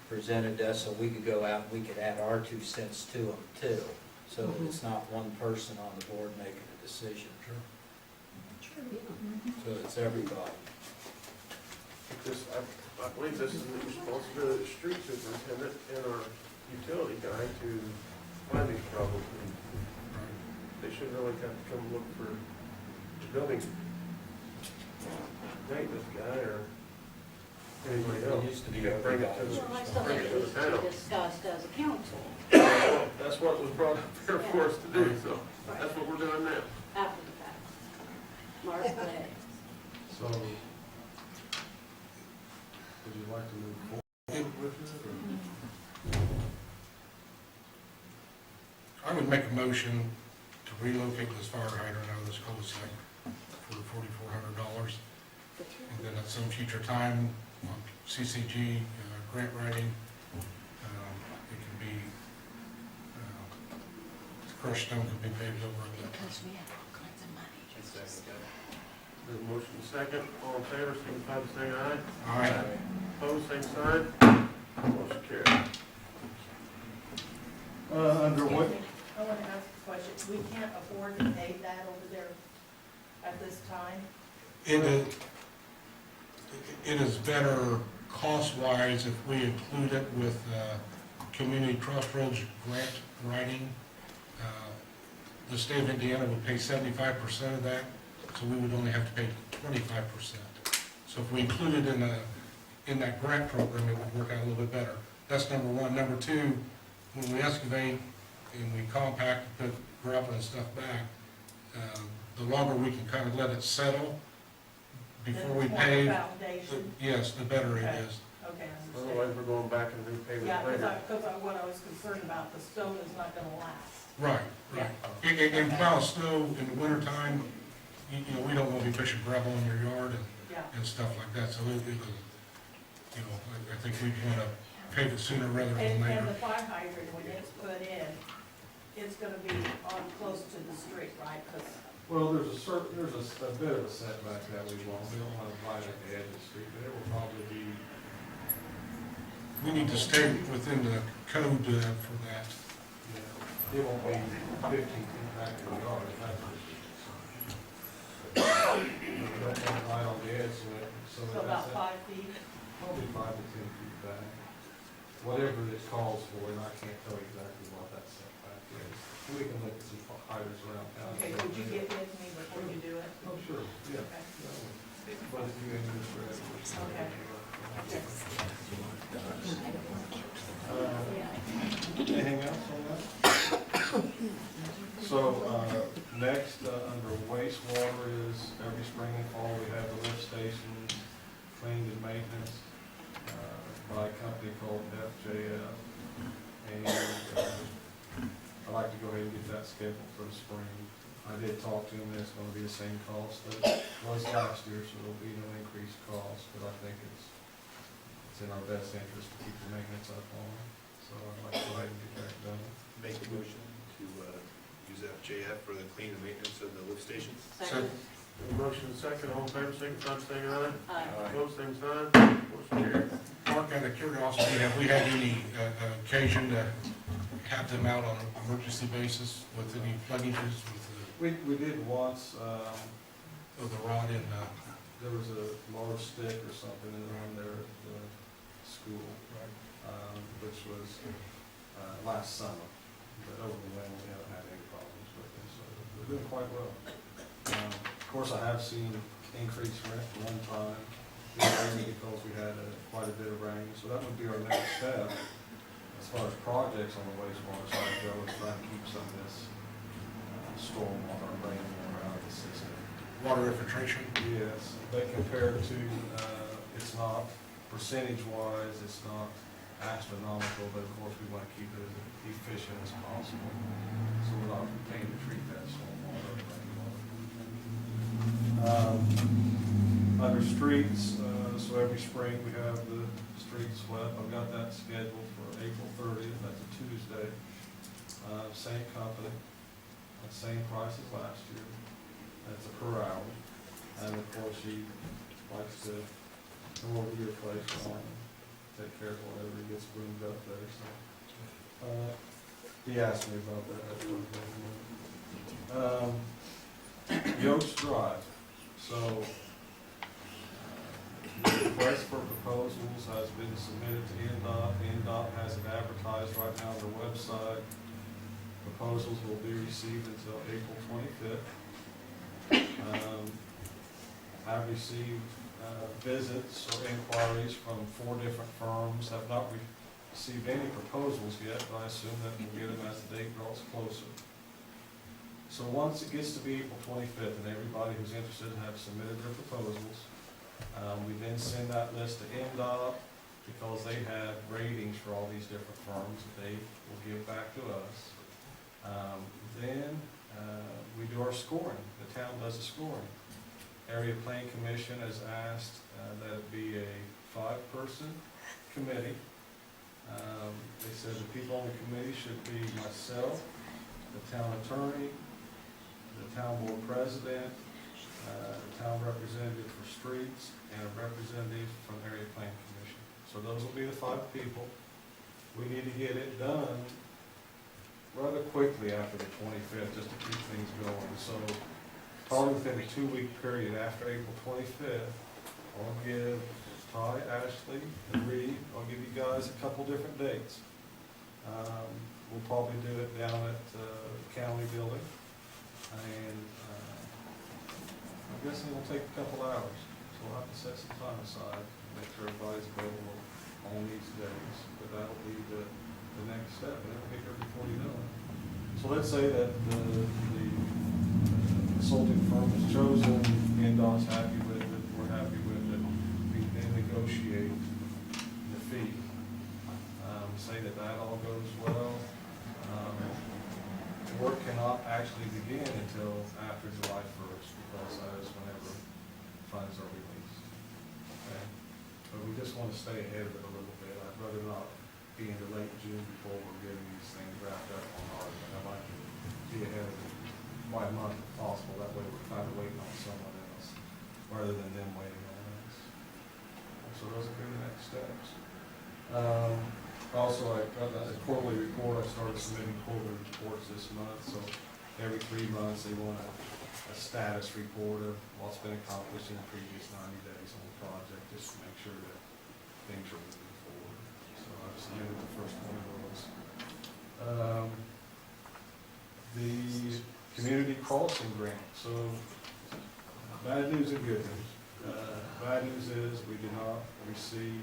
Speaker 8: presented to us, so we could go out and we could add our 2 cents to them too. So that it's not one person on the board making a decision. So it's everybody.
Speaker 7: I believe this is the responsibility of the street superintendent and our utility guy to find these problems. They should really have to come look for the building maintenance guy or anybody else.
Speaker 8: It used to be
Speaker 7: Bring it to
Speaker 8: everybody's
Speaker 7: the,
Speaker 2: Well, I still
Speaker 7: bring
Speaker 2: think
Speaker 7: it
Speaker 2: it
Speaker 7: to
Speaker 2: needs
Speaker 7: the
Speaker 2: to
Speaker 7: town.
Speaker 2: be discussed as a council
Speaker 7: Well, that's what was brought up here for us to do, so that's what we're doing now.
Speaker 2: after the fact. Mark, go ahead.
Speaker 14: So, would you like to move forward with it, or?
Speaker 4: I would make a motion to relocate this fire hydrant out of this cul-de-sac for $4,400. And then at some future time, on CCG grant writing, it can be crushed stone could be paved over again.
Speaker 19: Because we have all kinds of money.
Speaker 7: There's a motion second, all in favor, signify by saying aye.
Speaker 4: Aye.
Speaker 7: Opposed, same sign. Motion carried. Under what?
Speaker 20: I want to ask a question. We can't afford to pay that over there at this time?
Speaker 4: It is better cost-wise if we include it with Community Crossroads grant writing. The state of Indiana would pay 75% of that, so we would only have to pay 25%. So if we include it in that grant program, it would work out a little bit better. That's number one. Number two, when we excavate and we compact, put gravel and stuff back, the longer we can kind of let it settle before we pave, yes, the better it is.
Speaker 20: Okay, I
Speaker 7: Otherwise,
Speaker 20: understand.
Speaker 7: we're going back and repaving
Speaker 20: Yeah,
Speaker 7: later.
Speaker 20: because what I was concerned about, the stone is not gonna last.
Speaker 4: Right, right. And plow snow in the wintertime, you know, we don't want to be pushing gravel in your yard
Speaker 20: Yeah.
Speaker 4: and stuff like that, so it was, you know, I think we want to pave it sooner rather than
Speaker 20: And
Speaker 4: later.
Speaker 20: the fire hydrant, when it's put in, it's gonna be on close to the street, right? 'Cause
Speaker 14: Well, there's a bit of a setback that we want. We don't want to right at the edge of the street, but it will probably be,
Speaker 4: We need to stay within the code for that.
Speaker 14: you know, it won't be 15 feet back in the yard, that's for sure. We don't want it right on the edge, so
Speaker 20: so
Speaker 14: that's
Speaker 20: about 5 feet.
Speaker 14: probably 5 to 10 feet back. Whatever it calls for, and I can't tell you exactly what that setback is. We can look at some hydrants around town.
Speaker 20: Okay, would you get with me before you do it?
Speaker 14: Oh, sure, yeah.
Speaker 20: Okay.
Speaker 14: But if you ain't just ready.
Speaker 20: Okay.
Speaker 14: Anything else on that? So, next, under wastewater is every spring and fall, we have the lift stations cleaned and maintenance by a company called FJF. And I'd like to go ahead and get that scheduled for the spring. I did talk to him, and it's gonna be the same cost that it was last year, so there'll be no increased cost, but I think it's in our best interest to keep the maintenance up on it. So I'd like to go ahead and get that done.
Speaker 3: Make a motion to use FJF for the clean and maintenance of the lift stations.
Speaker 20: Second.
Speaker 7: Motion second, all in favor, signify by saying aye.
Speaker 20: Aye.
Speaker 7: Opposed, same sign. Motion carried.
Speaker 4: Mark, out of curiosity, have we had any occasion to have them out on an emergency basis with any pluggages with
Speaker 14: We did once,
Speaker 4: the rod in,
Speaker 14: there was a large stick or something in the room there at the school, which was last summer. But over the winter, we haven't had any problems with it, so we're doing quite well. Of course, I have seen increased rent one time, because we had quite a bit of rain, so that would be our next step. As far as projects on the wastewater side go, is trying to keep some of this stormwater and rainwater out of the system.
Speaker 4: water infiltration.
Speaker 14: Yes, but compared to, it's not, percentage-wise, it's not astronomical, but of course, we want to keep it as efficient as possible. So we're not paying to treat that stormwater and rainwater. Under streets, so every spring we have the street swept. I've got that scheduled for April 30th, that's a Tuesday. Same company, same price as last year. That's a per hour. And of course, she likes to come over to your place and take care of whatever gets boomed up there, so. He asked me about that. Yotes Drive, so, the request for proposals has been submitted to NDOT. NDOT has it advertised right now on their website. Proposals will be received until April 25th. I've received visits or inquiries from 4 different firms, have not received any proposals yet, but I assume that we'll get them as the date draws closer. So once it gets to be April 25th, and everybody who's interested have submitted their proposals, we then send that list to NDOT, because they have ratings for all these different firms that they will give back to us. Then we do our scoring. The town does the scoring. Area Planning Commission has asked that it be a 5-person committee. They said the people on the committee should be myself, the town attorney, the town board president, the town representative for streets, and a representative from area plan commission. So those will be the 5 people. We need to get it done rather quickly after the 25th, just to keep things going. So probably within a 2-week period after April 25th, I'll give Ty, Ashley, and Reed, I'll give you guys a couple different dates. We'll probably do it down at the county building, and I'm guessing it'll take a couple hours. So we'll have to set some time aside, make sure everybody's available on these days, but that'll be the next step, and it'll get here before you know it. So let's say that the consulting firm is chosen, NDOT's happy with it, we're happy with it, we then negotiate the fee. Say that all goes well. Work cannot actually begin until after July 1st, because that is whenever funds are released. Okay? But we just want to stay ahead of it a little bit. I'd rather not be into late June before we're getting these things wrapped up on our, I'd like to be ahead of it by a month if possible. That way we're kind of waiting on someone else, rather than them waiting on us. So those will be the next steps. Also, I got a quarterly report. I started submitting quarterly reports this month, so every 3 months they want a status report of what's been accomplished in the previous 90 days on the project, just to make sure that things are moving forward. So I submitted the first one of those. The community crossing grant. So bad news and good news. Bad news is we did not receive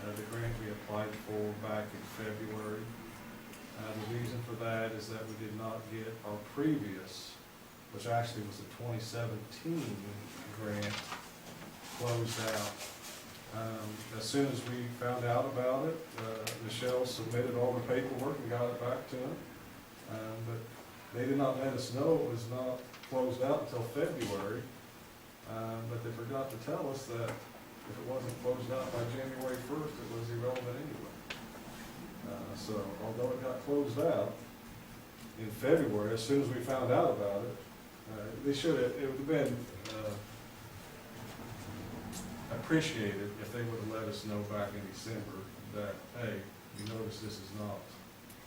Speaker 14: the grant we applied for back in February. The reason for that is that we did not get our previous, which actually was the 2017 grant, closed out. As soon as we found out about it, Michelle submitted all the paperwork and got it back to them. But they did not let us know it was not closed out until February. But they forgot to tell us that if it wasn't closed out by January 1st, it was irrelevant anyway. So although it got closed out in February, as soon as we found out about it, they should have, it would have been appreciated if they would have let us know back in December that, hey, you notice this is not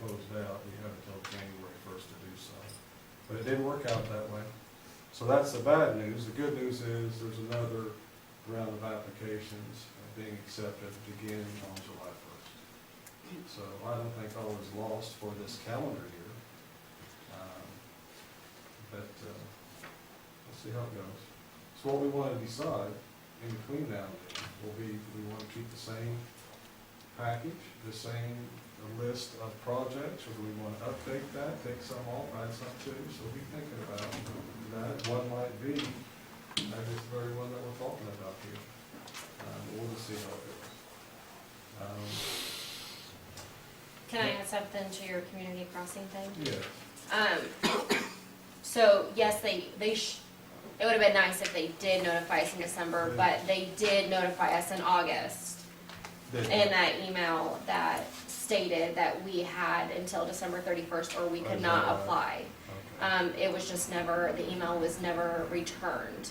Speaker 14: closed out, you have until January 1st to do so. But it didn't work out that way. So that's the bad news. The good news is there's another round of applications being accepted beginning on July 1st. So I don't think all is lost for this calendar year. But we'll see how it goes. So what we want to decide in between now and then will be, do we want to keep the same package, the same list of projects, or do we want to update that, take some off, add some to? So we'll be thinking about that. One might be that is the very one that we're talking about here. We'll just see how it goes.
Speaker 5: Can I add something to your community crossing thing?
Speaker 14: Yeah.
Speaker 5: So yes, it would have been nice if they did notify us in December, but they did notify us in August. In that email that stated that we had until December 31st or we could not apply. It was just never, the email was never returned.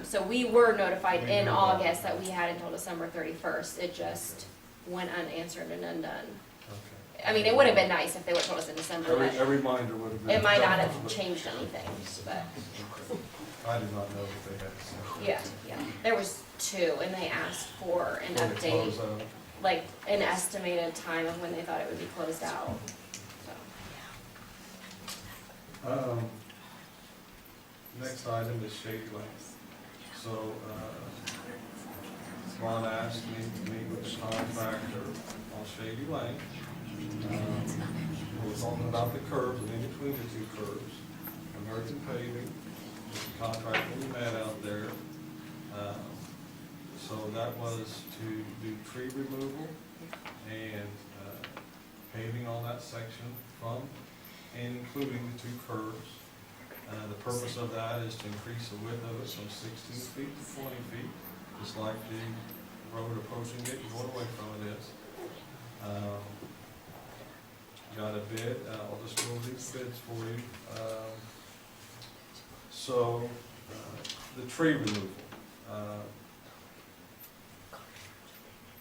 Speaker 5: So we were notified in August that we had until December 31st. It just went unanswered and undone. I mean, it would have been nice if they would have told us in December.
Speaker 14: A reminder would have been.
Speaker 5: It might not have changed anything, but.
Speaker 14: I did not know that they had.
Speaker 5: Yeah. There was 2, and they asked for an update, like an estimated time of when they thought it would be closed out. So.
Speaker 14: Next item is Shady Lane. So, Ron asked me to meet with the contractor on Shady Lane. We're talking about the curbs and in between the 2 curbs. American Paving, the contractor we met out there. So that was to do tree removal and paving on that section from and including the 2 curbs. The purpose of that is to increase the width of it from 16 feet to 20 feet, just like the road approaching it and going away from it is. got a bid, I'll just go over these bids for you. So, the tree removal.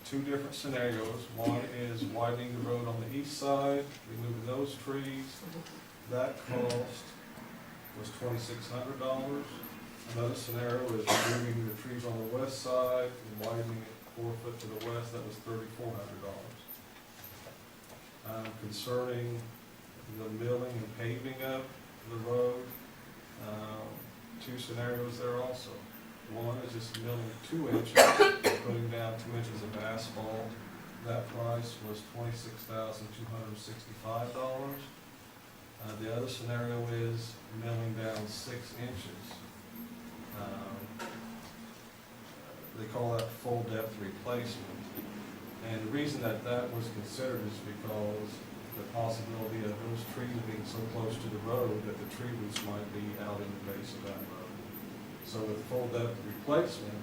Speaker 14: Two different scenarios. One is widening the road on the east side, removing those trees. That cost was $2,600. Another scenario is removing the trees on the west side and widening it 4 foot to the west, that was $3,400. Concerning the milling and paving of the road, two scenarios there also. One is just milling 2 inches, putting down 2 inches of asphalt. That price was $26,265. The other scenario is milling down 6 inches. They call that full depth replacement. And the reason that that was considered is because the possibility of those trees being so close to the road that the tree roots might be out in the base of that road. So with full depth replacement,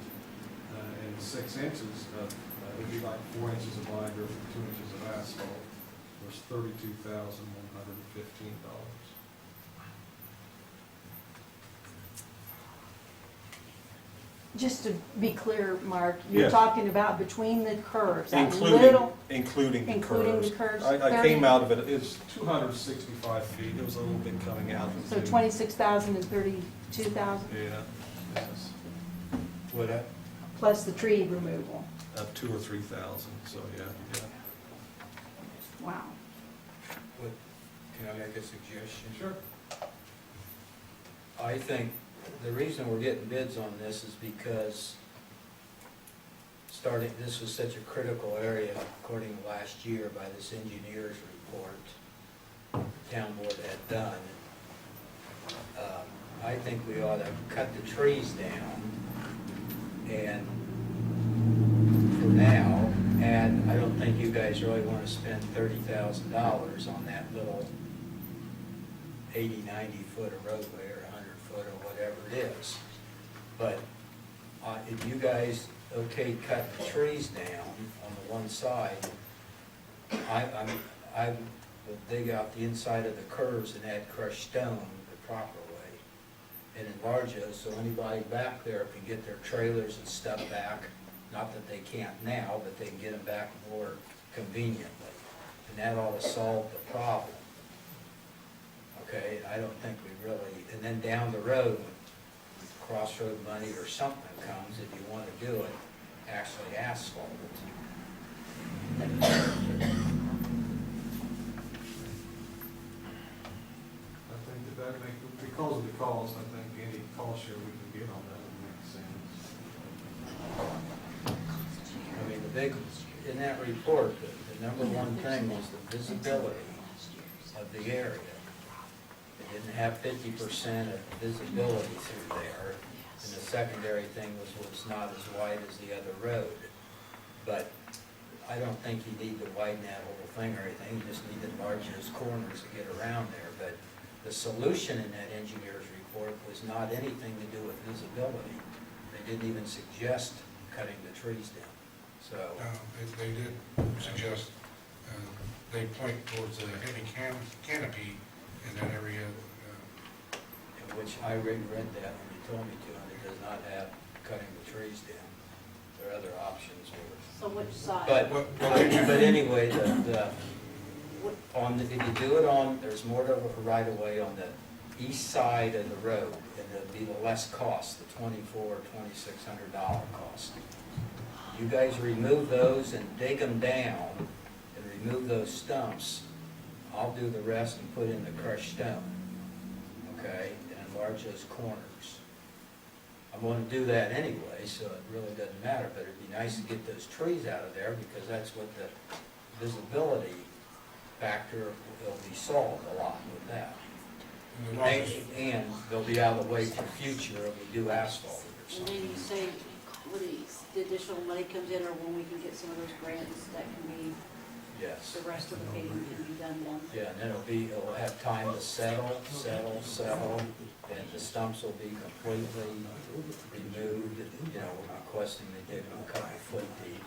Speaker 14: and 6 inches of, it would be like 4 inches of binder for 2 inches of asphalt, was $32,115.
Speaker 20: Just to be clear, Mark, you're
Speaker 14: Yes.
Speaker 20: talking about between the curves, that
Speaker 14: Including
Speaker 20: little,
Speaker 14: the
Speaker 20: including
Speaker 14: curves.
Speaker 20: the curves,
Speaker 14: I came out of it, it's 265 feet, it was a little bit coming out. of
Speaker 20: so
Speaker 14: the-
Speaker 20: 26,000 and 32,000,
Speaker 14: Yeah, yes,
Speaker 8: What,
Speaker 20: plus the tree removal.
Speaker 14: of 2,000 or 3,000, so yeah.
Speaker 20: Wow.
Speaker 8: what, can I make a suggestion?
Speaker 14: Sure.
Speaker 8: I think the reason we're getting bids on this is because this was such a critical area, according to last year, by this engineer's report the town board had done. I think we ought to cut the trees down and for now, and I don't think you guys really want to spend $30,000 on that little 80, 90 foot of roadway or 100 foot or whatever it is. But if you guys okay cut the trees down on the one side, I will dig out the inside of the curves and add crushed stone the proper way and enlarge those so anybody back there can get their trailers and stuff back. Not that they can't now, but they can get them back more conveniently. And that ought to solve the problem. Okay, I don't think we really, and then down the road, crossroad money or something comes, if you want to do it, actually asphalt it.
Speaker 14: I think that because of the cost, I think any cost share we can get on that would make sense.
Speaker 8: I mean, in that report, the number one thing was the visibility of the area. It didn't have 50% of visibility through there, and the secondary thing was not as wide as the other road. But I don't think you need to widen that whole thing or anything, you just need to enlarge those corners to get around there. But the solution in that engineer's report was not anything to do with visibility. They didn't even suggest cutting the trees down. So,
Speaker 4: They did suggest, they point towards a heavy canopy in that area.
Speaker 8: which I read that when you told me to, and it does not have cutting the trees down. There are other options.
Speaker 20: So which side?
Speaker 8: But anyway, if you do it on, there's more of a right of way on the east side of the road, and it'll be the less cost, the $2,400 or $2,600 cost. You guys remove those and dig them down and remove those stumps. I'll do the rest and put in the crushed stone, okay, and enlarge those corners. I'm going to do that anyway, so it really doesn't matter, but it'd be nice to get those trees out of there because that's what the visibility factor will be solved a lot with that. And they'll be out of the way for future if we do asphalt or
Speaker 20: And
Speaker 8: something.
Speaker 20: then you say, when the additional money comes in, or when we can get some of those grants, that can be,
Speaker 8: Yes.
Speaker 20: the rest of the paving can be done then.
Speaker 8: Yeah, and then it'll have time to settle, and the stumps will be completely removed. You know, we're not questioning they dig them a couple foot deep.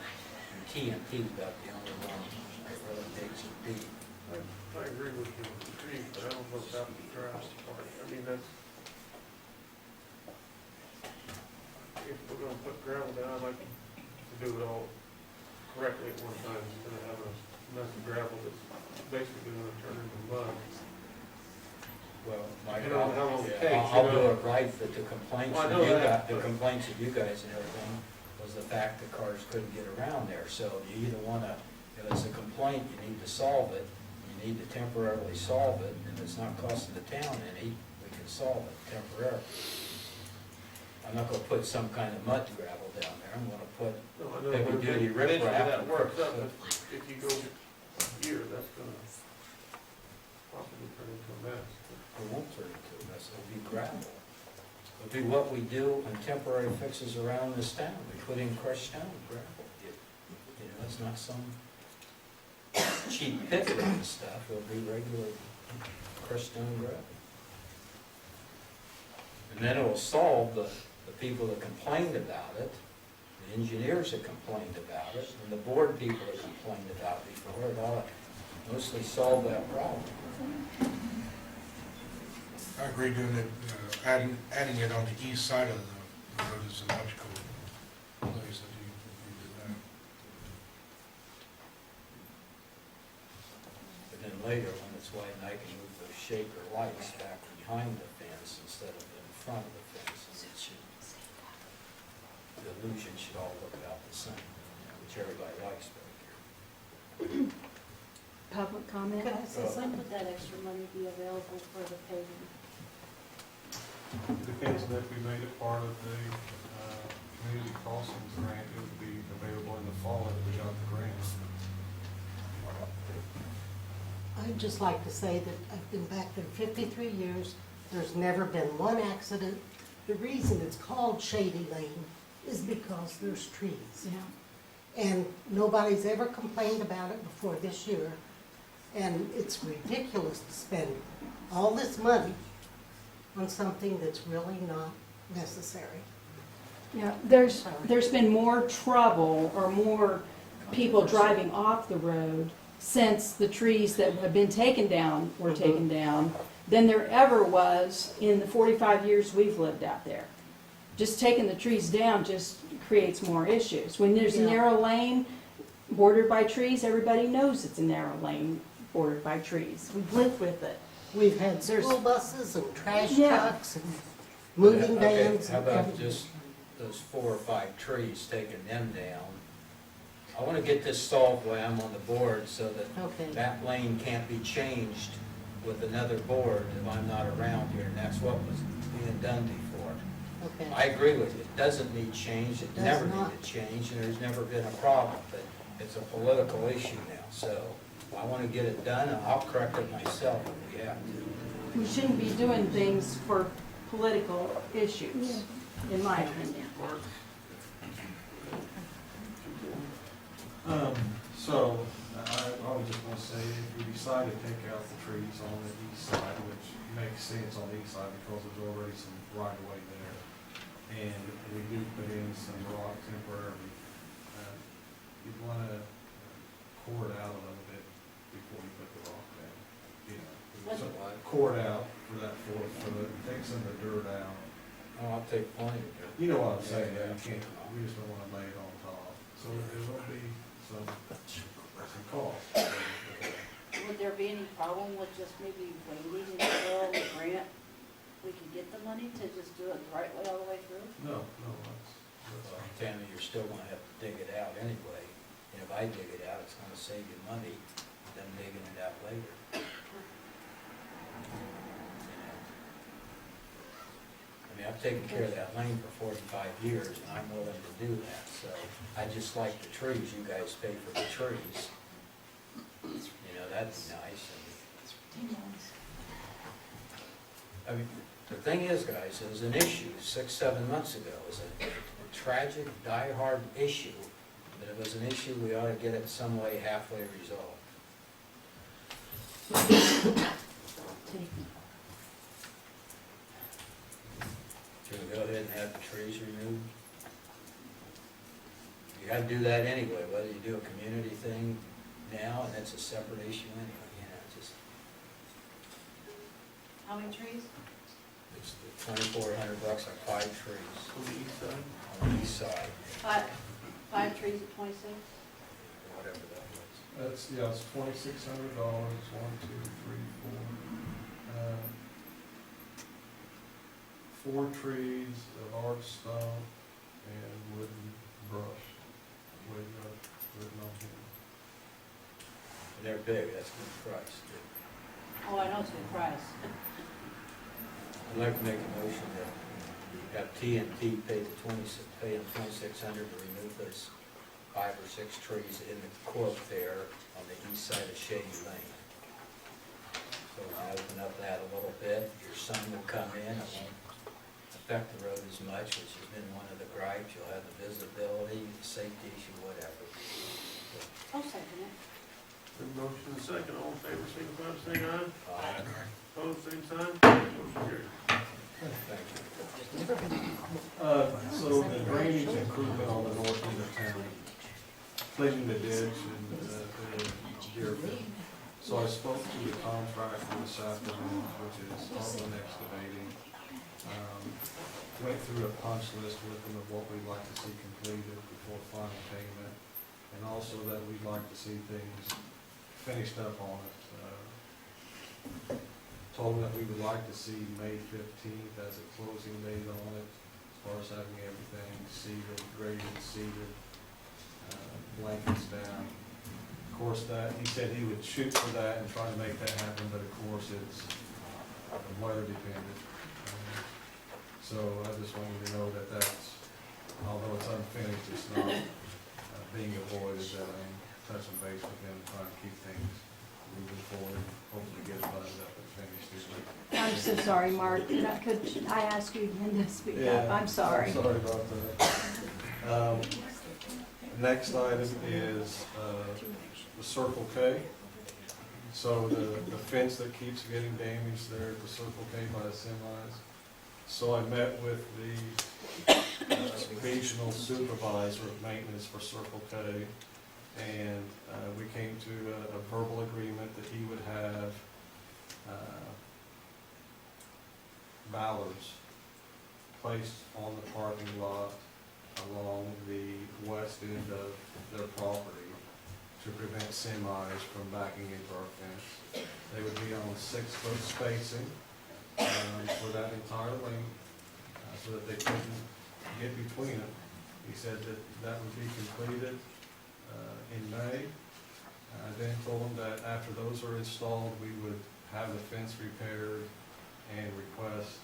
Speaker 8: And TNT is about the only one that really digs it deep.
Speaker 7: I agree with you on the trees, but I don't know about the grass part. I mean, that's, if we're gonna put gravel down, I'd like to do it all correctly at one time, instead of having a mess of gravel that's basically gonna turn into mud.
Speaker 8: Well, Mike,
Speaker 7: You know how long it
Speaker 8: yeah,
Speaker 7: takes,
Speaker 8: I'll
Speaker 7: you
Speaker 8: do
Speaker 7: know?
Speaker 8: it right, but the complaints
Speaker 7: Well, I
Speaker 8: that
Speaker 7: know
Speaker 8: you
Speaker 7: that,
Speaker 8: got, the
Speaker 7: but-
Speaker 8: complaints of you guys and everything was the fact that cars couldn't get around there. So you either wanna, if it's a complaint, you need to solve it, you need to temporarily solve it, and if it's not costing the town any, we can solve it temporarily. I'm not gonna put some kind of mud gravel down there, I'm gonna put
Speaker 7: No, I know,
Speaker 8: heavy
Speaker 7: but
Speaker 8: duty
Speaker 7: eventually
Speaker 8: riprap.
Speaker 7: that works up, but if you go here, that's gonna possibly turn into a mess.
Speaker 8: It won't turn into a mess, it'll be gravel. It'll be what we do on temporary fixes around this town, we put in crushed stone, gravel. You know, it's not some cheap pick of this stuff, it'll be regular crushed stone gravel. And then it'll solve the people that complained about it, the engineers that complained about it, and the board people that complained about it before. It ought to mostly solve that problem.
Speaker 4: I agree doing it, adding it on the east side of the road is a logical place that you do that.
Speaker 8: But then later, when it's white, I can move those shaker lights back behind the fence instead of in front of the fence, and it should, the illusion should all look about the same, you know, which everybody likes back here.
Speaker 2: Public comment?
Speaker 17: Could I say something? Would that extra money be available for the paving?
Speaker 14: Depends on if we made it part of the community crossings grant, it would be available in the fall if we got the grant.
Speaker 20: I'd just like to say that I've been back there 53 years. There's never been one accident. The reason it's called Shady Lane is because there's trees.
Speaker 2: Yeah.
Speaker 20: And nobody's ever complained about it before this year. And it's ridiculous to spend all this money on something that's really not necessary.
Speaker 2: Yeah, there's been more trouble or more people driving off the road since the trees that have been taken down were taken down than there ever was in the 45 years we've lived out there. Just taking the trees down just creates more issues. When there's a
Speaker 20: Yeah.
Speaker 2: narrow lane bordered by trees, everybody knows it's a narrow lane bordered by trees. We've lived with it.
Speaker 20: We've had school buses and trash
Speaker 2: Yeah.
Speaker 20: trucks and moving
Speaker 8: Okay,
Speaker 20: vans
Speaker 8: how
Speaker 20: and
Speaker 8: about
Speaker 20: everything.
Speaker 8: just those 4 or 5 trees, taking them down? I wanna get this solved while I'm on the board so that
Speaker 20: Okay.
Speaker 8: that lane can't be changed with another board if I'm not around here, and that's what was being done before.
Speaker 20: Okay.
Speaker 8: I agree with you, it doesn't need change, it
Speaker 20: Does
Speaker 8: never
Speaker 20: not.
Speaker 8: needed change, and there's never been a problem, but it's a political issue now, so I wanna get it done, and I'll correct it myself if we have to.
Speaker 2: We shouldn't be doing things for political issues, in my opinion.
Speaker 14: So, I would just want to say, if we decide to take out the trees on the east side, which makes sense on the east side because there's already some right of way there, and we do put in some rock temporarily, you'd want to core it out a little bit before you put the rock down. You know, so core it out for that 4 foot, take some of the dirt out.
Speaker 8: Oh, I'll take plenty of it.
Speaker 14: You know what I'm saying,
Speaker 8: Yeah,
Speaker 14: you can't, we just don't want to lay it on top. So there will be some cost.
Speaker 17: Would there be any problem with just maybe waiting until the grant, we could get the money to just do it the right way all the way through?
Speaker 14: No, that's.
Speaker 8: Tammy, you're still gonna have to dig it out anyway, and if I dig it out, it's gonna save you money than digging it out later. I mean, I've taken care of that lane for 45 years, and I'm willing to do that, so I just like the trees, you guys pay for the trees. You know, that'd be nice. I mean, the thing is, guys, it was an issue 6, 7 months ago, it was a tragic, die-hard issue, but it was an issue, we ought to get it some way halfway resolved. Should we go ahead and have the trees removed? You gotta do that anyway, whether you do a community thing now, and that's a separate issue anyway, you know.
Speaker 20: How many trees?
Speaker 8: It's $2,400 on 5 trees
Speaker 7: On the east side?
Speaker 8: on the east side,
Speaker 20: Five trees at 26?
Speaker 8: whatever that was.
Speaker 14: That's, yeah, it's $2,600, 1, 2, 3, 4. 4 trees of arch stump and wooden brush, with, written on here.
Speaker 8: And they're big, that's a good price.
Speaker 20: Oh, I know it's a good price.
Speaker 8: I'd like to make a motion that we have TNT pay them $2,600 to remove those 5 or 6 trees in the court there on the east side of Shady Lane. So we can open up that a little bit, your son will come in, it won't affect the road as much, which has been one of the gripes, you'll have the visibility, the safety issue, whatever.
Speaker 20: I'll second it.
Speaker 7: The motion and second, all in favor, signify by saying aye.
Speaker 8: Aye.
Speaker 7: Opposed, same sign. Motion carried.
Speaker 8: Thank you.
Speaker 14: So the drainage improvement on the north end of town, cleaning the ditch and Deerfield. So I spoke to the contractor this afternoon, which is Heartland Excavating. Went through a punch list with them of what we'd like to see completed before final payment, and also that we'd like to see things finished up on it. Told them that we would like to see May 15th as a closing date on it, as far as having everything seeded, graded, seeded, blankets down. Of course, that, he said he would shoot for that and try to make that happen, but of course, it's weather dependent. So I just want you to know that that's, although it's unfinished, it's not being avoided, that I'm touching base with him, trying to keep things moving forward, hopefully get it buttoned up and finished this week.
Speaker 2: I'm so sorry, Mark. Could I ask you again to speak up? I'm sorry.
Speaker 14: Sorry about that. Next item is the Circle K. So the fence that keeps getting damaged there at the Circle K by the semis. So I met with the regional supervisor of maintenance for Circle K, and we came to a verbal agreement that he would have ballards placed on the parking lot along the west end of their property to prevent semis from backing into our fence. They would be on 6-foot spacing for that entire length, so that they couldn't get between them. He said that that would be completed in May. I then told him that after those are installed, we would have the fence repaired and request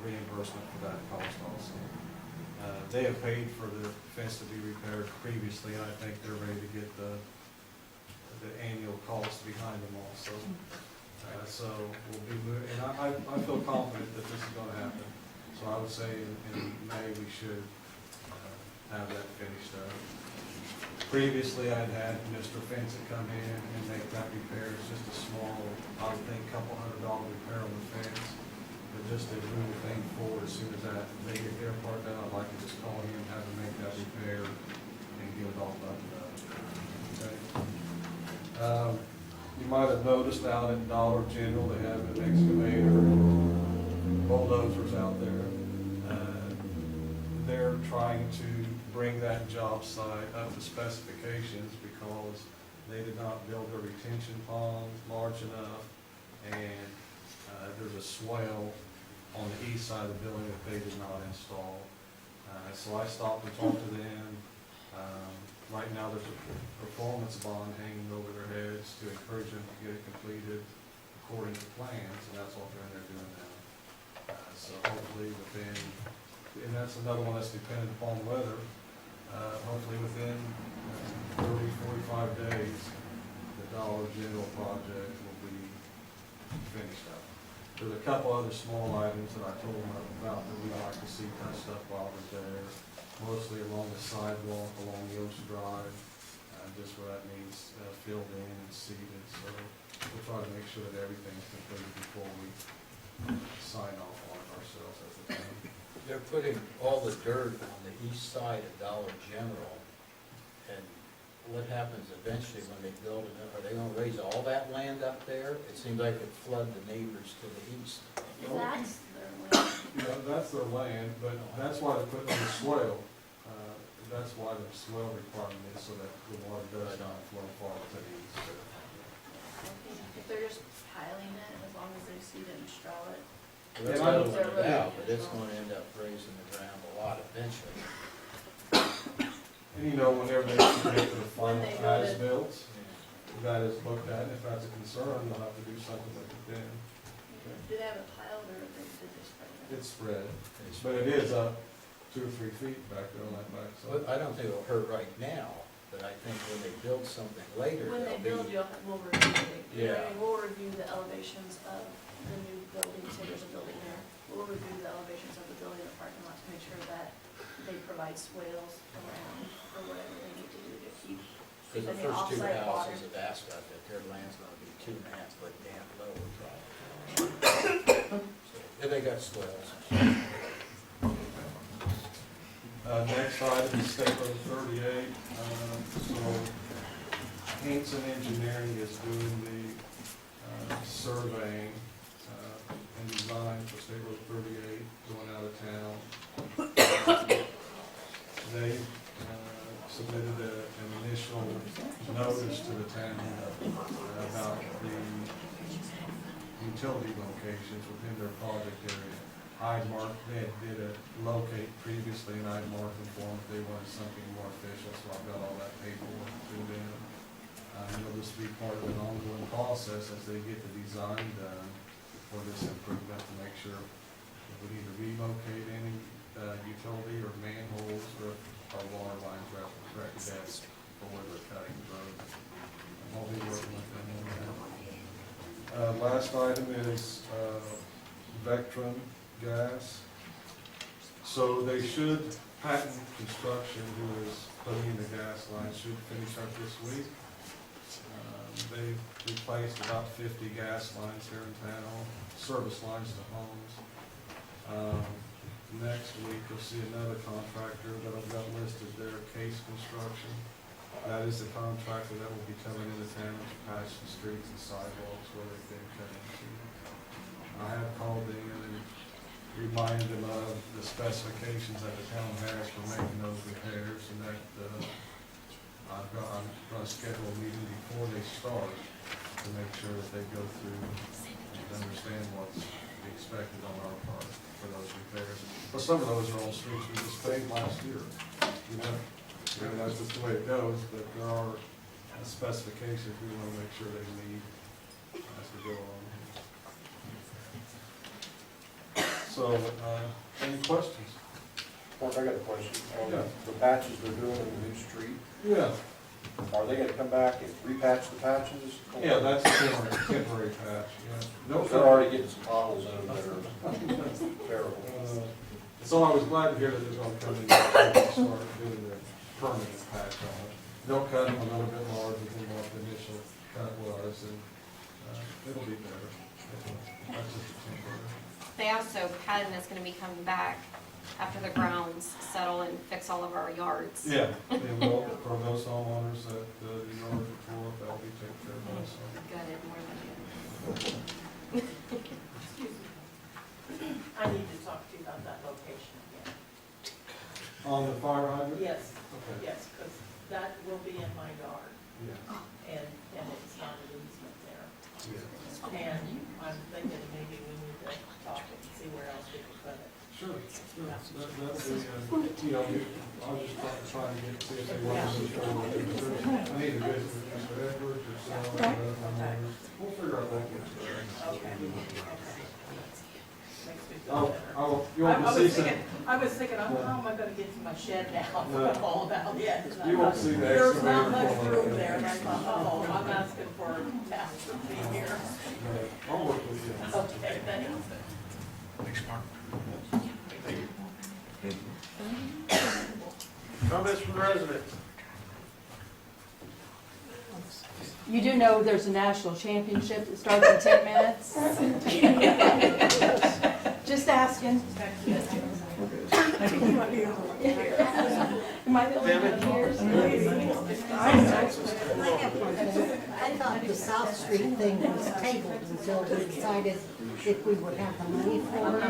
Speaker 14: reimbursement for that cost also. They have paid for the fence to be repaired previously, and I think they're ready to get the annual cost behind them also. So we'll be moving, and I feel confident that this is gonna happen. So I would say in May, we should have that finished up. Previously, I'd had Mr. Fenton come in and make that repair. It's just a small, I would think, $200 repair on the fence. But just to move the thing forward, as soon as that, they get their part done, I'd like to just call him, have him make that repair and get it all buttoned up. Okay? You might have noticed out at Dollar General, they have an excavator, bulldozers out there. They're trying to bring that job site up to specifications because they did not build their retention pond large enough, and there's a swale on the east side of the building that they did not install. So I stopped and talked to them. Right now, there's a performance bond hanging over their heads to encourage them to get it completed according to plans, and that's what they're doing now. So hopefully within, and that's another one that's dependent upon weather, hopefully within 30, 45 days, the Dollar General project will be finished up. There's a couple other small items that I told them about that we'd like to see touched up while we're there, mostly along the sidewalk, along the Ocean Drive, just where that needs filled in and seeded. So we'll try to make sure that everything's completed before we sign off on it ourselves as a town.
Speaker 8: They're putting all the dirt on the east side of Dollar General, and what happens eventually when they build it? Are they gonna raise all that land up there? It seems like it flood the neighbors to the east.
Speaker 12: That's their land.
Speaker 14: Yeah, that's their land, but that's why they put in the swale. That's why the swale requirement is so that the water does not flow far to the east.
Speaker 12: If they're just piling it, as long as they seed it and straw it.
Speaker 8: Well, that's
Speaker 14: And I
Speaker 8: what
Speaker 14: don't-
Speaker 8: it's about, but it's gonna end up raising the ground a lot eventually.
Speaker 14: And you know, whenever they get to the final
Speaker 12: When they build it.
Speaker 14: as-built, that is looked at, and if that's a concern, they'll have to do something with it then.
Speaker 12: Do they have it piled or did they spread it?
Speaker 14: It's spread, but it is up 2 or 3 feet back there on that back
Speaker 8: Well,
Speaker 14: side.
Speaker 8: I don't think it'll hurt right now, but I think when they build something later,
Speaker 12: When they
Speaker 8: they'll
Speaker 12: build,
Speaker 8: be.
Speaker 12: we'll review it. You know what I
Speaker 8: Yeah.
Speaker 12: mean? We'll review the elevations of the new building, say there's a building there. We'll review the elevations of the building, the parking lot to make sure that they provide swales around or whatever they need to do to keep
Speaker 8: Because the
Speaker 12: any
Speaker 8: first two
Speaker 12: offsite water.
Speaker 8: houses have asked about that, their land's gonna be 2.5 foot damp lower probably. So, if they got swells.
Speaker 14: Next item is State Road 38. So Hanson Engineering is doing the surveying and design for State Road 38 going out of town. They submitted an initial notice to the town about the utility locations within their project area. They did a locate previously, and I'd marked them for them if they wanted something more official, so I've got all that paperwork to them. It'll just be part of an ongoing process as they get the design done for this improvement to make sure if we need to relocate any utility or manholes or if our water lines are at the correct depth for where they're cutting the road. I'll be working with them on that. Last item is Vectron Gas. So they should, Patent Construction, who is putting in the gas line, should finish up this week. They've replaced about 50 gas lines here in town, service lines to homes. Next week, you'll see another contractor that I've got listed there, Case Construction. That is the contractor that will be coming into town to patch the streets and sidewalks where they've been cut into. I have called in and reminded them of the specifications that the town has for making those repairs, and that I'm gonna schedule a meeting before they start to make sure that they go through and understand what's expected on our part for those repairs. But some of those are on streets we just paved last year, you know? That's just the way it goes, but there are specifications we wanna make sure they meet as we go on. So, any questions?
Speaker 20: Mark, I got a question. On
Speaker 14: Yeah.
Speaker 20: the patches they're doing in the new street,
Speaker 14: Yeah,
Speaker 20: are they gonna come back and repatch the patches?
Speaker 14: yeah, that's a temporary patch, yeah. No,
Speaker 20: They're already getting some potholes in them that are terrible.
Speaker 14: So I was glad to hear that they're gonna come in and start doing their permanent patch on it. They'll cut them a little bit larger than what the initial cut was, and it'll be better. That's just temporary.
Speaker 5: They also, Patton is gonna be coming back after the grounds settle and fix all of our yards.
Speaker 14: Yeah, and we'll, for those homeowners that the yard before, that'll be taken care of also.
Speaker 5: Gutted more than good.
Speaker 20: I need to talk to you about that location again.
Speaker 14: On the fire hydrant?
Speaker 20: Yes,
Speaker 14: Okay.
Speaker 20: yes, because that will be in my yard,
Speaker 14: Yeah.
Speaker 20: and it's not an easement there.
Speaker 14: Yeah.
Speaker 20: And I'm thinking maybe we need to talk and see where else we can put it.
Speaker 14: Sure, sure. That'll be, you know, I was just trying to see if they want to move forward. I need to visit with Mr. Edwards or someone, we'll figure out that.
Speaker 20: Okay. Makes me feel
Speaker 14: Oh,
Speaker 20: better.
Speaker 14: oh, you want to see some?
Speaker 20: I was thinking, how am I gonna get to my shed now? I forgot all about it.
Speaker 14: You won't see the
Speaker 20: There's not
Speaker 14: excavator
Speaker 20: much
Speaker 14: pulling
Speaker 20: room
Speaker 14: up.
Speaker 20: there, and I thought, oh, I'm asking for town to be here.
Speaker 14: I'll work with you.
Speaker 20: Okay, thanks.
Speaker 18: Thanks, Mark.
Speaker 7: Comments from the residents?
Speaker 2: You do know there's a national championship that starts in 10 minutes? Just asking.
Speaker 10: Am I the only one here?
Speaker 17: I have one. I thought the South Street thing was tabled until we decided if we would have the money for it.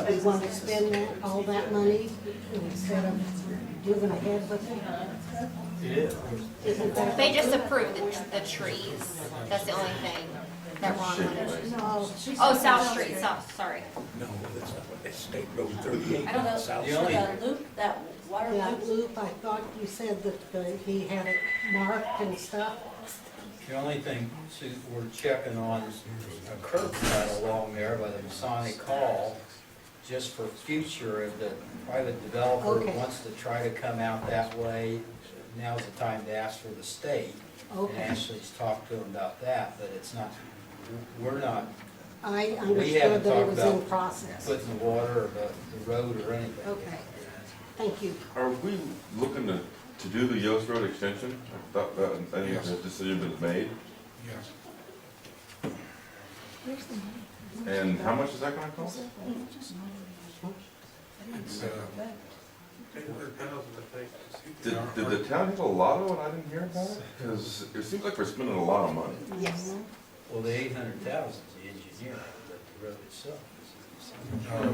Speaker 17: If we want to spend that, all that money instead of moving ahead with it. Isn't that?
Speaker 5: They just approved the trees. That's the only thing that we're on.
Speaker 17: No.
Speaker 5: Oh, South Street, sorry.
Speaker 8: No, that's not what it's State Road 38.
Speaker 5: I don't know.
Speaker 8: South
Speaker 17: The only-
Speaker 8: Street.
Speaker 20: loop, that water
Speaker 17: That loop, I thought you said that he had it marked and stuff.
Speaker 8: The only thing Sue, we're checking on is a curb cut along there by the Masonic Hall, just for future, if the private developer
Speaker 17: Okay.
Speaker 8: wants to try to come out that way, now's the time to ask for the state. And
Speaker 17: Okay.
Speaker 8: Ashley's talked to him about that, but it's not, we're not
Speaker 17: I
Speaker 8: We
Speaker 17: understood
Speaker 8: haven't
Speaker 17: that it
Speaker 8: talked
Speaker 17: was in
Speaker 8: about
Speaker 17: process.
Speaker 8: putting the water or the road or anything.
Speaker 17: Okay, thank you.
Speaker 18: Are we looking to do the Yost Road extension? I thought that, I think the decision was made.
Speaker 4: Yes.
Speaker 18: And how much is that gonna cost?
Speaker 4: It's,
Speaker 7: 800,000, I think.
Speaker 18: Did the town have a lotto and I didn't hear about it? Because it seems like we're spending a lot of money.
Speaker 17: Yes.
Speaker 8: Well, the 800,000 is the engineering, but the road itself is.
Speaker 4: no, no.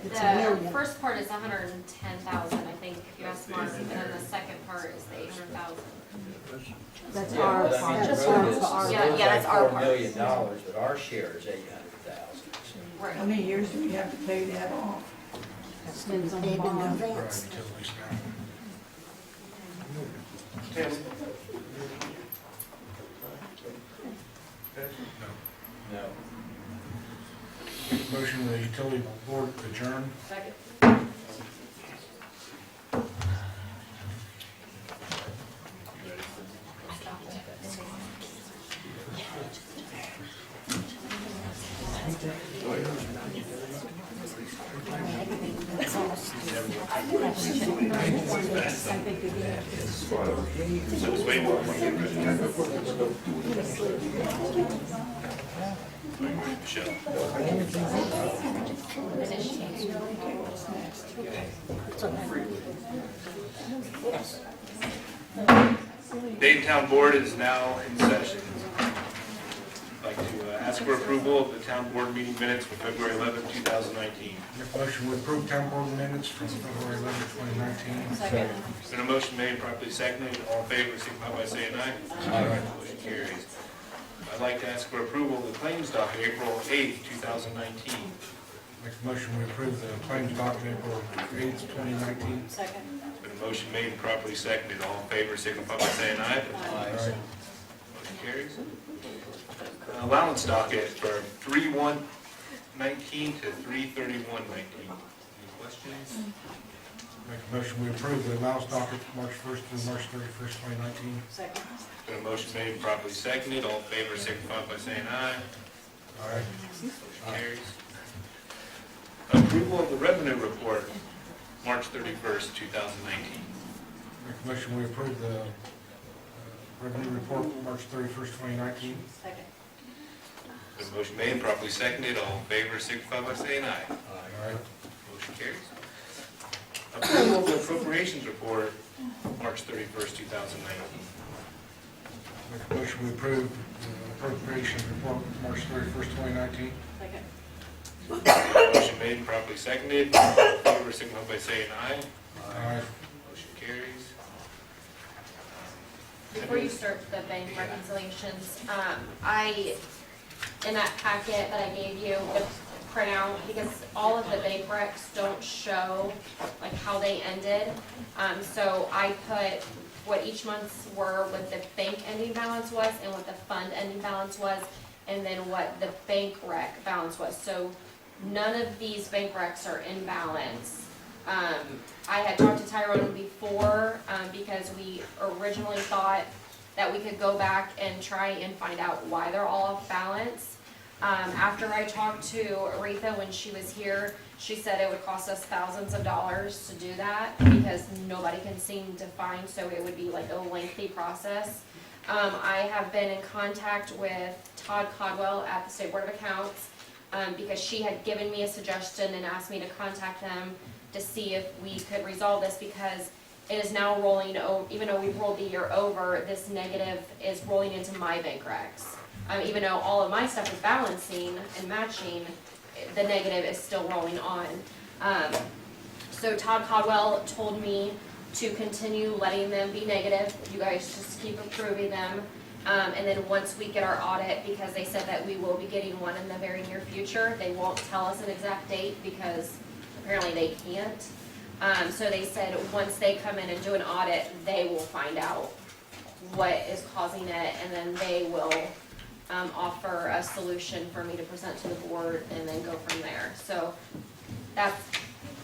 Speaker 17: It's a
Speaker 5: The
Speaker 17: million.
Speaker 5: first part is 110,000, I think, if you ask Mark, and then the second part is the 800,000.
Speaker 17: That's
Speaker 8: Yeah,
Speaker 17: our
Speaker 8: but I mean,
Speaker 17: part.
Speaker 8: the
Speaker 17: Just
Speaker 8: road
Speaker 17: our
Speaker 8: is-
Speaker 17: part.
Speaker 8: the
Speaker 5: Yeah,
Speaker 8: road's
Speaker 5: yeah, that's
Speaker 8: like
Speaker 5: our
Speaker 8: $4
Speaker 5: part.
Speaker 8: million, but our share is 800,000.
Speaker 5: Right.
Speaker 16: How many years do we have to pay that off?
Speaker 17: That's been paid in
Speaker 4: Right,
Speaker 17: advance.
Speaker 4: utilities now.
Speaker 7: Tim?
Speaker 4: No.
Speaker 8: No.
Speaker 4: Motion the utility board adjourn.
Speaker 20: Second.
Speaker 3: So just wait for Michelle. Dayton Town Board is now in session. I'd like to ask for approval of the town board meeting minutes for February 11th, 2019.
Speaker 4: Make a motion to approve town board minutes from February 11, 2019.
Speaker 20: Second.
Speaker 3: There's been a motion made, properly seconded. All in favor, signify by saying aye.
Speaker 8: Aye.
Speaker 3: Motion carries. I'd like to ask for approval of the claims docket, April 8th, 2019.
Speaker 4: Make a motion we approve the claims docket April 8, 2019.
Speaker 20: Second.
Speaker 3: There's been a motion made, properly seconded. All in favor, signify by saying aye.
Speaker 8: Aye.
Speaker 3: Motion carries. Allowance docket for 3/1/19 to 3/31/19. Any questions?
Speaker 4: Make a motion we approve the allowance docket March 1st through March 31st, 2019.
Speaker 20: Second.
Speaker 3: Been a motion made, properly seconded. All in favor, signify by saying aye.
Speaker 4: Aye.
Speaker 3: Motion carries. Approval of the revenue report, March 31st, 2019.
Speaker 4: Make a motion we approve the revenue report March 31st, 2019.
Speaker 20: Second.
Speaker 3: Been a motion made, properly seconded. All in favor, signify by saying aye.
Speaker 4: Aye.
Speaker 3: Motion carries. Approval of the appropriations report, March 31st, 2019.
Speaker 4: Make a motion we approve the appropriations report March 31st, 2019.
Speaker 20: Second.
Speaker 3: Motion made, properly seconded. All in favor, signify by saying aye.
Speaker 4: Aye.
Speaker 3: Motion carries.
Speaker 5: Before you start the bank reconciliations, in that packet that I gave you, the printout, because all of the bank recs don't show like how they ended. So I put what each month's were, what the bank ending balance was, and what the fund ending balance was, and then what the bank rec balance was. So none of these bank recs are in balance. I had talked to Tyrone before, because we originally thought that we could go back and try and find out why they're all off balance. After I talked to Aretha when she was here, she said it would cost us thousands of dollars to do that because nobody can seem to find, so it would be like a lengthy process. I have been in contact with Todd Codwell at the State Board of Accounts, because she had given me a suggestion and asked me to contact them to see if we could resolve this because it is now rolling, even though we've rolled the year over, this negative is rolling into my bank recs. Even though all of my stuff is balancing and matching, the negative is still rolling on. So Todd Caldwell told me to continue letting them be negative. You guys just keep approving them. And then once we get our audit, because they said that we will be getting one in the very near future, they won't tell us an exact date because apparently they can't. So they said once they come in and do an audit, they will find out what is causing it, and then they will offer a solution for me to present to the board and then go from there. So that's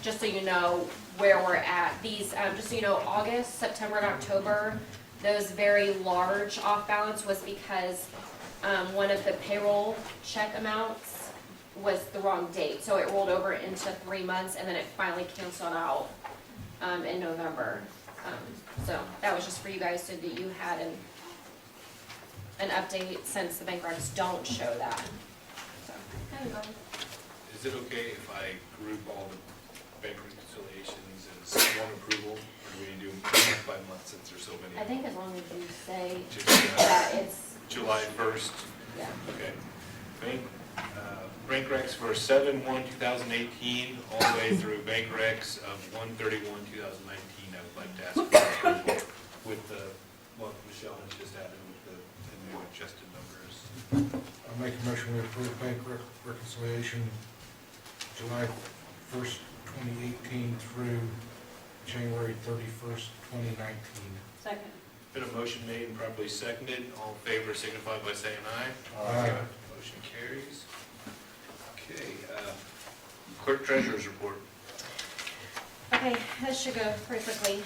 Speaker 5: just so you know where we're at. These, just so you know, August, September, and October, those very large off balance was because one of the payroll check amounts was the wrong date. So it rolled over into 3 months and then it finally canceled out in November. So that was just for you guys so that you had an update since the bank recs don't show that. So,
Speaker 3: Is it okay if I group all the bank reconciliations as one approval, or do we do month by month since there's so many?
Speaker 5: I think as long as you say
Speaker 3: Just,
Speaker 5: that it's,
Speaker 3: July 1st,
Speaker 5: yeah.
Speaker 3: okay. Bank recs for 7/1/2018, all the way through bank recs of 1/31/2019. I would like to ask for approval with what Michelle has just added with the new adjusted numbers.
Speaker 4: I'll make a motion to approve bank reconciliation July 1st, 2018 through January 31st, 2019.
Speaker 20: Second.
Speaker 3: Been a motion made and properly seconded. All in favor signify by saying aye.
Speaker 4: Aye.
Speaker 3: Motion carries. Okay, clerk treasurer's report.
Speaker 5: Okay, this should go pretty quickly.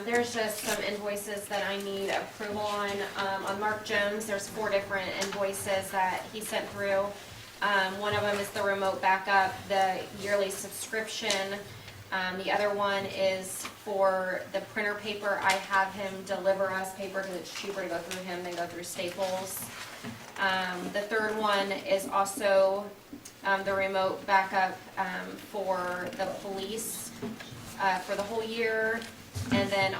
Speaker 5: There's just some invoices that I need approval on. On Mark Jones, there's 4 different invoices that he sent through. One of them is the remote backup, the yearly subscription. The other one is for the printer paper. I have him deliver us paper because it's cheaper to go through him than go through Staples. The third one is also the remote backup for the police for the whole year. And then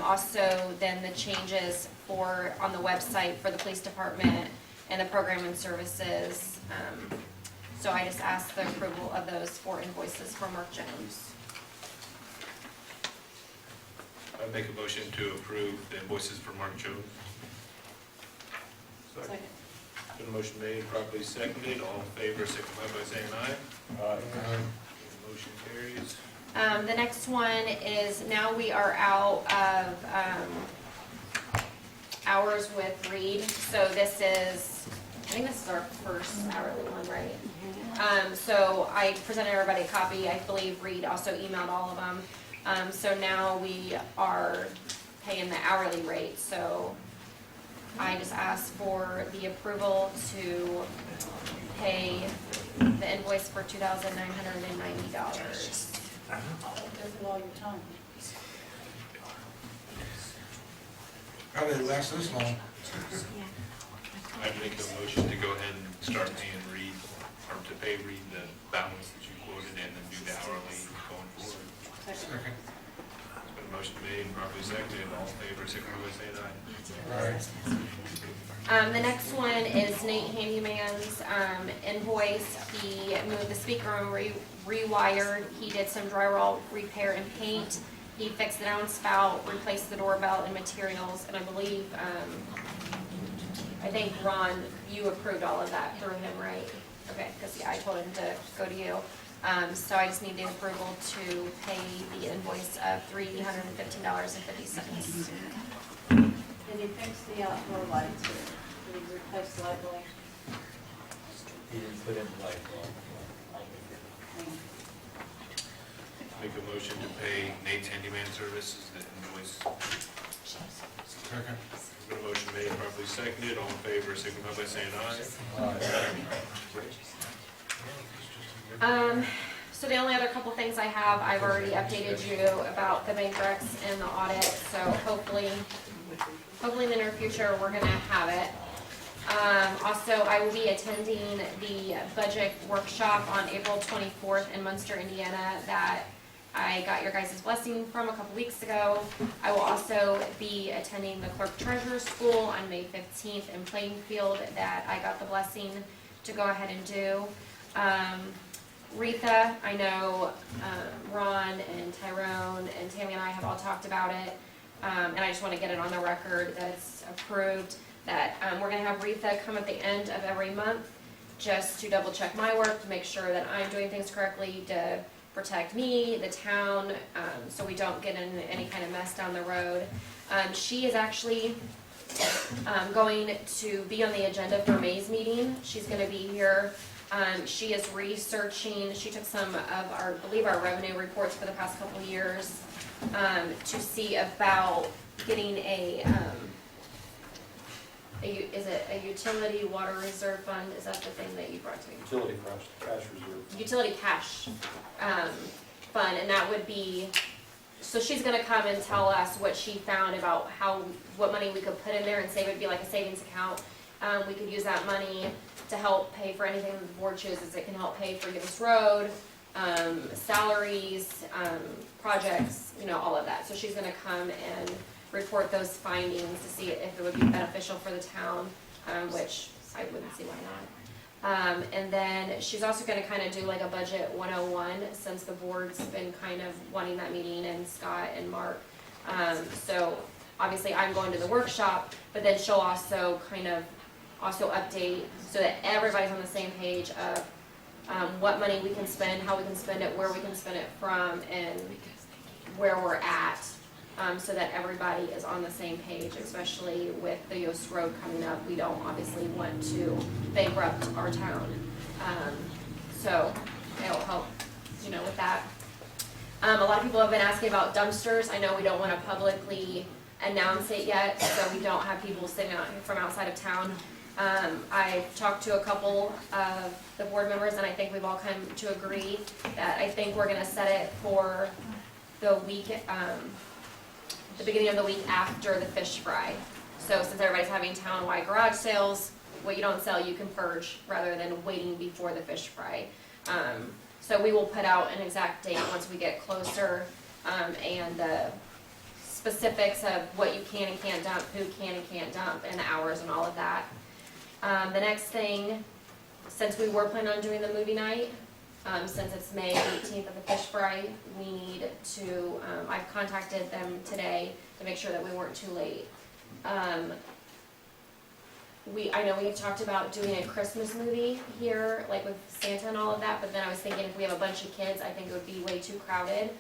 Speaker 5: also then the changes for on the website for the police department and the program and services. So I just asked the approval of those 4 invoices for Mark Jones.
Speaker 3: I make a motion to approve the invoices for Mark Jones.
Speaker 20: Second.
Speaker 3: Been a motion made and properly seconded. All in favor signify by saying aye. Motion carries.
Speaker 5: The next one is now we are out of hours with Reed. So this is, I think this is our first hourly one, right? So I presented everybody a copy. I believe Reed also emailed all of them. So now we are paying the hourly rate. So I just asked for the approval to pay the invoice for $2,990.
Speaker 20: Doesn't all your time.
Speaker 4: How did it last this long?
Speaker 3: I make a motion to go ahead and start paying Reed, or to pay Reed the balance that you quoted and then do the hourly going forward.
Speaker 4: Second.
Speaker 3: It's been a motion made and properly seconded. All in favor signify by saying aye.
Speaker 4: Aye.
Speaker 5: The next one is Nate Handyman's invoice. He moved the speaker room, rewired. He did some drywall repair and paint. He fixed the downspout, replaced the doorbell and materials, and I believe, I think Ron, you approved all of that through him, right? Okay, because yeah, I told him to go to you. So I just need the approval to pay the invoice of $315.50.
Speaker 20: Did he fix the outdoor lights? Did he replace the light bulb?
Speaker 8: He didn't put in the light bulb.
Speaker 3: Make a motion to pay Nate's Handyman Services the invoice.
Speaker 4: Second.
Speaker 3: Been a motion made and properly seconded. All in favor signify by saying aye.
Speaker 5: So the only other couple things I have, I've already updated you about the bank recs and the audit, so hopefully in the near future, we're gonna have it. Also, I will be attending the budget workshop on April 24th in Munster, Indiana. That I got your guys' blessing from a couple weeks ago. I will also be attending the clerk treasurer school on May 15th in Plainfield that I got the blessing to go ahead and do. Retha, I know Ron and Tyrone and Tammy and I have all talked about it, and I just want to get it on the record that it's approved, that we're going to have Retha come at the end of every month just to double check my work, to make sure that I'm doing things correctly, to protect me, the town, so we don't get in any kind of mess down the road. She is actually going to be on the agenda for May's meeting. She's going to be here. She is researching, she took some of our, I believe our revenue reports for the past couple of years, to see about getting is it a utility water reserve fund? Is that the thing that you brought to me?
Speaker 14: Utility cash reserve.
Speaker 5: Utility cash fund, and that would be, so she's gonna come and tell us what she found about what money we could put in there and save. It'd be like a savings account. We could use that money to help pay for anything that the board chooses. It can help pay for Gibbs Road, salaries, projects, all of that. So she's gonna come and report those findings to see if it would be beneficial for the town, which I wouldn't see why not. And then she's also gonna kind of do like a budget 101, since the board's been kind of wanting that meeting, and Scott and Mark. So obviously I'm going to the workshop, but then she'll also kind of update so that everybody's on the same page of what money we can spend, how we can spend it, where we can spend it from, and where we're at, so that everybody is on the same page, especially with the Yost Road coming up. We don't obviously want to bankrupt our town. So it'll help, with that. A lot of people have been asking about dumpsters. I know we don't want to publicly announce it yet, so we don't have people sitting out from outside of town. I've talked to a couple of the board members, and I think we've all come to agree that I think we're gonna set it for the week, the beginning of the week after the fish fry. So since everybody's having town-wide garage sales, what you don't sell, you can purge, rather than waiting before the fish fry. So we will put out an exact date once we get closer, and the specifics of what you can and can't dump, who can and can't dump, and the hours and all of that. The next thing, since we were planning on doing the movie night, since it's May 18th of the fish fry, we need to, I've contacted them today to make sure that we weren't too late. I know we have talked about doing a Christmas movie here, like with Santa and all of that, but then I was thinking if we have a bunch of kids, I think it would be way too crowded.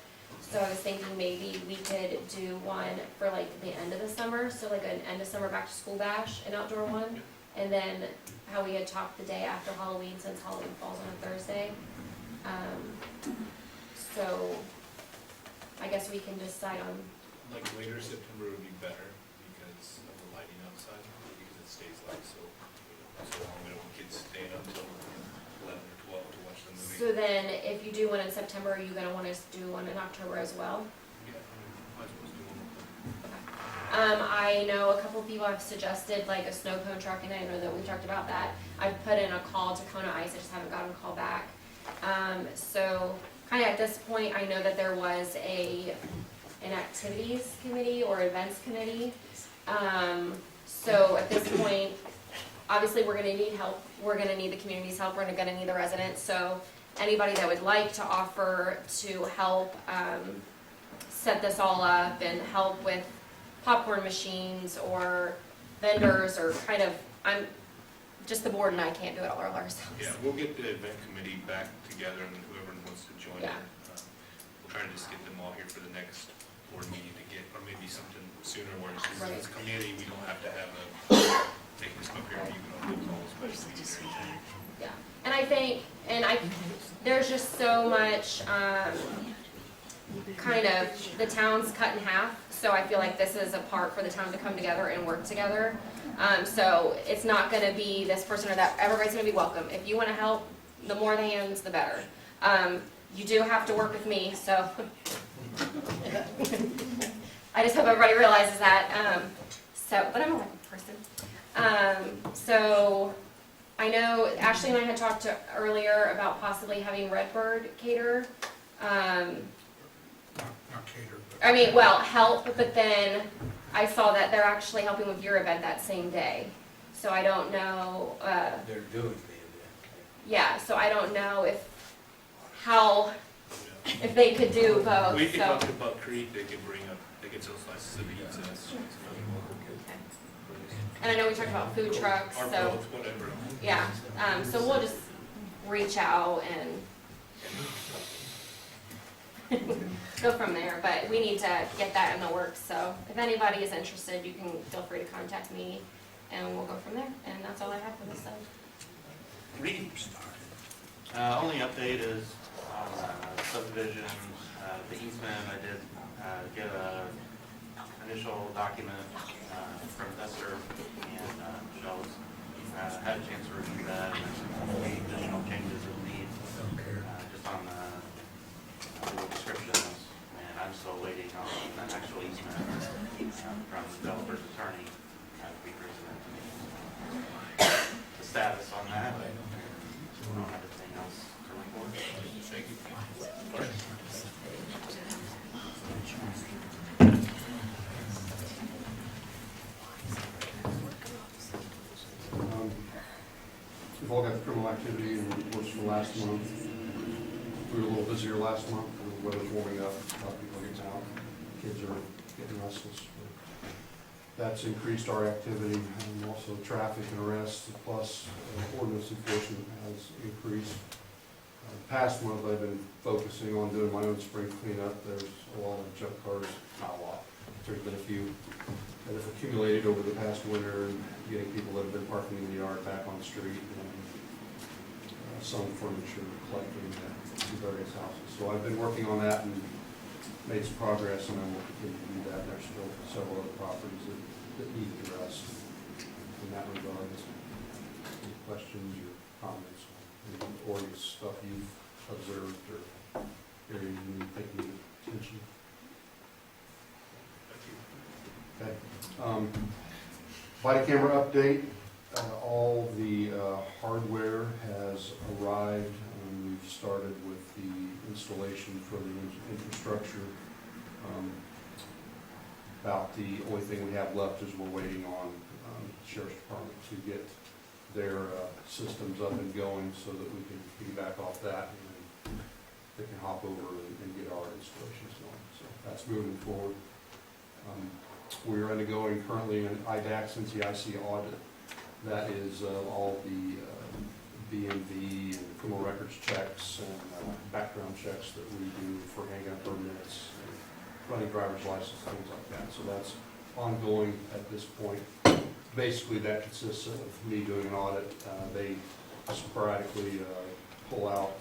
Speaker 5: So I was thinking maybe we could do one for like the end of the summer, so like an end of summer back to school bash, an outdoor one. And then how we had talked the day after Halloween, since Halloween falls on a Thursday. So I guess we can decide on,
Speaker 3: Like later September would be better because of the lighting outside, because it stays light so long. We don't want kids staying up till 11 or 12 to watch the movie.
Speaker 5: so then if you do one in September, are you gonna want us to do one in October as well?
Speaker 3: Yeah, might as well just do one.
Speaker 5: I know a couple people have suggested like a snow cone truck, and I know that we talked about that. I've put in a call to Kona Ice, I just haven't gotten a call back. So kind of at this point, I know that there was an activities committee or events committee. So at this point, obviously we're gonna need help. We're gonna need the community's help. We're gonna need the residents. So anybody that would like to offer to help set this all up and help with popcorn machines or vendors, or kind of, just the board and I can't do it all ourselves.
Speaker 3: Yeah, we'll get the event committee back together, and whoever wants to join in.
Speaker 5: Yeah.
Speaker 3: We'll try to just get them all here for the next board meeting to get, or maybe something sooner where it's just,
Speaker 5: Right.
Speaker 3: as a community, we don't have to have take this up here, you can all do calls, special meetings or anything.
Speaker 5: Yeah, and I think, there's just so much, kind of, the town's cut in half, so I feel like this is a part for the town to come together and work together. So it's not gonna be this person or that, everybody's gonna be welcome. If you wanna help, the more the hands, the better. You do have to work with me, so. I just hope everybody realizes that, but I'm a lucky person. So, I know Ashley and I had talked earlier about possibly having Redbird cater.
Speaker 4: not catered, but.
Speaker 5: I mean, well, help, but then I saw that they're actually helping with your event that same day. So I don't know,
Speaker 8: They're doing the event.
Speaker 5: yeah, so I don't know if they could do both,
Speaker 3: We can
Speaker 5: so.
Speaker 3: talk to Buck Creek, they can bring up, they can sell slices of pizza.
Speaker 5: And I know we talked about food trucks,
Speaker 3: Or
Speaker 5: so,
Speaker 3: both, whatever.
Speaker 5: yeah, so we'll just reach out and go from there, but we need to get that in the works, so if anybody is interested, you can feel free to contact me, and we'll go from there, and that's all I have for this side.
Speaker 3: Reed.
Speaker 6: Only update is on subdivision, the easement, I did get a initial document from Esther and Michelle's. Had a chance to review that, and there's any additional changes that we need just on the descriptions, and I'm still waiting on the actual easement from the developer's attorney to be presented to me. The status on that, I don't have anything else to report.
Speaker 14: We've all got the criminal activity and reports from last month. We were a little busier last month, the weather's warming up, a lot of people are getting out, kids are getting restless. That's increased our activity, and also traffic and arrests, plus ordinance enforcement has increased. Past month, I've been focusing on doing my own spring cleanup. There's a lot of junk cars, not a lot, there's been a few that have accumulated over the past winter, and getting people that have been parking in the yard back on the street, and some furniture collecting at various houses. So I've been working on that and made some progress, and I will continue to do that. There's still several other properties that need addressed in that regard. Any questions or comments, or stuff you've observed or areas you think need attention? Okay. Body camera update. All the hardware has arrived, and we've started with the installation for the infrastructure. About the only thing we have left is we're waiting on Sheriff's Department to get their systems up and going so that we can piggyback off that, and then they can hop over and get our installations going. So that's moving forward. We're undergoing currently an IDAC since the IC audit. That is all the BMV and criminal records checks and background checks that we do for handgun permits, and running driver's license, things like that. So that's ongoing at this point. Basically, that consists of me doing an audit. They sporadically pull out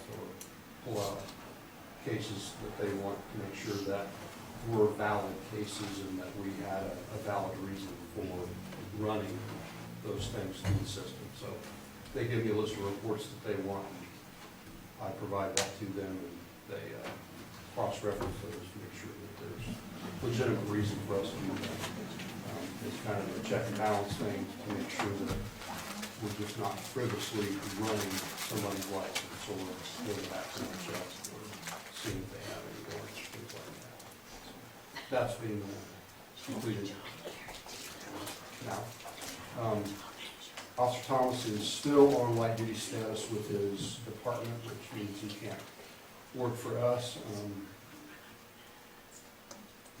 Speaker 14: cases that they want to make sure that were valid cases and that we had a valid reason for running those things through the system. So they give me a list of reports that they want, and I provide that to them, and they cross-reference those to make sure that there's legitimate reason for us to do that. It's kind of a check and balance thing to make sure that we're just not frivolously running somebody's license or doing background checks or seeing if they have any warrants, things like that. That's being completed now. Officer Thomas is still on light duty status with his department, which means he can't work for us.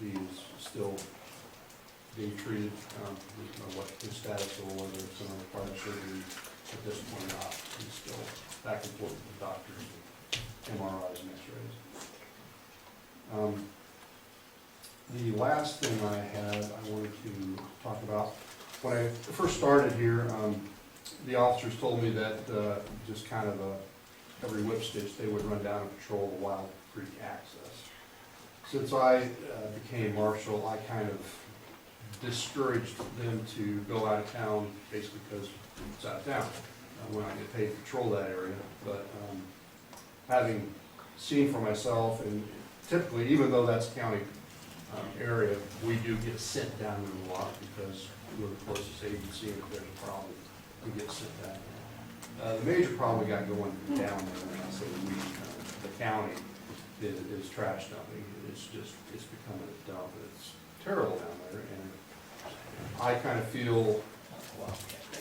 Speaker 14: He is still being treated, we don't know what his status or whether it's going to require surgery at this point or not. He's still back and forth with the doctors, and MRIs and x-rays. The last thing I had, I wanted to talk about, when I first started here, the officers told me that just kind of every whip stitch, they would run down and patrol the Wild Creek access. Since I became marshal, I kind of discouraged them to go out of town, basically because it's out of town. When I get paid to patrol that area, but having seen for myself, and typically, even though that's county area, we do get sent down there a lot because we're the closest agency, and if there's a problem, we get sent down there. The major problem we got going down there, when I say we, the county, is trash dumping. It's just, it's becoming a dump, and it's terrible down there, and I kind of feel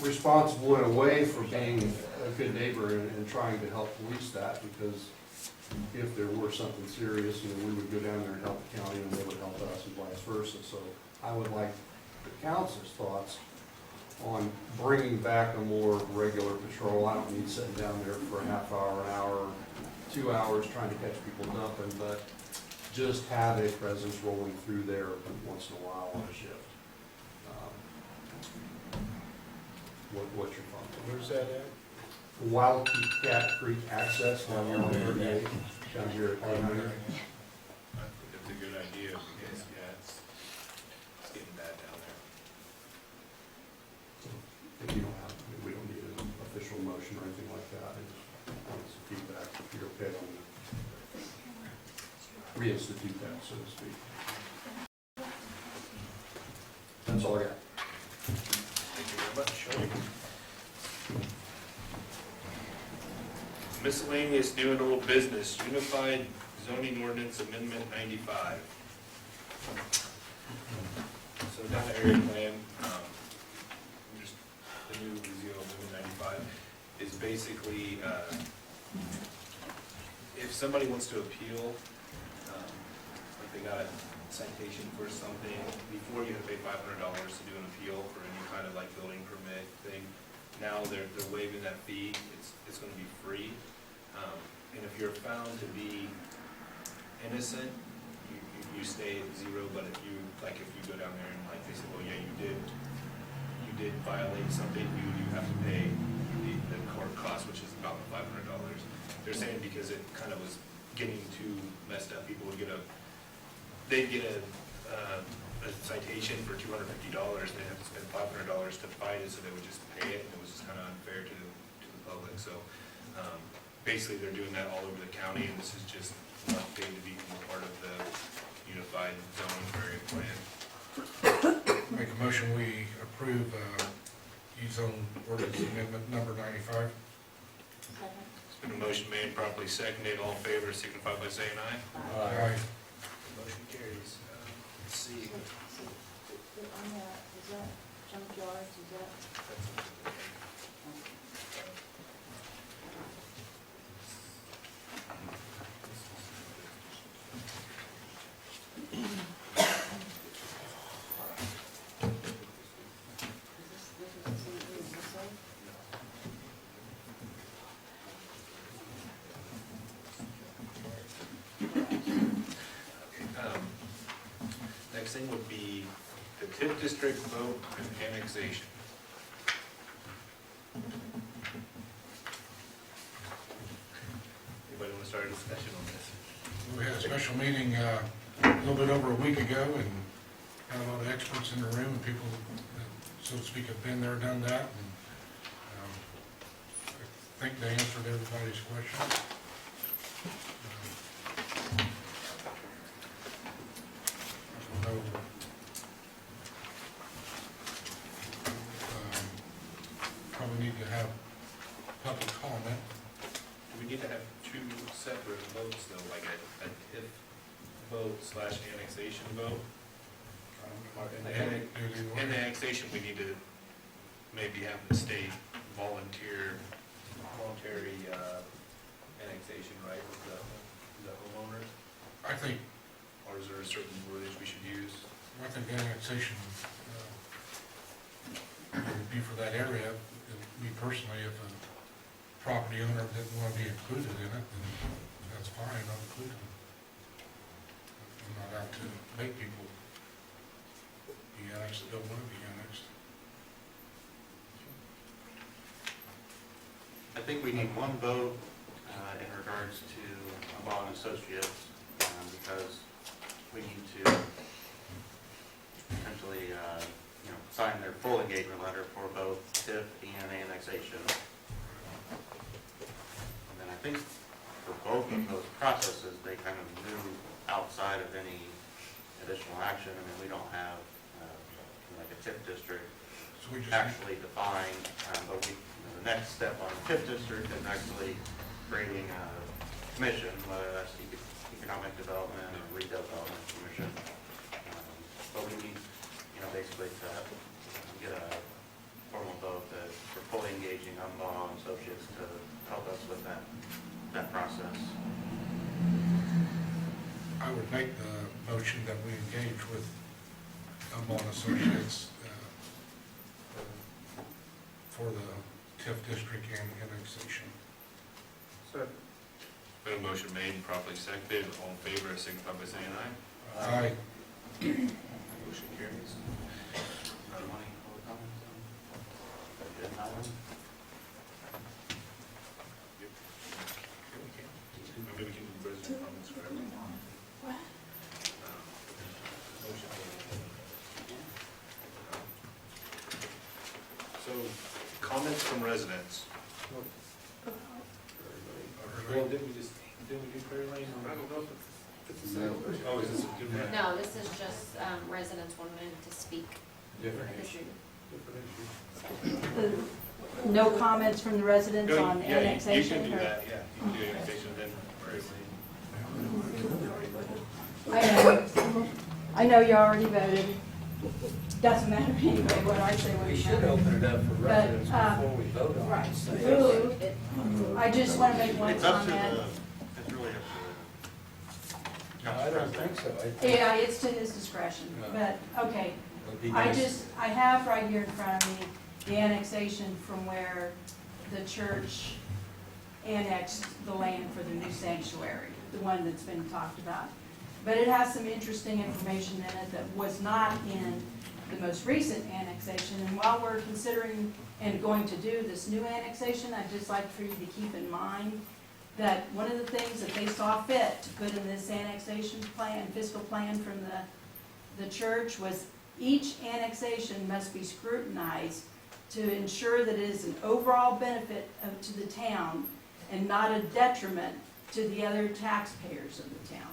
Speaker 14: responsible in a way for being a good neighbor and trying to help police that, because if there were something serious, you know, we would go down there and help the county, and they would help us, and vice versa. So I would like the council's thoughts on bringing back a more regular patrol. I don't need sitting down there for a half hour, an hour, 2 hours trying to catch people dumping, but just have a presence rolling through there once in a while on a shift. What's your thought?
Speaker 4: Where's that at?
Speaker 14: Wildcat Creek access down here on 38, down here at 100.
Speaker 3: That's a good idea, because, yeah, it's getting bad down there.
Speaker 14: If you don't have, we don't need an official motion or anything like that. I just want some feedback, if you're okay on reinstitute that, so to speak. That's all I got.
Speaker 3: Thank you very much. Miscellaneous new and old business, Unified Zoning Ordinance Amendment 95. So down the area plan, just the new ZO Amendment 95 is basically, if somebody wants to appeal, if they got a citation for something, before you had to pay $500 to do an appeal for any kind of like building permit thing. Now they're waiving that fee, it's gonna be free. And if you're found to be innocent, you stay at zero, but if you go down there and like they say, well, yeah, you did violate something, you have to pay the court cost, which is about $500. They're saying because it kind of was getting too messed up, people would they'd get a citation for $250, they'd have to spend $500 to fight it, so they would just pay it, and it was just kind of unfair to the public. So basically, they're doing that all over the county, and this is just one thing to become a part of the Unified Zoning Area Plan.
Speaker 4: Make a motion, we approve E-zone ordinance amendment number 95.
Speaker 3: It's been a motion made, properly seconded, all in favor, signify by saying aye.
Speaker 4: Aye.
Speaker 3: Motion carries. Let's see.
Speaker 20: On that, is that junkyards, is that?
Speaker 3: Next thing would be the TIF district vote and annexation. Anybody want to start a discussion on this?
Speaker 4: We had a special meeting a little bit over a week ago, and had a lot of experts in the room, and people, so to speak, have been there, done that. And I think they answered everybody's questions. Probably need to have public comment.
Speaker 3: Do we need to have two separate votes though, like a TIF vote / annexation vote? In the annexation, we need to maybe have the state voluntary annexation, right, with the homeowners?
Speaker 4: I think,
Speaker 3: Or is there a certain wordage we should use?
Speaker 4: I think annexation would be for that area. Me personally, if a property owner didn't want to be included in it, then that's fine, I'll include them. I'm not out to make people be annexed that don't want to be annexed.
Speaker 6: I think we need one vote in regards to Bond Associates, because we need to potentially, sign their full engagement letter for both TIF and annexation. And then I think for both of those processes, they kind of move outside of any additional action. I mean, we don't have like a TIF district
Speaker 4: So we just
Speaker 6: actually defined, but the next step on the TIF district is actually creating a commission, whether that's
Speaker 13: Economic Development and Redevelopment Commission. But we need, basically to get a formal vote that we're fully engaging Umball and Associates to help us with that process.
Speaker 4: I would make the motion that we engage with Umball and Associates for the TIF district and annexation.
Speaker 7: Second.
Speaker 3: Been a motion made and properly seconded, all in favor, signify by saying aye.
Speaker 4: Aye.
Speaker 3: Motion carries.
Speaker 13: Money, public comments on that one?
Speaker 3: Maybe we can do president comments for everyone. Motion. So, comments from residents. Well, didn't we do Prairie Lane?
Speaker 7: I don't know if it's the same.
Speaker 3: Oh, is this a different?
Speaker 5: No, this is just residents wanting to speak.
Speaker 8: Different
Speaker 5: Issue.
Speaker 2: No comments from the residents
Speaker 3: No,
Speaker 2: on
Speaker 3: yeah,
Speaker 2: annexation?
Speaker 3: You can do
Speaker 2: or-
Speaker 3: that, yeah. You can do annexation, then Prairie Lane.
Speaker 2: I know you already voted. Doesn't matter anyway, what I say, what
Speaker 8: We
Speaker 2: you
Speaker 8: should
Speaker 2: vote.
Speaker 8: open it up for residents
Speaker 2: But,
Speaker 8: before we vote on
Speaker 2: right.
Speaker 8: it. So-
Speaker 2: I just want to make one
Speaker 3: It's up to
Speaker 2: comment.
Speaker 3: it's really up to
Speaker 8: No, I don't think so. I think
Speaker 2: Yeah, it's to his discretion, but, okay.
Speaker 8: it would be
Speaker 2: I
Speaker 8: nice.
Speaker 2: I have right here in front of me the annexation from where the church annexed the land for the new sanctuary, the one that's been talked about. But it has some interesting information in it that was not in the most recent annexation. And while we're considering and going to do this new annexation, I'd just like for you to keep in mind that one of the things that they saw fit to put in this annexation plan, fiscal plan from the church was each annexation must be scrutinized to ensure that it is an overall benefit to the town and not a detriment to the other taxpayers of the town.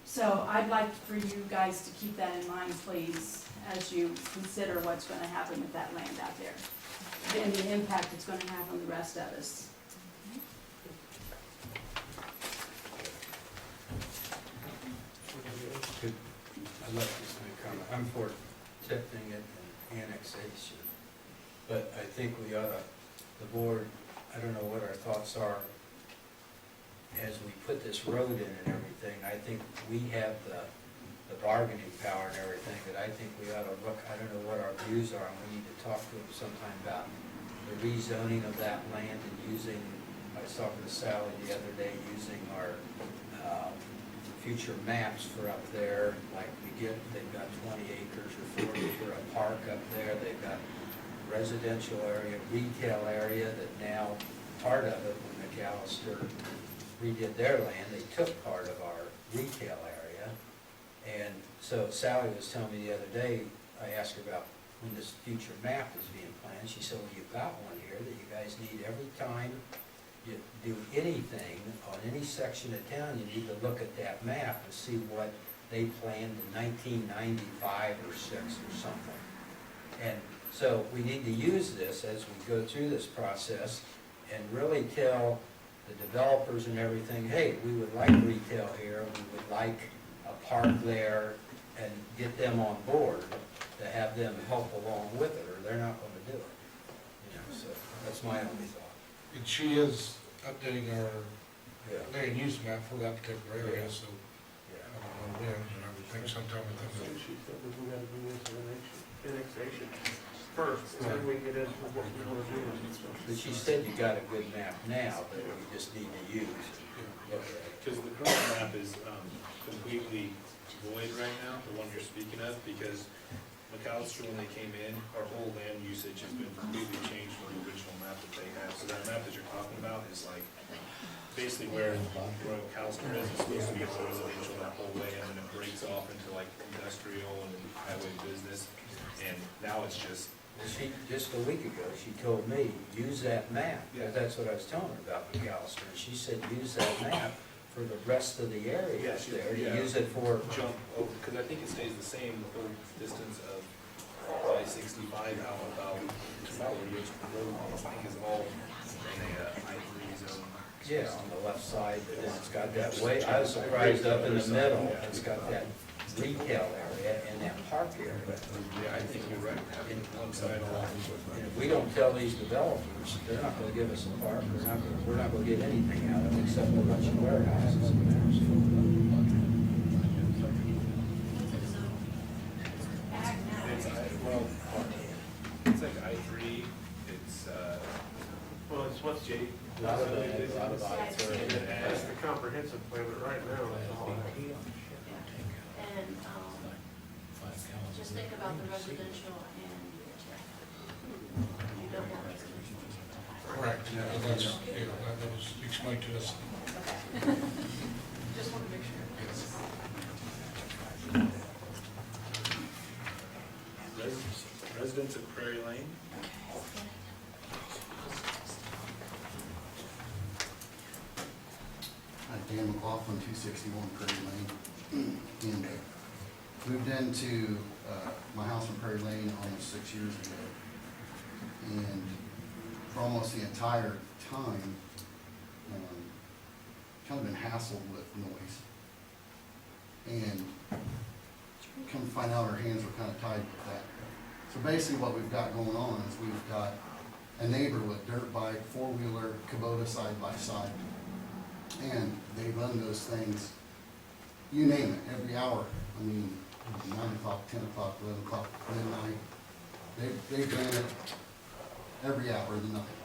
Speaker 2: So I'd like for you guys to keep that in mind, please, as you consider what's going to happen with that land out there and the impact it's going to have on the rest of us.
Speaker 8: I'd like to make a comment. I'm for tipping it and annexation. But I think we ought to, the board, I don't know what our thoughts are as we put this road in and everything. I think we have the bargaining power and everything, that I think we ought to look, I don't know what our views are, and we need to talk to them sometime about the rezoning of that land and using, I was talking to Sally the other day, using our future maps for up there, like they've got 20 acres or 40 for a park up there, they've got residential area, retail area, that now, part of it, when McAllister redid their land, they took part of our retail area. And so Sally was telling me the other day, I asked her about when this future map is being planned, she said, well, you've got one here that you guys need every time you do anything on any section of town, you need to look at that map and see what they planned in 1995 or 6 or something. And so we need to use this as we go through this process and really tell the developers and everything, hey, we would like retail here, we would like a park there, and get them on board to have them help along with it, or they're not going to do it. So that's my only thought.
Speaker 4: And she is updating our
Speaker 8: Yeah.
Speaker 4: land use map for that particular area, so
Speaker 8: Yeah.
Speaker 4: I don't know when, but I would think sometime within
Speaker 7: So
Speaker 4: the.
Speaker 7: she said that we gotta do this annexation first, and then we get into what we wanna do.
Speaker 8: But she said you got a good map now that we just need to use. Look at it.
Speaker 3: Because the current map is completely void right now, the one you're speaking of, because McAllister, when they came in, our whole land usage has been completely changed from the original map that they have. So that map that you're talking about is like, basically where McAllister is, it's supposed to be all residential that whole way, and then it breaks off into like industrial and highway business, and now it's just,
Speaker 8: She, just a week ago, she told me, use that map,
Speaker 3: Yeah.
Speaker 8: because that's what I was telling her about McAllister. And she said, use that map for the rest of the area
Speaker 3: Yeah,
Speaker 8: up
Speaker 3: she-
Speaker 8: there,
Speaker 3: yeah.
Speaker 8: to use it for,
Speaker 3: jump over, because I think it stays the same the whole distance of I-65 out about 2 hours. The road, I think, is all in a I-3 zone.
Speaker 8: Yeah, on the left side, and it's got that way, I was surprised up in the middle, it's got that retail area and that park area.
Speaker 3: Yeah, I think you're right, having one side along with.
Speaker 8: And if we don't tell these developers, they're not gonna give us a park, we're not gonna get anything out of it except a bunch of warehouses in there.
Speaker 3: Well, it's like I3, it's,
Speaker 7: Well, it's what's,
Speaker 3: J.
Speaker 8: A lot of I-30.
Speaker 7: that's the comprehensive plan, but right now, it's all.
Speaker 12: And, just think about the residential and you don't want residential.
Speaker 4: Correct, yeah, that was explained to us.
Speaker 12: Just want to make sure.
Speaker 3: Residents of Prairie Lane.
Speaker 9: Dan McLaughlin, 261 Prairie Lane. And moved into my house in Prairie Lane almost 6 years ago. And for almost the entire time, kind of been hassled with noise. And come to find out our hands were kind of tied with that. So basically what we've got going on is we've got a neighbor with dirt bike, four-wheeler, Kubota side by side. And they run those things, you name it, every hour. I mean, 9 o'clock, 10 o'clock, 11 o'clock, midnight. They ran it every hour of the night.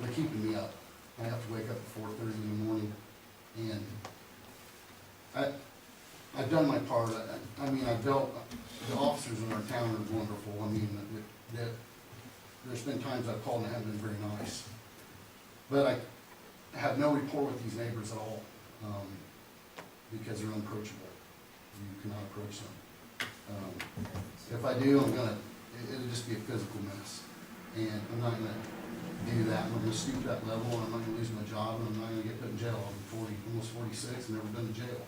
Speaker 9: They're keeping me up. I have to wake up at 4:30 in the morning. And I've done my part. I mean, I've dealt, the officers in our town are wonderful. I mean, there's been times I've called and they haven't been very nice. But I have no rapport with these neighbors at all, because they're unapproachable. You cannot approach them. If I do, it'll just be a physical mess. And I'm not gonna do that. I'm gonna stoop to that level, and I'm not gonna lose my job, and I'm not gonna get put in jail. I'm almost 46, and never been to jail.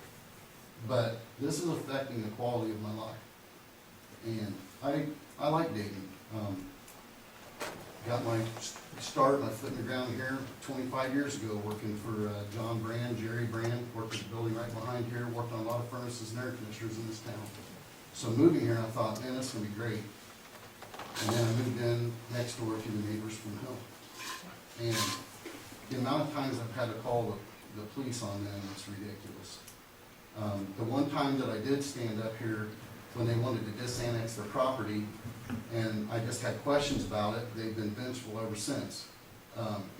Speaker 9: But this is affecting the quality of my life. And I like Dayton. Got my start, my foot in the ground here 25 years ago, working for John Brand, Jerry Brand, worked at the building right behind here, worked on a lot of furnaces and air conditioners in this town. So moving here, I thought, man, this is gonna be great. And then I moved in next door to the neighbors from home. And the amount of times I've had to call the police on them is ridiculous. The one time that I did stand up here when they wanted to disannex their property, and I just had questions about it, they've been vengeful ever since.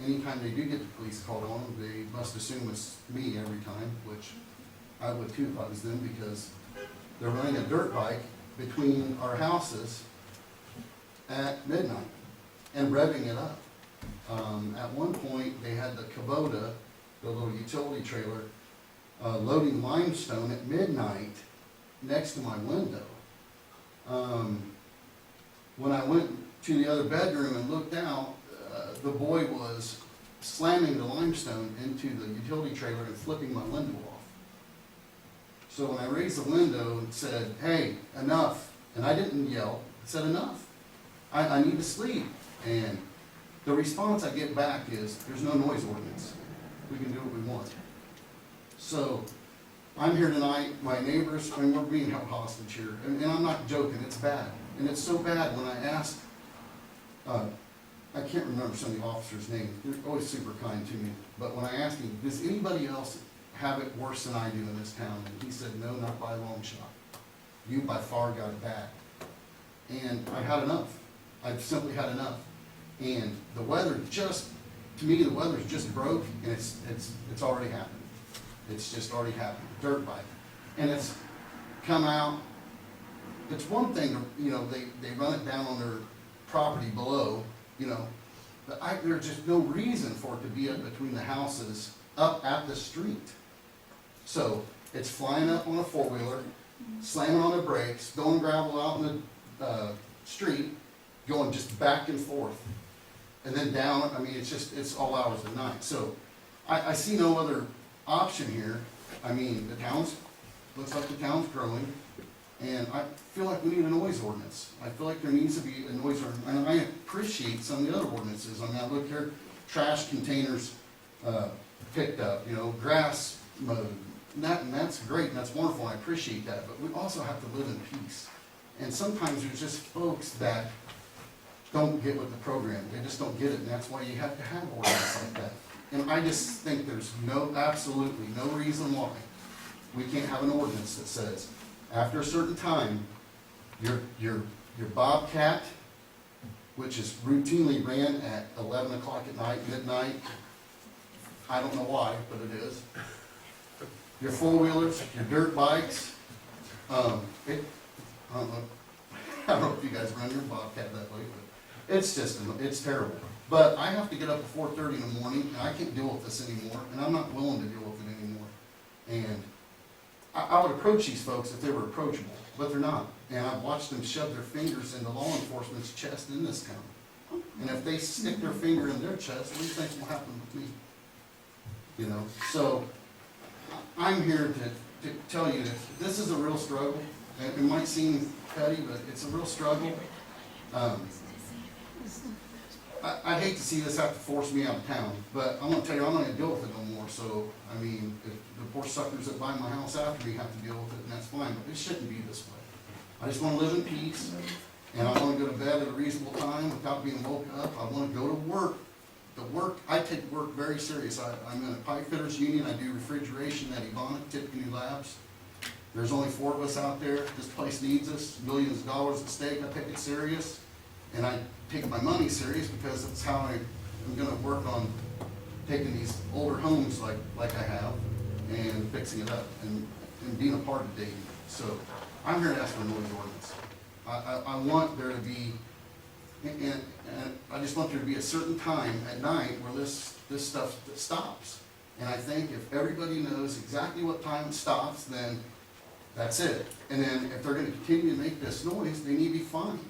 Speaker 9: Anytime they do get the police called on them, they must assume it's me every time, which I would too if I was them, because they're running a dirt bike between our houses at midnight and revving it up. At one point, they had the Kubota, the little utility trailer, loading limestone at midnight next to my window. When I went to the other bedroom and looked out, the boy was slamming the limestone into the utility trailer and flipping my window off. So when I raised the window and said, hey, enough, and I didn't yell, I said enough. I need to sleep. And the response I get back is, there's no noise ordinance. We can do what we want. So I'm here tonight, my neighbors, I mean, we're being held hostage here. And I'm not joking, it's bad. And it's so bad when I asked, I can't remember some of the officers' names, they're always super kind to me. But when I asked him, does anybody else have it worse than I do in this town? And he said, no, not by a long shot. You by far got it bad. And I had enough. I've simply had enough. And the weather just, to me, the weather's just broke, and it's already happened. It's just already happened, dirt bike. And it's come out, it's one thing, they run it down on their property below, but there's just no reason for it to be up between the houses, up at the street. So it's flying up on a four-wheeler, slamming on the brakes, throwing gravel out in the street, going just back and forth. And then down, I mean, it's all hours of the night. So I see no other option here. I mean, looks like the town's growing, and I feel like we need a noise ordinance. I feel like there needs to be a noise ordinance, and I appreciate some of the other ordinances. I mean, I look here, trash containers, picked up, grass mowed. And that's great, and that's wonderful, and I appreciate that, but we also have to live in peace. And sometimes there's just folks that don't get with the program, they just don't get it, and that's why you have to have ordinance like that. And I just think there's absolutely no reason why we can't have an ordinance that says, after a certain time, your Bobcat, which is routinely ran at 11 o'clock at night, midnight, I don't know why, but it is. Your four-wheelers, your dirt bikes, I don't know if you guys run your Bobcat that way, but it's terrible. But I have to get up at 4:30 in the morning, and I can't deal with this anymore, and I'm not willing to deal with it anymore. And I would approach these folks if they were approachable, but they're not. And I've watched them shove their fingers into law enforcement's chest in this town. And if they stick their finger in their chest, what do you think will happen with me? So I'm here to tell you that this is a real struggle. It might seem petty, but it's a real struggle. I hate to see this have to force me out of town, but I'm gonna tell you, I'm not gonna deal with it no more. So, I mean, if the poor suckers that buy my house after me have to deal with it, and that's fine, but it shouldn't be this way. I just wanna live in peace, and I wanna go to bed at a reasonable time without being woke up. I wanna go to work. I take work very serious. I'm in a pipe fitters union. I do refrigeration at Ebonic, Tiffany Labs. There's only 4 of us out there. This place needs us. Millions of dollars at stake. I take it serious. And I take my money serious because it's how I'm gonna work on taking these older homes like I have and fixing it up and being a part of Dayton. So I'm here to ask for a noise ordinance. I want there to be, and I just want there to be a certain time at night where this stuff stops. And I think if everybody knows exactly what time it stops, then that's it. And then if they're gonna continue to make this noise, they need to be fined.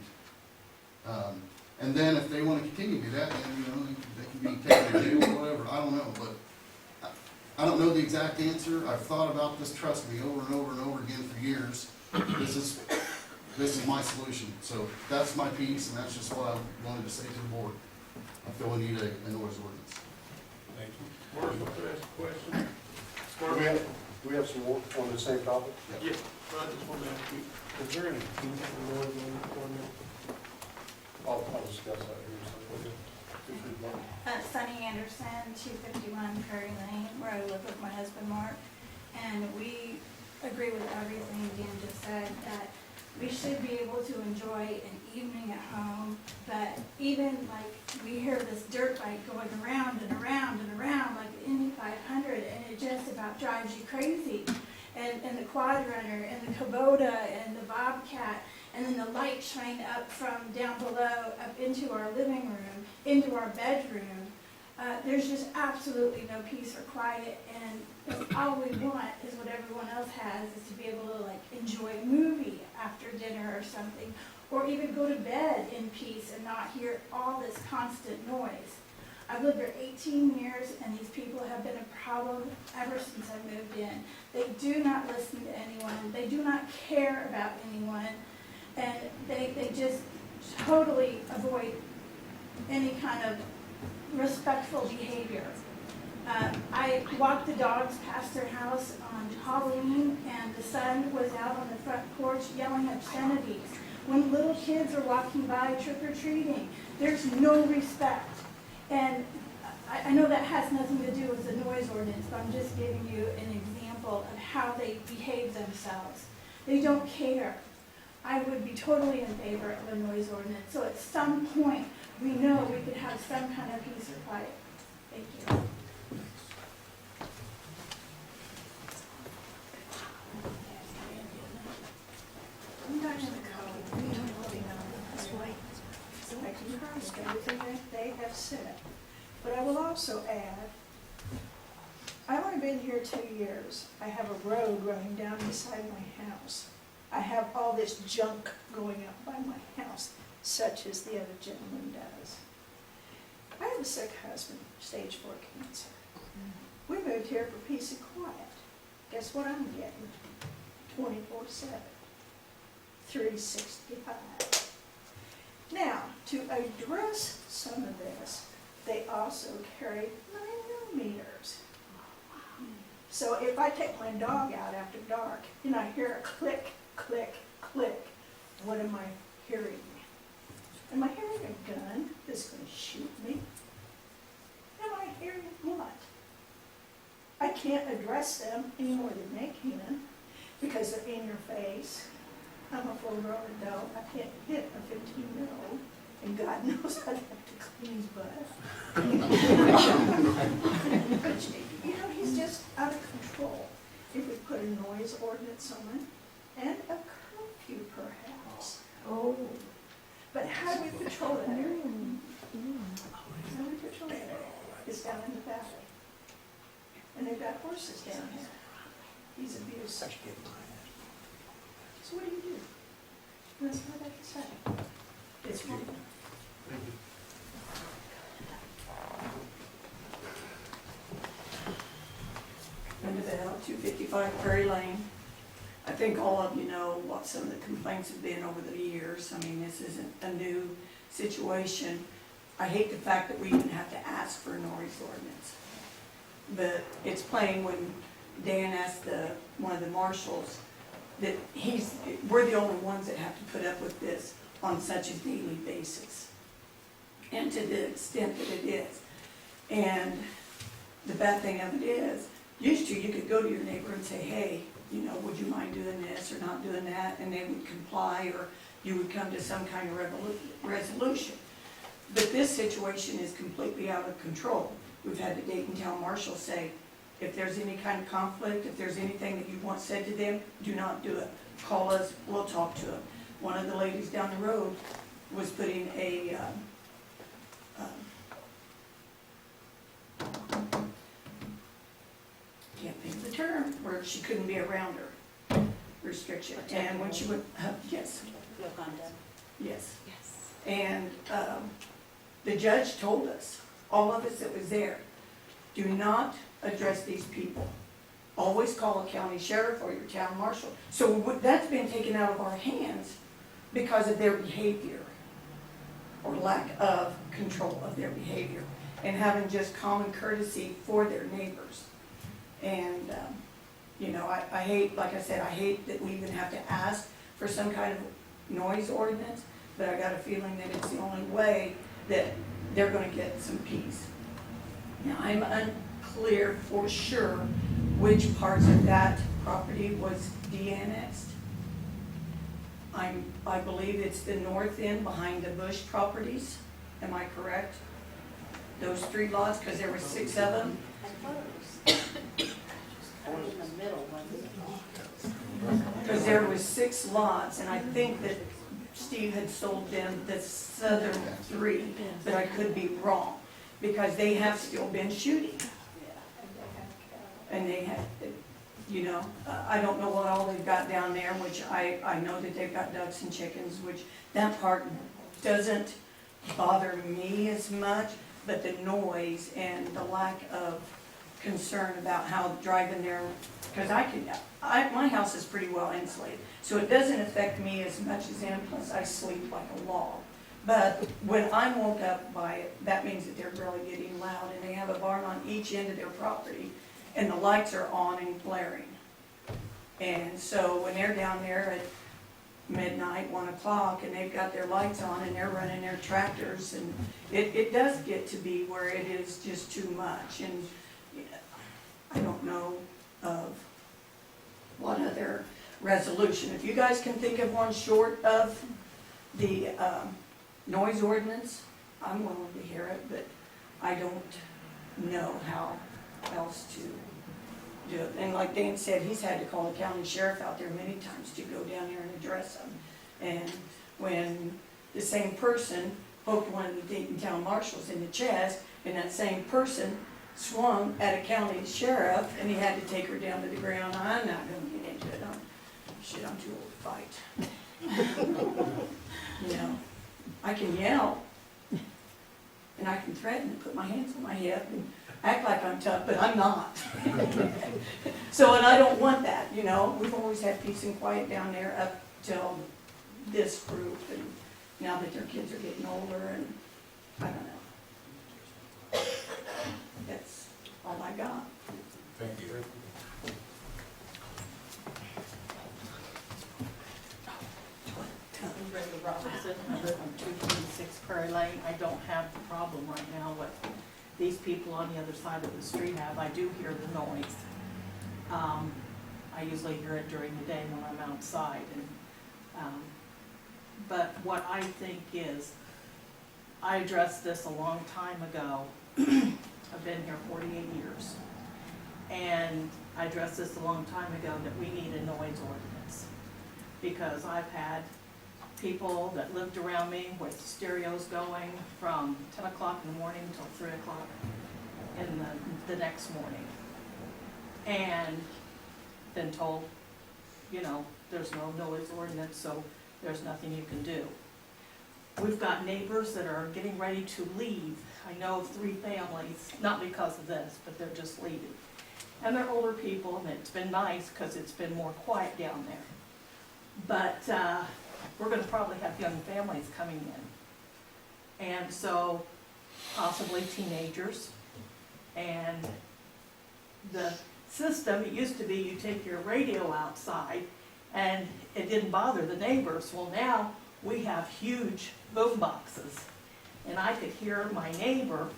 Speaker 9: And then if they want to continue to do that, then, they can be taken to jail or whatever, I don't know, but I don't know the exact answer. I've thought about this, trust me, over and over and over again for years. This is my solution. So that's my piece, and that's just what I wanted to say to the board. I feel we need a noise ordinance.
Speaker 7: Thank you. Marshall, can I ask a question? Do we have some more on the same topic?
Speaker 1: Yeah.
Speaker 7: I just want to ask you, is there any kink in the noise ordinance? I'll discuss that here.
Speaker 21: Sunny Anderson, 251 Prairie Lane, where I live with my husband Mark. And we agree with everything Dan just said, that we should be able to enjoy an evening at home. But even like we hear this dirt bike going around and around and around like the Indy 500, and it just about drives you crazy. And the quad runner and the Kubota and the Bobcat, and then the light shine up from down below up into our living room, into our bedroom. There's just absolutely no peace or quiet, and all we want is what everyone else has, is to be able to like enjoy a movie after dinner or something, or even go to bed in peace and not hear all this constant noise. I've lived there 18 years, and these people have been a problem ever since I moved in. They do not listen to anyone. They do not care about anyone. And they just totally avoid any kind of respectful behavior. I walked the dogs past their house on Halloween, and the son was out on the front porch yelling obscenities. When little kids are walking by trick-or-treating, there's no respect. And I know that has nothing to do with the noise ordinance, but I'm just giving you an example of how they behave themselves. They don't care. I would be totally in favor of a noise ordinance. So at some point, we know we could have some kind of peace or quiet. Thank you.
Speaker 20: I'm not in the code. We don't really know this way. So I concur with everything that they have said. But I will also add, I've only been here 2 years. I have a road running down beside my house. I have all this junk going up by my house, such as the other gentleman does. I have a sick husband, stage 4 cancer. We moved here for peace and quiet. Guess what I'm getting? 24/7, 365. Now, to address some of this, they also carry 9mm. So if I take my dog out after dark and I hear a click, click, click, what am I hearing? Am I hearing a gun that's gonna shoot me? Am I hearing what? I can't address them any more than they can because they're in your face. I'm a full-grown adult. I can't hit a 15-year-old, and God knows I'd have to clean his butt. But, you know, he's just out of control. If we put a noise ordinance on and a curfew perhaps. Oh. But how do we patrol that area? How do we patrol that area? It's down in the valley. And they've got horses down here. He's abusive. So what do you do? That's what I can say. It's wrong.
Speaker 16: Under the L 255 Prairie Lane. I think all of you know what some of the complaints have been over the years. I mean, this isn't a new situation. I hate the fact that we even have to ask for a noise ordinance. But it's plain when Dan asked one of the marshals that we're the only ones that have to put up with this on such a daily basis. And to the extent that it is. And the bad thing of it is, used to you could go to your neighbor and say, hey, you know, would you mind doing this or not doing that? And they would comply, or you would come to some kind of resolution. But this situation is completely out of control. We've had the Dayton Town Marshal say, if there's any kind of conflict, if there's anything that you want said to them, do not do it. Call us, we'll talk to them. One of the ladies down the road was putting a can't think of the term, where she couldn't be around her restriction. And when she went, yes.
Speaker 17: No contact.
Speaker 16: Yes. And the judge told us, all of us that was there, do not address these people. Always call a county sheriff or your town marshal. So that's been taken out of our hands because of their behavior or lack of control of their behavior and having just common courtesy for their neighbors. And, you know, I hate, like I said, I hate that we even have to ask for some kind of noise ordinance, but I got a feeling that it's the only way that they're gonna get some peace. Now, I'm unclear for sure which parts of that property was de-annexed. I believe it's the north end behind the Bush properties. Am I correct? Those 3 lots, because there were 6 of them.
Speaker 17: I thought it was kind of in the middle, wasn't it?
Speaker 16: Because there was 6 lots, and I think that Steve had sold them the southern 3, but I could be wrong, because they have still been shooting. And they have, you know, I don't know what all they've got down there, which I know that they've got ducks and chickens, which that part doesn't bother me as much, but the noise and the lack of concern about how driving there, because my house is pretty well insulated, so it doesn't affect me as much as them, plus I sleep like a log. But when I'm woke up by it, that means that they're really getting loud, and they have a barn on each end of their property, and the lights are on and blaring. And so when they're down there at midnight, 1 o'clock, and they've got their lights on and they're running their tractors, and it does get to be where it is just too much. And I don't know of what other resolution. If you guys can think of one short of the noise ordinance, I'm willing to hear it, but I don't know how else to do it. And like Dan said, he's had to call the county sheriff out there many times to go down there and address them. And when the same person poked one of the Dayton Town Marshals in the chest, and that same person swung at a county sheriff, and he had to take her down to the ground. I'm not going to get into it. I'm too old to fight. You know, I can yell, and I can threaten and put my hands on my hip and act like I'm tough, but I'm not. So, and I don't want that, you know. We've always had peace and quiet down there up till this group, and now that their kids are getting older, and I don't know. That's all I got.
Speaker 11: Thank you.
Speaker 20: Brenda Robertson, I live on 226 Prairie Lane. I don't have the problem right now what these people on the other side of the street have. I do hear the noise. I usually hear it during the day when I'm outside. But what I think is, I addressed this a long time ago. I've been here 48 years. And I addressed this a long time ago that we need a noise ordinance. Because I've had people that lived around me with stereos going from 10 o'clock in the morning until 3 o'clock in the next morning. And been told, you know, there's no noise ordinance, so there's nothing you can do. We've got neighbors that are getting ready to leave. I know of 3 families, not because of this, but they're just leaving. And they're older people, and it's been nice because it's been more quiet down there. But we're going to probably have young families coming in. And so possibly teenagers. And the system, it used to be you take your radio outside and it didn't bother the neighbors. Well, now we have huge boom boxes. And I could hear my neighbor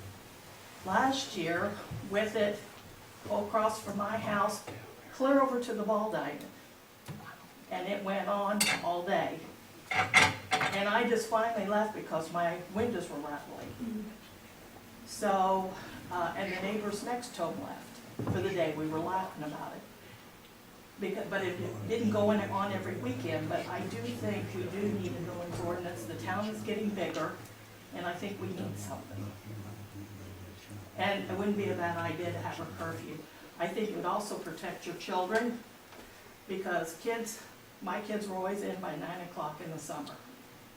Speaker 20: last year with it all across from my house, clear over to the ball diamond. And it went on all day. And I just finally left because my windows were rattling. So, and the neighbors next to him left for the day. We were laughing about it. But it didn't go on every weekend, but I do think we do need a noise ordinance. The town is getting bigger, and I think we need something. And it wouldn't be a bad idea to have a curfew. I think it would also protect your children, because my kids were always in by 9 o'clock in the summer.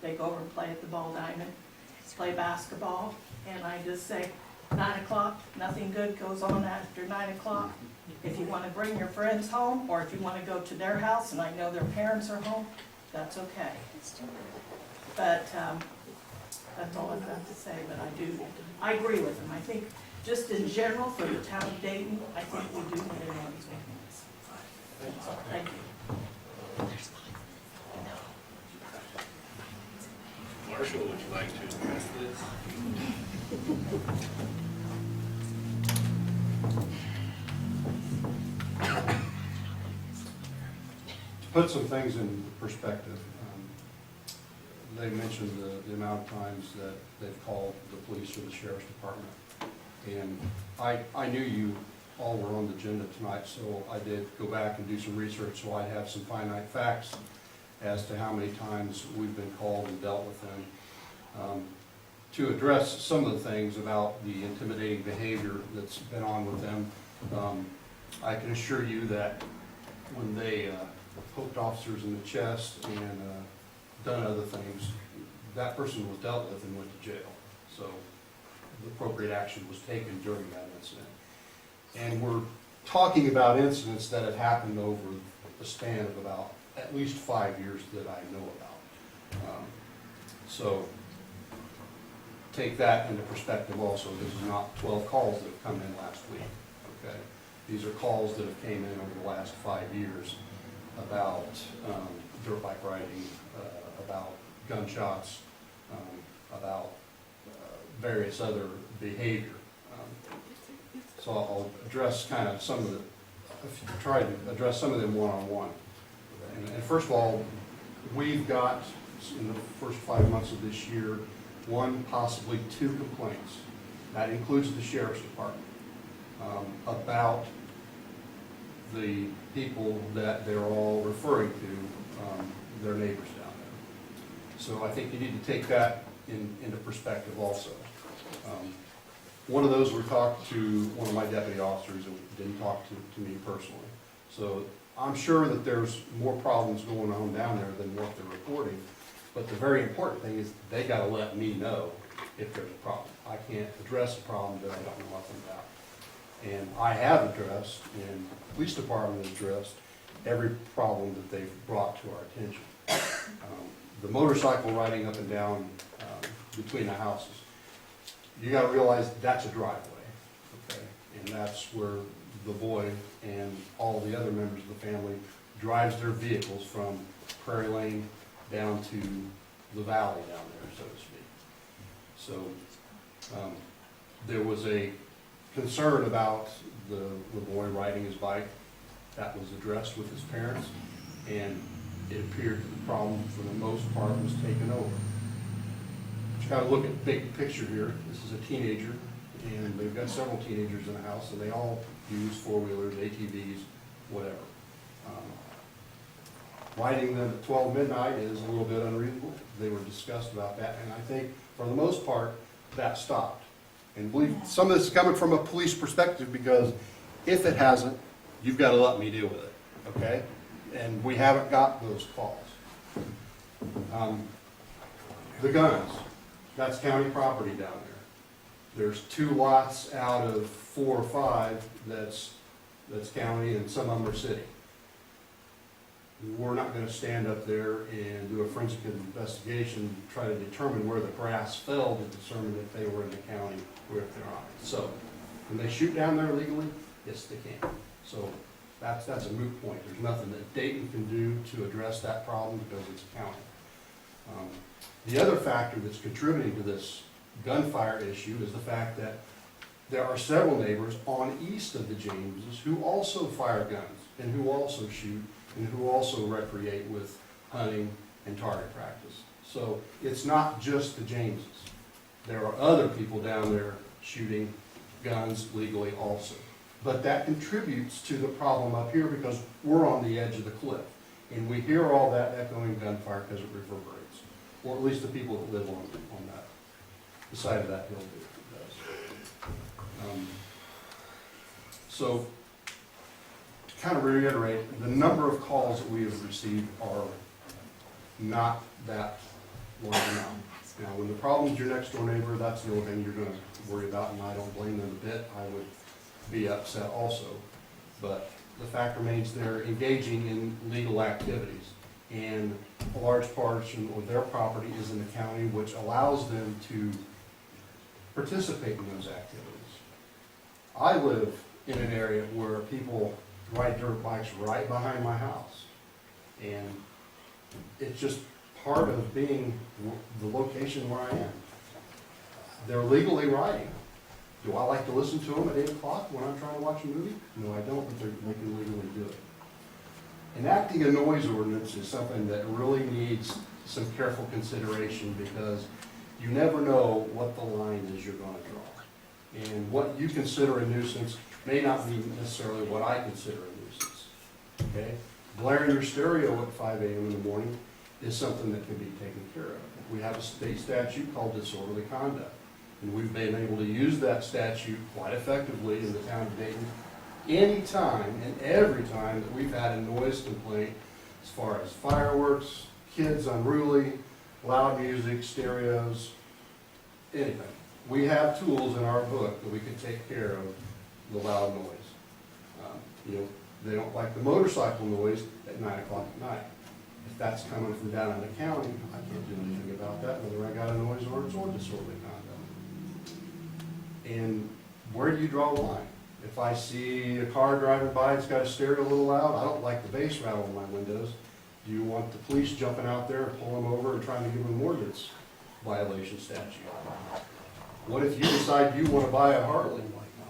Speaker 20: They go over and play at the ball diamond, play basketball, and I just say, 9 o'clock, nothing good goes on after 9 o'clock. If you want to bring your friends home, or if you want to go to their house, and I know their parents are home, that's okay. But that's all I've got to say, but I agree with them. I think just in general, for the town of Dayton, I think we do need a noise ordinance. Thank you.
Speaker 3: Marshall, would you like to address this?
Speaker 14: To put some things in perspective, they mentioned the amount of times that they've called the police or the sheriff's department. And I knew you all were on the agenda tonight, so I did go back and do some research so I have some finite facts as to how many times we've been called and dealt with them. To address some of the things about the intimidating behavior that's been on with them, I can assure you that when they poked officers in the chest and done other things, that person was dealt with and went to jail. So the appropriate action was taken during that incident. And we're talking about incidents that have happened over the span of about at least 5 years that I know about. So take that into perspective also. This is not 12 calls that have come in last week, okay? These are calls that have came in over the last 5 years about dirt bike riding, about gunshots, about various other behavior. So I'll address kind of some of the, try to address some of them one-on-one. And first of all, we've got, in the first 5 months of this year, 1, possibly 2 complaints. That includes the sheriff's department, about the people that they're all referring to, their neighbors down there. So I think you need to take that into perspective also. One of those, we talked to one of my deputy officers and didn't talk to me personally. So I'm sure that there's more problems going on down there than what they're reporting. But the very important thing is they got to let me know if there's a problem. I can't address a problem that I don't know nothing about. And I have addressed, and the police department has addressed, every problem that they've brought to our attention. The motorcycle riding up and down between the houses, you got to realize that's a driveway, okay? And that's where the boy and all the other members of the family drives their vehicles from Prairie Lane down to the valley down there, so to speak. So, there was a concern about the boy riding his bike. That was addressed with his parents, and it appeared that the problem, for the most part, was taken over. You gotta look at the big picture here. This is a teenager, and they've got several teenagers in the house, and they all use four-wheelers, ATVs, whatever. Riding them at 12 midnight is a little bit unreasonable. They were discussed about that, and I think, for the most part, that stopped. And believe, some of this is coming from a police perspective, because if it hasn't, you've got to let me deal with it, okay? And we haven't got those calls. The guns, that's county property down there. There's 2 lots out of 4 or 5 that's county, and some of them are city. We're not going to stand up there and do a forensic investigation, try to determine where the brass fell to determine if they were in the county or if they're not. So, can they shoot down there legally? Yes, they can. So, that's a moot point. There's nothing that Dayton can do to address that problem because it's a county. The other factor that's contributing to this gunfire issue is the fact that there are several neighbors on east of the Jameses who also fire guns and who also shoot and who also recreate with hunting and target practice. So it's not just the Jameses. There are other people down there shooting guns legally also. But that contributes to the problem up here because we're on the edge of the cliff. And we hear all that echoing gunfire because it reverberates. Or at least the people that live on that, the side of that hill does. So, to kind of reiterate, the number of calls that we have received are not that large amount. Now, when the problem's your next door neighbor, that's the only thing you're going to worry about, and I don't blame them a bit. I would be upset also. But the fact remains they're engaging in legal activities, and a large portion of their property is in the county, which allows them to participate in those activities. I live in an area where people ride dirt bikes right behind my house, and it's just part of being the location where I am. They're legally riding. Do I like to listen to them at 8 o'clock when I'm trying to watch a movie? No, I don't, but they can legally do it. Enacting a noise ordinance is something that really needs some careful consideration because you never know what the line is you're going to draw. And what you consider a nuisance may not be necessarily what I consider a nuisance. Okay? Blaring your stereo at 5 a.m. in the morning is something that can be taken care of. We have a state statute called disorderly conduct. And we've been able to use that statute quite effectively in the town of Dayton any time and every time that we've had a noise complaint as far as fireworks, kids unruly, loud music, stereos, anything. We have tools in our book that we can take care of the loud noise. They don't like the motorcycle noise at 9 o'clock at night. If that's coming from down in the county, I can't do anything about that, whether I got a noise ordinance or disorderly conduct. And where do you draw the line? If I see a car driving by, it's got a stereo a little loud, I don't like the bass rattle in my windows. Do you want the police jumping out there and pulling them over and trying to give them an ordinance violation statute? What if you decide you want to buy a Harley?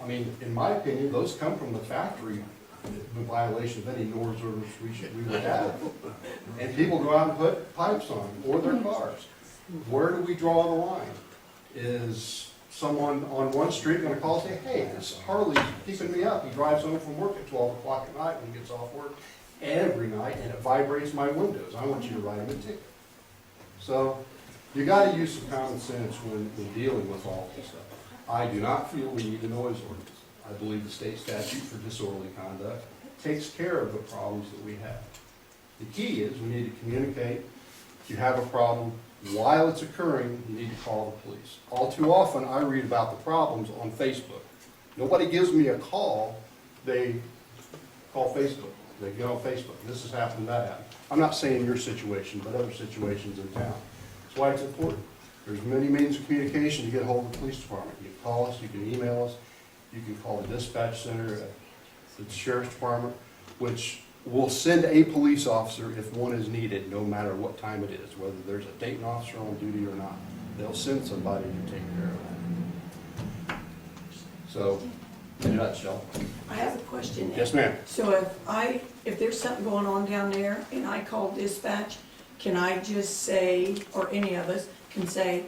Speaker 14: I mean, in my opinion, those come from the factory, the violation of any noise ordinance we would have. And people go out and put pipes on them, or their cars. Where do we draw the line? Is someone on one street going to call and say, hey, this Harley's keeping me up. He drives home from work at 12 o'clock at night when he gets off work every night, and it vibrates my windows. I want you to write him a ticket. So you got to use some common sense when dealing with all this stuff. I do not feel we need a noise ordinance. I believe the state statute for disorderly conduct takes care of the problems that we have. The key is we need to communicate. If you have a problem, while it's occurring, you need to call the police. All too often, I read about the problems on Facebook. Nobody gives me a call. They call Facebook. They get on Facebook. This has happened, that happened. I'm not saying your situation, but other situations in town. That's why it's important. There's many means of communication to get a hold of the police department. You can call us, you can email us, you can call the dispatch center at the sheriff's department, which will send a police officer if one is needed, no matter what time it is, whether there's a Dayton officer on duty or not. They'll send somebody to take care of that. So, in a nutshell.
Speaker 16: I have a question.
Speaker 14: Yes, ma'am.
Speaker 16: So if there's something going on down there and I call dispatch, can I just say, or any of us can say,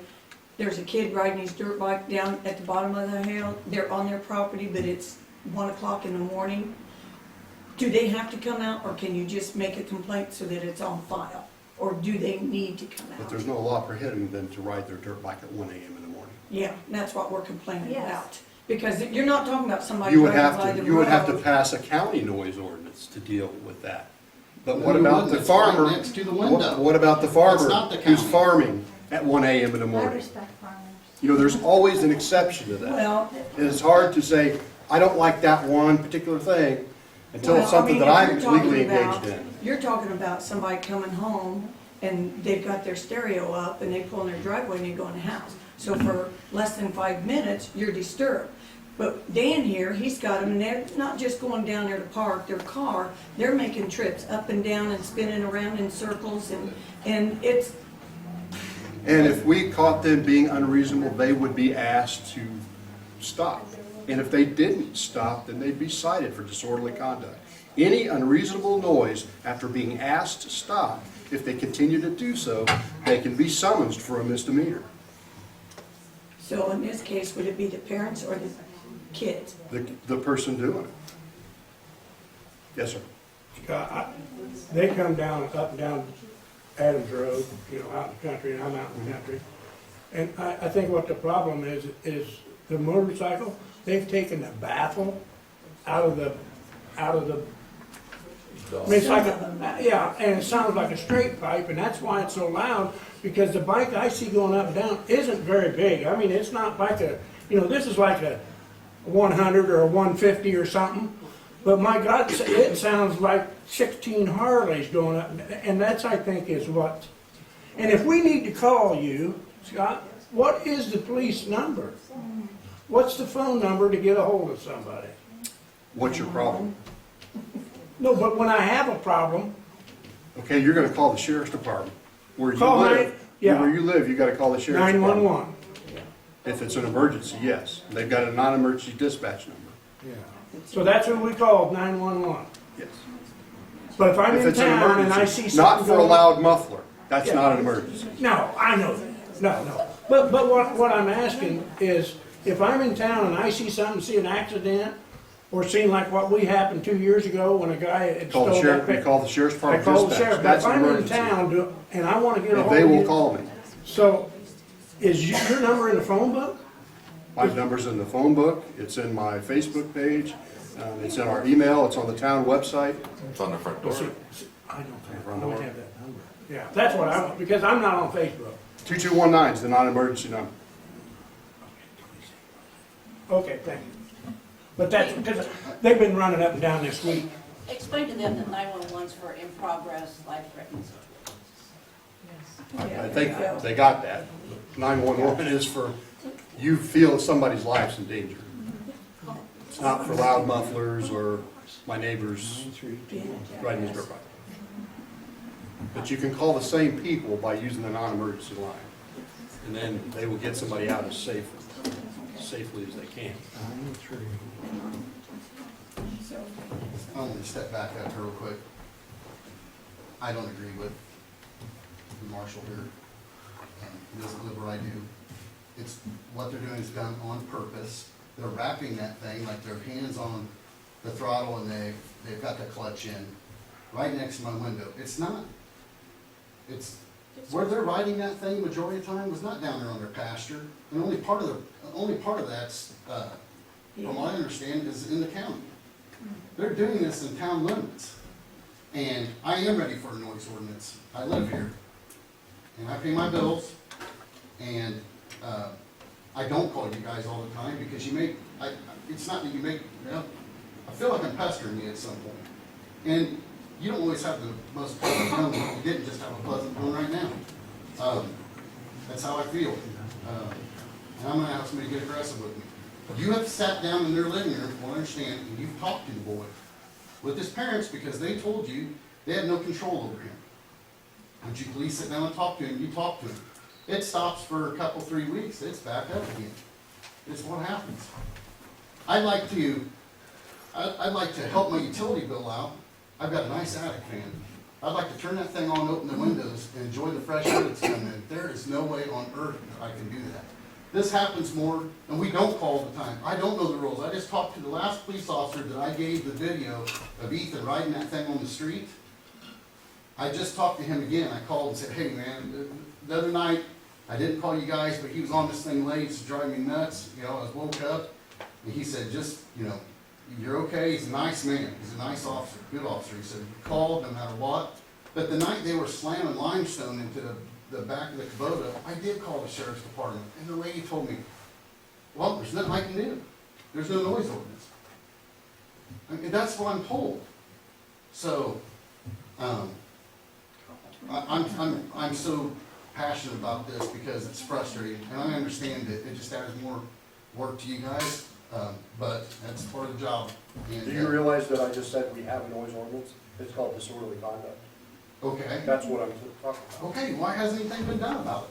Speaker 16: there's a kid riding his dirt bike down at the bottom of the hill, they're on their property, but it's 1 o'clock in the morning? Do they have to come out, or can you just make a complaint so that it's on file? Or do they need to come
Speaker 14: But
Speaker 16: out?
Speaker 14: there's no law prohibiting them to ride their dirt bike at 1 a.m. in the morning.
Speaker 16: Yeah, that's what we're complaining
Speaker 21: Yes.
Speaker 16: about. Because you're not talking about somebody
Speaker 14: You would
Speaker 16: driving
Speaker 14: have
Speaker 16: by the
Speaker 14: to,
Speaker 16: road.
Speaker 14: you would have to pass a county noise ordinance to deal with that. But what
Speaker 9: No,
Speaker 14: about the
Speaker 9: it's right
Speaker 14: farmer?
Speaker 9: next to the window.
Speaker 14: What about the farmer
Speaker 9: It's not the
Speaker 14: who's
Speaker 9: county.
Speaker 14: farming at 1 a.m. in the
Speaker 21: I
Speaker 14: morning?
Speaker 21: respect farmers.
Speaker 14: You know, there's always an exception to that.
Speaker 16: Well,
Speaker 14: And it's hard to say, I don't like that one particular thing until it's
Speaker 16: well, I
Speaker 14: something
Speaker 16: mean,
Speaker 14: that
Speaker 16: if
Speaker 14: I'm
Speaker 16: you're talking
Speaker 14: legally
Speaker 16: about-
Speaker 14: engaged in.
Speaker 16: You're talking about somebody coming home and they've got their stereo up and they pull in their driveway and they go in the house. So for less than 5 minutes, you're disturbed. But Dan here, he's got them, and they're not just going down there to park their car, they're making trips up and down and spinning around in circles, and it's,
Speaker 14: And if we caught them being unreasonable, they would be asked to stop. And if they didn't stop, then they'd be cited for disorderly conduct. Any unreasonable noise after being asked to stop, if they continue to do so, they can be summoned for a misdemeanor.
Speaker 16: so in this case, would it be the parents or the kids?
Speaker 14: The person doing it. Yes, sir.
Speaker 15: They come down, up and down Adams Road, you know, out in the country, and I'm out in the country. And I think what the problem is the motorcycle, they've taken the baffle out of the, I mean, it's like a, yeah, and it sounds like a straight pipe, and that's why it's so loud, because the bike I see going up and down isn't very big. I mean, it's not like a, you know, this is like a 100 or a 150 or something. But my God, it sounds like 16 Harleys going up, and that's, I think, is what. And if we need to call you, Scott, what is the police number? What's the phone number to get a hold of somebody?
Speaker 14: What's your problem?
Speaker 15: No, but when I have a problem,
Speaker 14: Okay, you're gonna call the sheriff's department. Where you
Speaker 15: Call
Speaker 14: live,
Speaker 15: yeah.
Speaker 14: where you live, you gotta call the sheriff's department.
Speaker 15: 911.
Speaker 14: If it's an emergency, yes. They've got a non-emergency dispatch number.
Speaker 15: Yeah. So that's who we called, 911.
Speaker 14: Yes.
Speaker 15: But if I'm
Speaker 14: If
Speaker 15: in
Speaker 14: it's an
Speaker 15: town and I see
Speaker 14: emergency,
Speaker 15: something
Speaker 14: not for a
Speaker 15: going-
Speaker 14: loud muffler. That's
Speaker 15: Yeah.
Speaker 14: not an emergency.
Speaker 15: No, I know that. No. But what I'm asking is, if I'm in town and I see something, see an accident, or seen like what we happened 2 years ago when a guy had
Speaker 14: Call
Speaker 15: stole
Speaker 14: the
Speaker 15: that
Speaker 14: sheriff, we
Speaker 15: pic-
Speaker 14: call the sheriff's
Speaker 15: I
Speaker 14: department
Speaker 15: called the
Speaker 14: dispatch.
Speaker 15: sheriff, but
Speaker 14: That's
Speaker 15: if
Speaker 14: an
Speaker 15: I'm in
Speaker 14: emergency.
Speaker 15: town and I wanna get a
Speaker 14: And
Speaker 15: hold
Speaker 14: they
Speaker 15: of
Speaker 14: will
Speaker 15: you.
Speaker 14: call me.
Speaker 15: So, is your number in the phone book?
Speaker 14: My number's in the phone book, it's in my Facebook page, it's in our email, it's on the town website.
Speaker 22: It's on the front door.
Speaker 15: I don't have that number. Yeah, that's what I want, because I'm not on Facebook.
Speaker 14: 2219 is the non-emergency number.
Speaker 15: Okay, thank you. But that's, because they've been running up and down this week.
Speaker 23: Explain to them that 911's for in progress, life-threatening situations.
Speaker 14: I think they got that. 911 is for, you feel somebody's life's in danger. It's not for loud mufflers or my neighbor's riding his dirt bike. But you can call the same people by using the non-emergency line. And then they will get somebody out as safely as they can.
Speaker 9: I want to step back up here real quick. I don't agree with the marshal here. He doesn't live where I do. It's, what they're doing is done on purpose. They're wrapping that thing like their hands on the throttle and they've got the clutch in right next to my window. It's not, it's, where they're riding that thing majority of the time was not down there on their pasture. And only part of that's, from what I understand, is in the county. They're doing this in town limits. And I am ready for a noise ordinance. I live here. And I pay my bills. And I don't call you guys all the time because you make, it's not that you make, well, I feel like I'm pestering you at some point. And you don't always have the most pleasant tone. You didn't just have a pleasant tone right now. That's how I feel. And I'm gonna have somebody get aggressive with me. You have sat down in their living room, I understand, and you've talked to the boy. with his parents because they told you they had no control over him. Would you please sit down and talk to him? You talk to him. It stops for a couple, 3 weeks, it's back up again. It's what happens. I'd like to help my utility bill out. I've got a nice attic fan. I'd like to turn that thing on, open the windows, and enjoy the fresh air that's coming in. There is no way on earth I can do that. This happens more, and we don't call all the time. I don't know the rules. I just talked to the last police officer that I gave the video of Ethan riding that thing on the street. I just talked to him again. I called and said, hey man, the other night, I didn't call you guys, but he was on this thing late, it's driving me nuts. You know, I was woke up, and he said, just, you know, you're okay. He's a nice man. He's a nice officer, good officer. He said, you called no matter what. But the night they were slamming limestone into the back of the Kubota, I did call the sheriff's department, and the lady told me, well, there's nothing I can do. There's no noise ordinance. I mean, that's what I'm told. So, I'm so passionate about this because it's frustrating, and I understand that it just adds more work to you guys, but that's part of the job. And,
Speaker 10: Do you realize that I just said we have a noise ordinance? It's called disorderly conduct.
Speaker 9: Okay.
Speaker 10: That's what I'm talking about.
Speaker 9: Okay, why hasn't anything been done about it?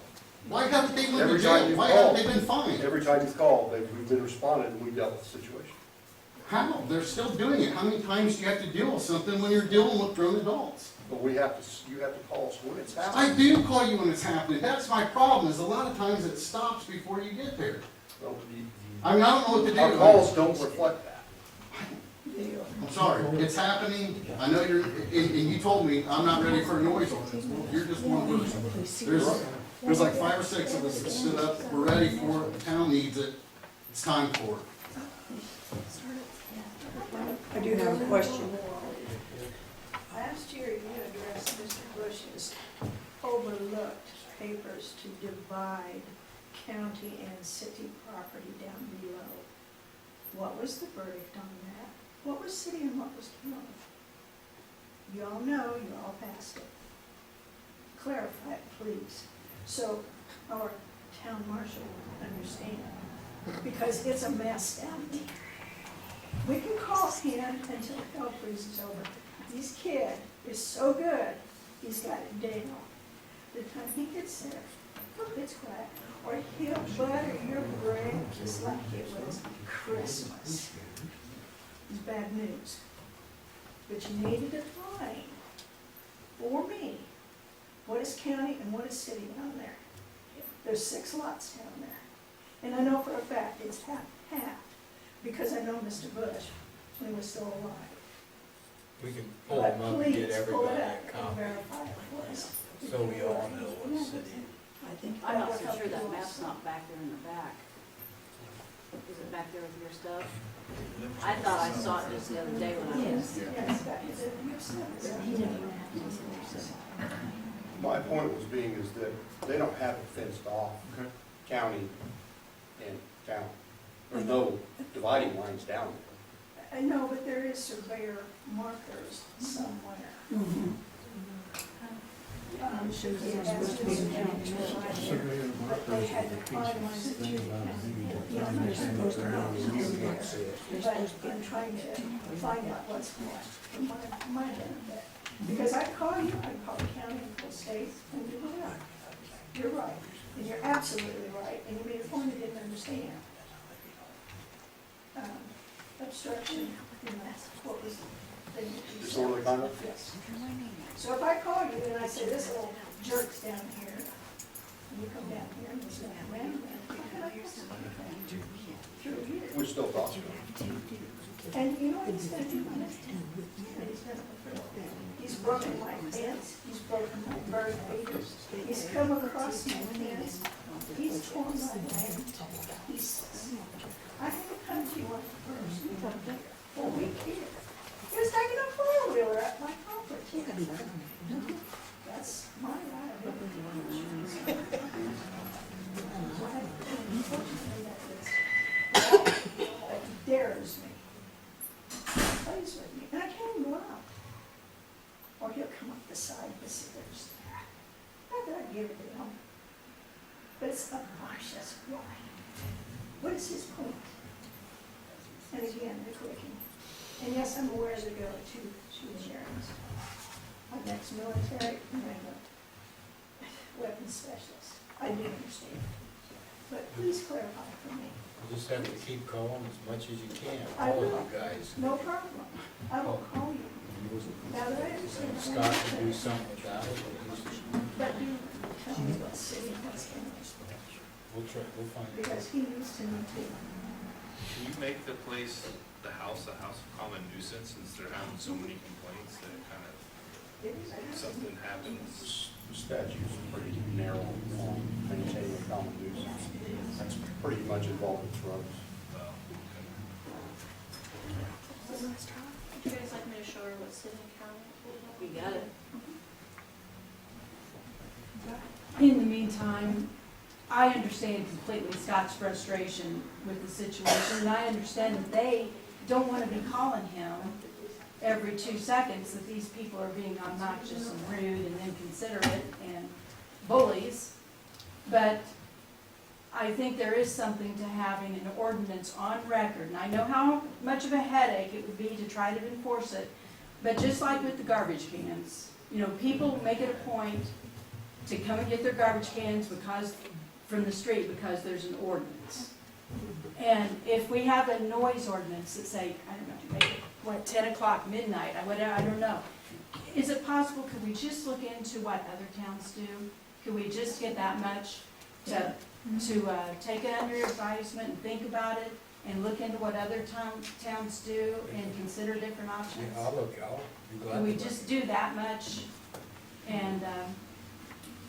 Speaker 9: Why haven't they went to
Speaker 10: Every time
Speaker 9: jail?
Speaker 10: you've
Speaker 9: Why haven't
Speaker 10: called,
Speaker 9: they been fined?
Speaker 10: every time you've called, we've been responded and we dealt with the situation.
Speaker 9: How? They're still doing it. How many times do you have to deal with something when you're dealing with grown adults?
Speaker 10: But you have to call us when it's
Speaker 9: I
Speaker 10: happening.
Speaker 9: do call you when it's happening. That's my problem, is a lot of times it stops before you get there.
Speaker 10: Well,
Speaker 9: I mean, I don't know what to do.
Speaker 10: Our calls don't reflect that.
Speaker 9: I'm sorry, it's happening. I know you're, and you told me I'm not ready for a noise ordinance. Well, you're just one person. There's like 5 or 6 of us that stood up. We're ready for it. The town needs it. It's time for it.
Speaker 16: I do have a question.
Speaker 20: Last year, you addressed Mr. Bush's overlooked papers to divide county and city property down below. What was the verdict on that? What was city and what was county? You all know, you all passed it. Clarify it, please, so our town marshal will understand, because it's a mess down there. We can call him until hell freezes over. This kid is so good, he's got it down. The time he gets there, it's quiet, or he'll butter your bread just like it was Christmas. It's bad news. But you need to define for me, what is county and what is city down there? There's 6 lots down there. And I know for a fact it's half, because I know Mr. Bush when he was still alive.
Speaker 8: We can pull them up and get
Speaker 20: But please pull
Speaker 8: everybody
Speaker 20: it
Speaker 8: a
Speaker 20: up and
Speaker 8: copy,
Speaker 20: verify it for us.
Speaker 8: so we all know what city.
Speaker 23: I'm not so sure that map's not back there in the back. Is it back there with your stuff? I thought I saw it just the other day when I was.
Speaker 10: My point was being is that they don't have it fenced off, county and town. There's no dividing lines down there.
Speaker 20: I know, but there is surveyor markers somewhere. Should be supposed to be the county, but they had to finalize it through the county. They're supposed to be. But I'm trying to find out what's what for my benefit. Because I call you, I call the county and full state, and you're right. You're right, and you're absolutely right, and you made a point I didn't understand. Obstruction, and that's what was the thing that you said.
Speaker 10: Disorderly conduct?
Speaker 20: Yes. So if I call you and I say, this little jerk's down here, and you come down here and this guy ran, through here.
Speaker 10: We're still talking.
Speaker 20: And you know what he's done? He's done it before. He's broken my fence, he's broken my bird feeders, he's come across my fence, he's torn my land to pieces. I had to come to you on the first, for a week here. He was taking a four-wheeler at my property. That's my right. Unfortunately, that dares me, plays with me, and I can't even go out. Or he'll come up the side of the stairs. Not that I give it to him, but it's obnoxious. Why? What is his point? And again, the clicking.
Speaker 21: And yes, I'm aware there go two Sharons. I'm ex-military, and I'm a weapons specialist. I do understand. But please clarify for me.
Speaker 8: You just have to keep calling as much as you can,
Speaker 21: I
Speaker 8: all of
Speaker 21: will.
Speaker 8: you guys.
Speaker 21: No problem. I will call you. Now that I understand.
Speaker 8: Scott can do something about it.
Speaker 21: But you tell me what's city, what's county.
Speaker 8: We'll try, we'll find it.
Speaker 21: Because he needs to know too.
Speaker 3: Can you make the place, the house of common nuisance, since they're having so many complaints that kind of, something happens?
Speaker 10: The statute's pretty narrow on maintaining a common nuisance. That's pretty much involved with drugs.
Speaker 3: Well,
Speaker 12: Would you guys like me to show her what city and county?
Speaker 23: You got it.
Speaker 2: In the meantime, I understand completely Scott's frustration with the situation, and I understand that they don't want to be calling him every 2 seconds, that these people are being obnoxious and rude and inconsiderate and bullies. But I think there is something to having an ordinance on record, and I know how much of a headache it would be to try to enforce it, but just like with the garbage cans, you know, people make it a point to come and get their garbage cans from the street because there's an ordinance. And if we have a noise ordinance that say, I don't know, make it, what, 10 o'clock, midnight, I don't know. Is it possible, could we just look into what other towns do? Could we just get that much to take it under advisement and think about it and look into what other towns do and consider different options?
Speaker 8: Yeah, I'll be glad
Speaker 2: Can we
Speaker 8: to.
Speaker 2: just do that much and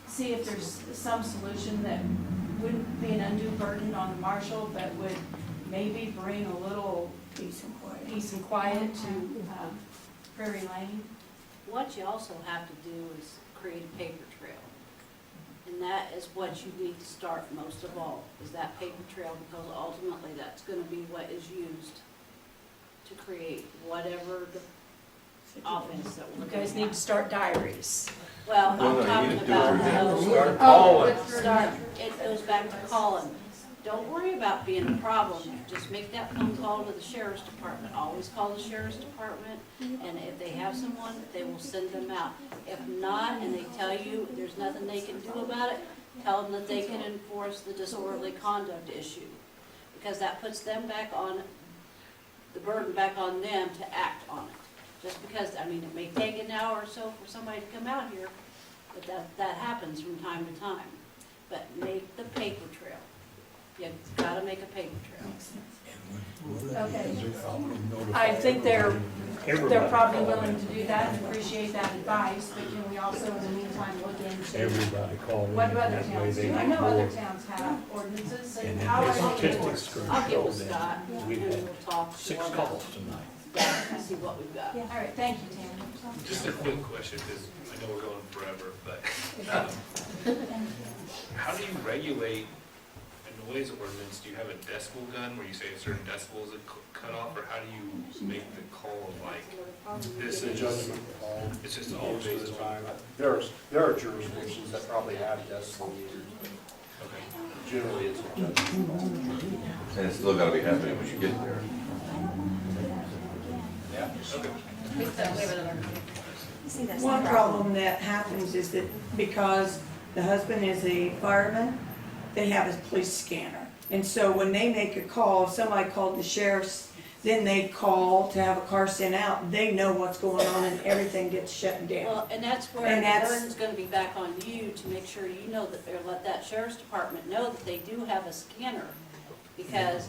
Speaker 2: see if there's some solution that wouldn't be an undue burden on the marshal, but would maybe bring a little peace and quiet to Prairie Lane?
Speaker 23: What you also have to do is create a paper trail. And that is what you need to start most of all, is that paper trail, because ultimately that's gonna be what is used to create whatever the offense that we're
Speaker 2: You
Speaker 23: gonna
Speaker 2: guys need to start diaries.
Speaker 23: Well, I'm talking about,
Speaker 8: Start
Speaker 2: Oh,
Speaker 8: calling.
Speaker 23: it goes back to calling. Don't worry about being a problem, just make that phone call to the sheriff's department, always call the sheriff's department, and if they have someone, they will send them out. If not, and they tell you there's nothing they can do about it, tell them that they can enforce the disorderly conduct issue, because that puts them back on, the burden back on them to act on it. Just because, I mean, it may take an hour or so for somebody to come out here, but that happens from time to time. But make the paper trail. You gotta make a paper trail.
Speaker 2: Okay. I think they're probably willing to do that and appreciate that advice, but can we also in the meantime look into what do other towns do? I know other towns have ordinances, so how are they enforced?
Speaker 23: I'll get with Scott and we'll talk.
Speaker 14: 6 calls tonight.
Speaker 23: Yeah, see what we've got.
Speaker 2: All right, thank you, Tammy.
Speaker 3: Just a quick question, because I know we're going forever, but how do you regulate a noise ordinance? Do you have a decibel gun where you say a certain decibel is a cutoff, or how do you make the call of like, this
Speaker 10: It's a
Speaker 3: is,
Speaker 10: judgment call.
Speaker 3: it's just
Speaker 10: Most
Speaker 3: always
Speaker 10: of
Speaker 3: based
Speaker 10: the
Speaker 3: on?
Speaker 10: time, there are jurisdictions that probably have decibel meters.
Speaker 3: Okay.
Speaker 10: Generally, it's a judgment call.
Speaker 18: And it's still gotta be happening when you get there.
Speaker 10: Yeah.
Speaker 3: Okay.
Speaker 16: One problem that happens is that because the husband is a fireman, they have a police scanner. And so when they make a call, if somebody called the sheriff's, then they call to have a car sent out, they know what's going on and everything gets shut down.
Speaker 23: Well, and that's where
Speaker 16: And
Speaker 23: the
Speaker 16: that's-
Speaker 23: burden's gonna be back on you to make sure you know that, or let that sheriff's department know that they do have a scanner. Because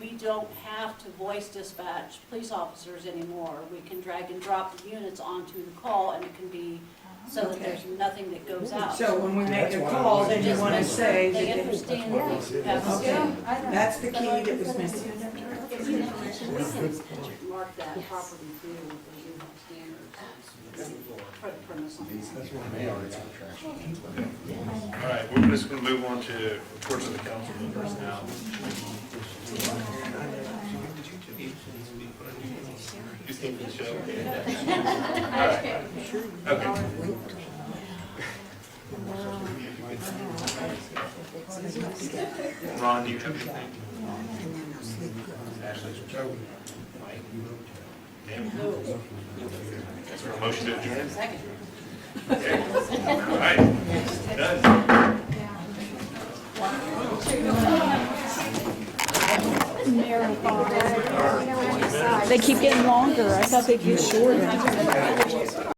Speaker 23: we don't have to voice dispatch police officers anymore. We can drag and drop the units onto the call and it can be so that there's nothing that goes out.
Speaker 16: So when we make a call, then you wanna say
Speaker 23: They
Speaker 16: that
Speaker 23: understand that you have a
Speaker 16: Okay,
Speaker 23: scanner.
Speaker 16: that's the key that was missing.
Speaker 23: We can mark that property through with the new scanners. For the premise on that.
Speaker 3: All right, we're just gonna move on to reports of the council members now. You came to the show? All right. Okay. Ron, do you have anything? Ashley? Mike? Is there a motion to adjourn?
Speaker 23: Second.
Speaker 3: Okay. All right. Done.
Speaker 16: They keep getting longer. I thought they'd get shorter.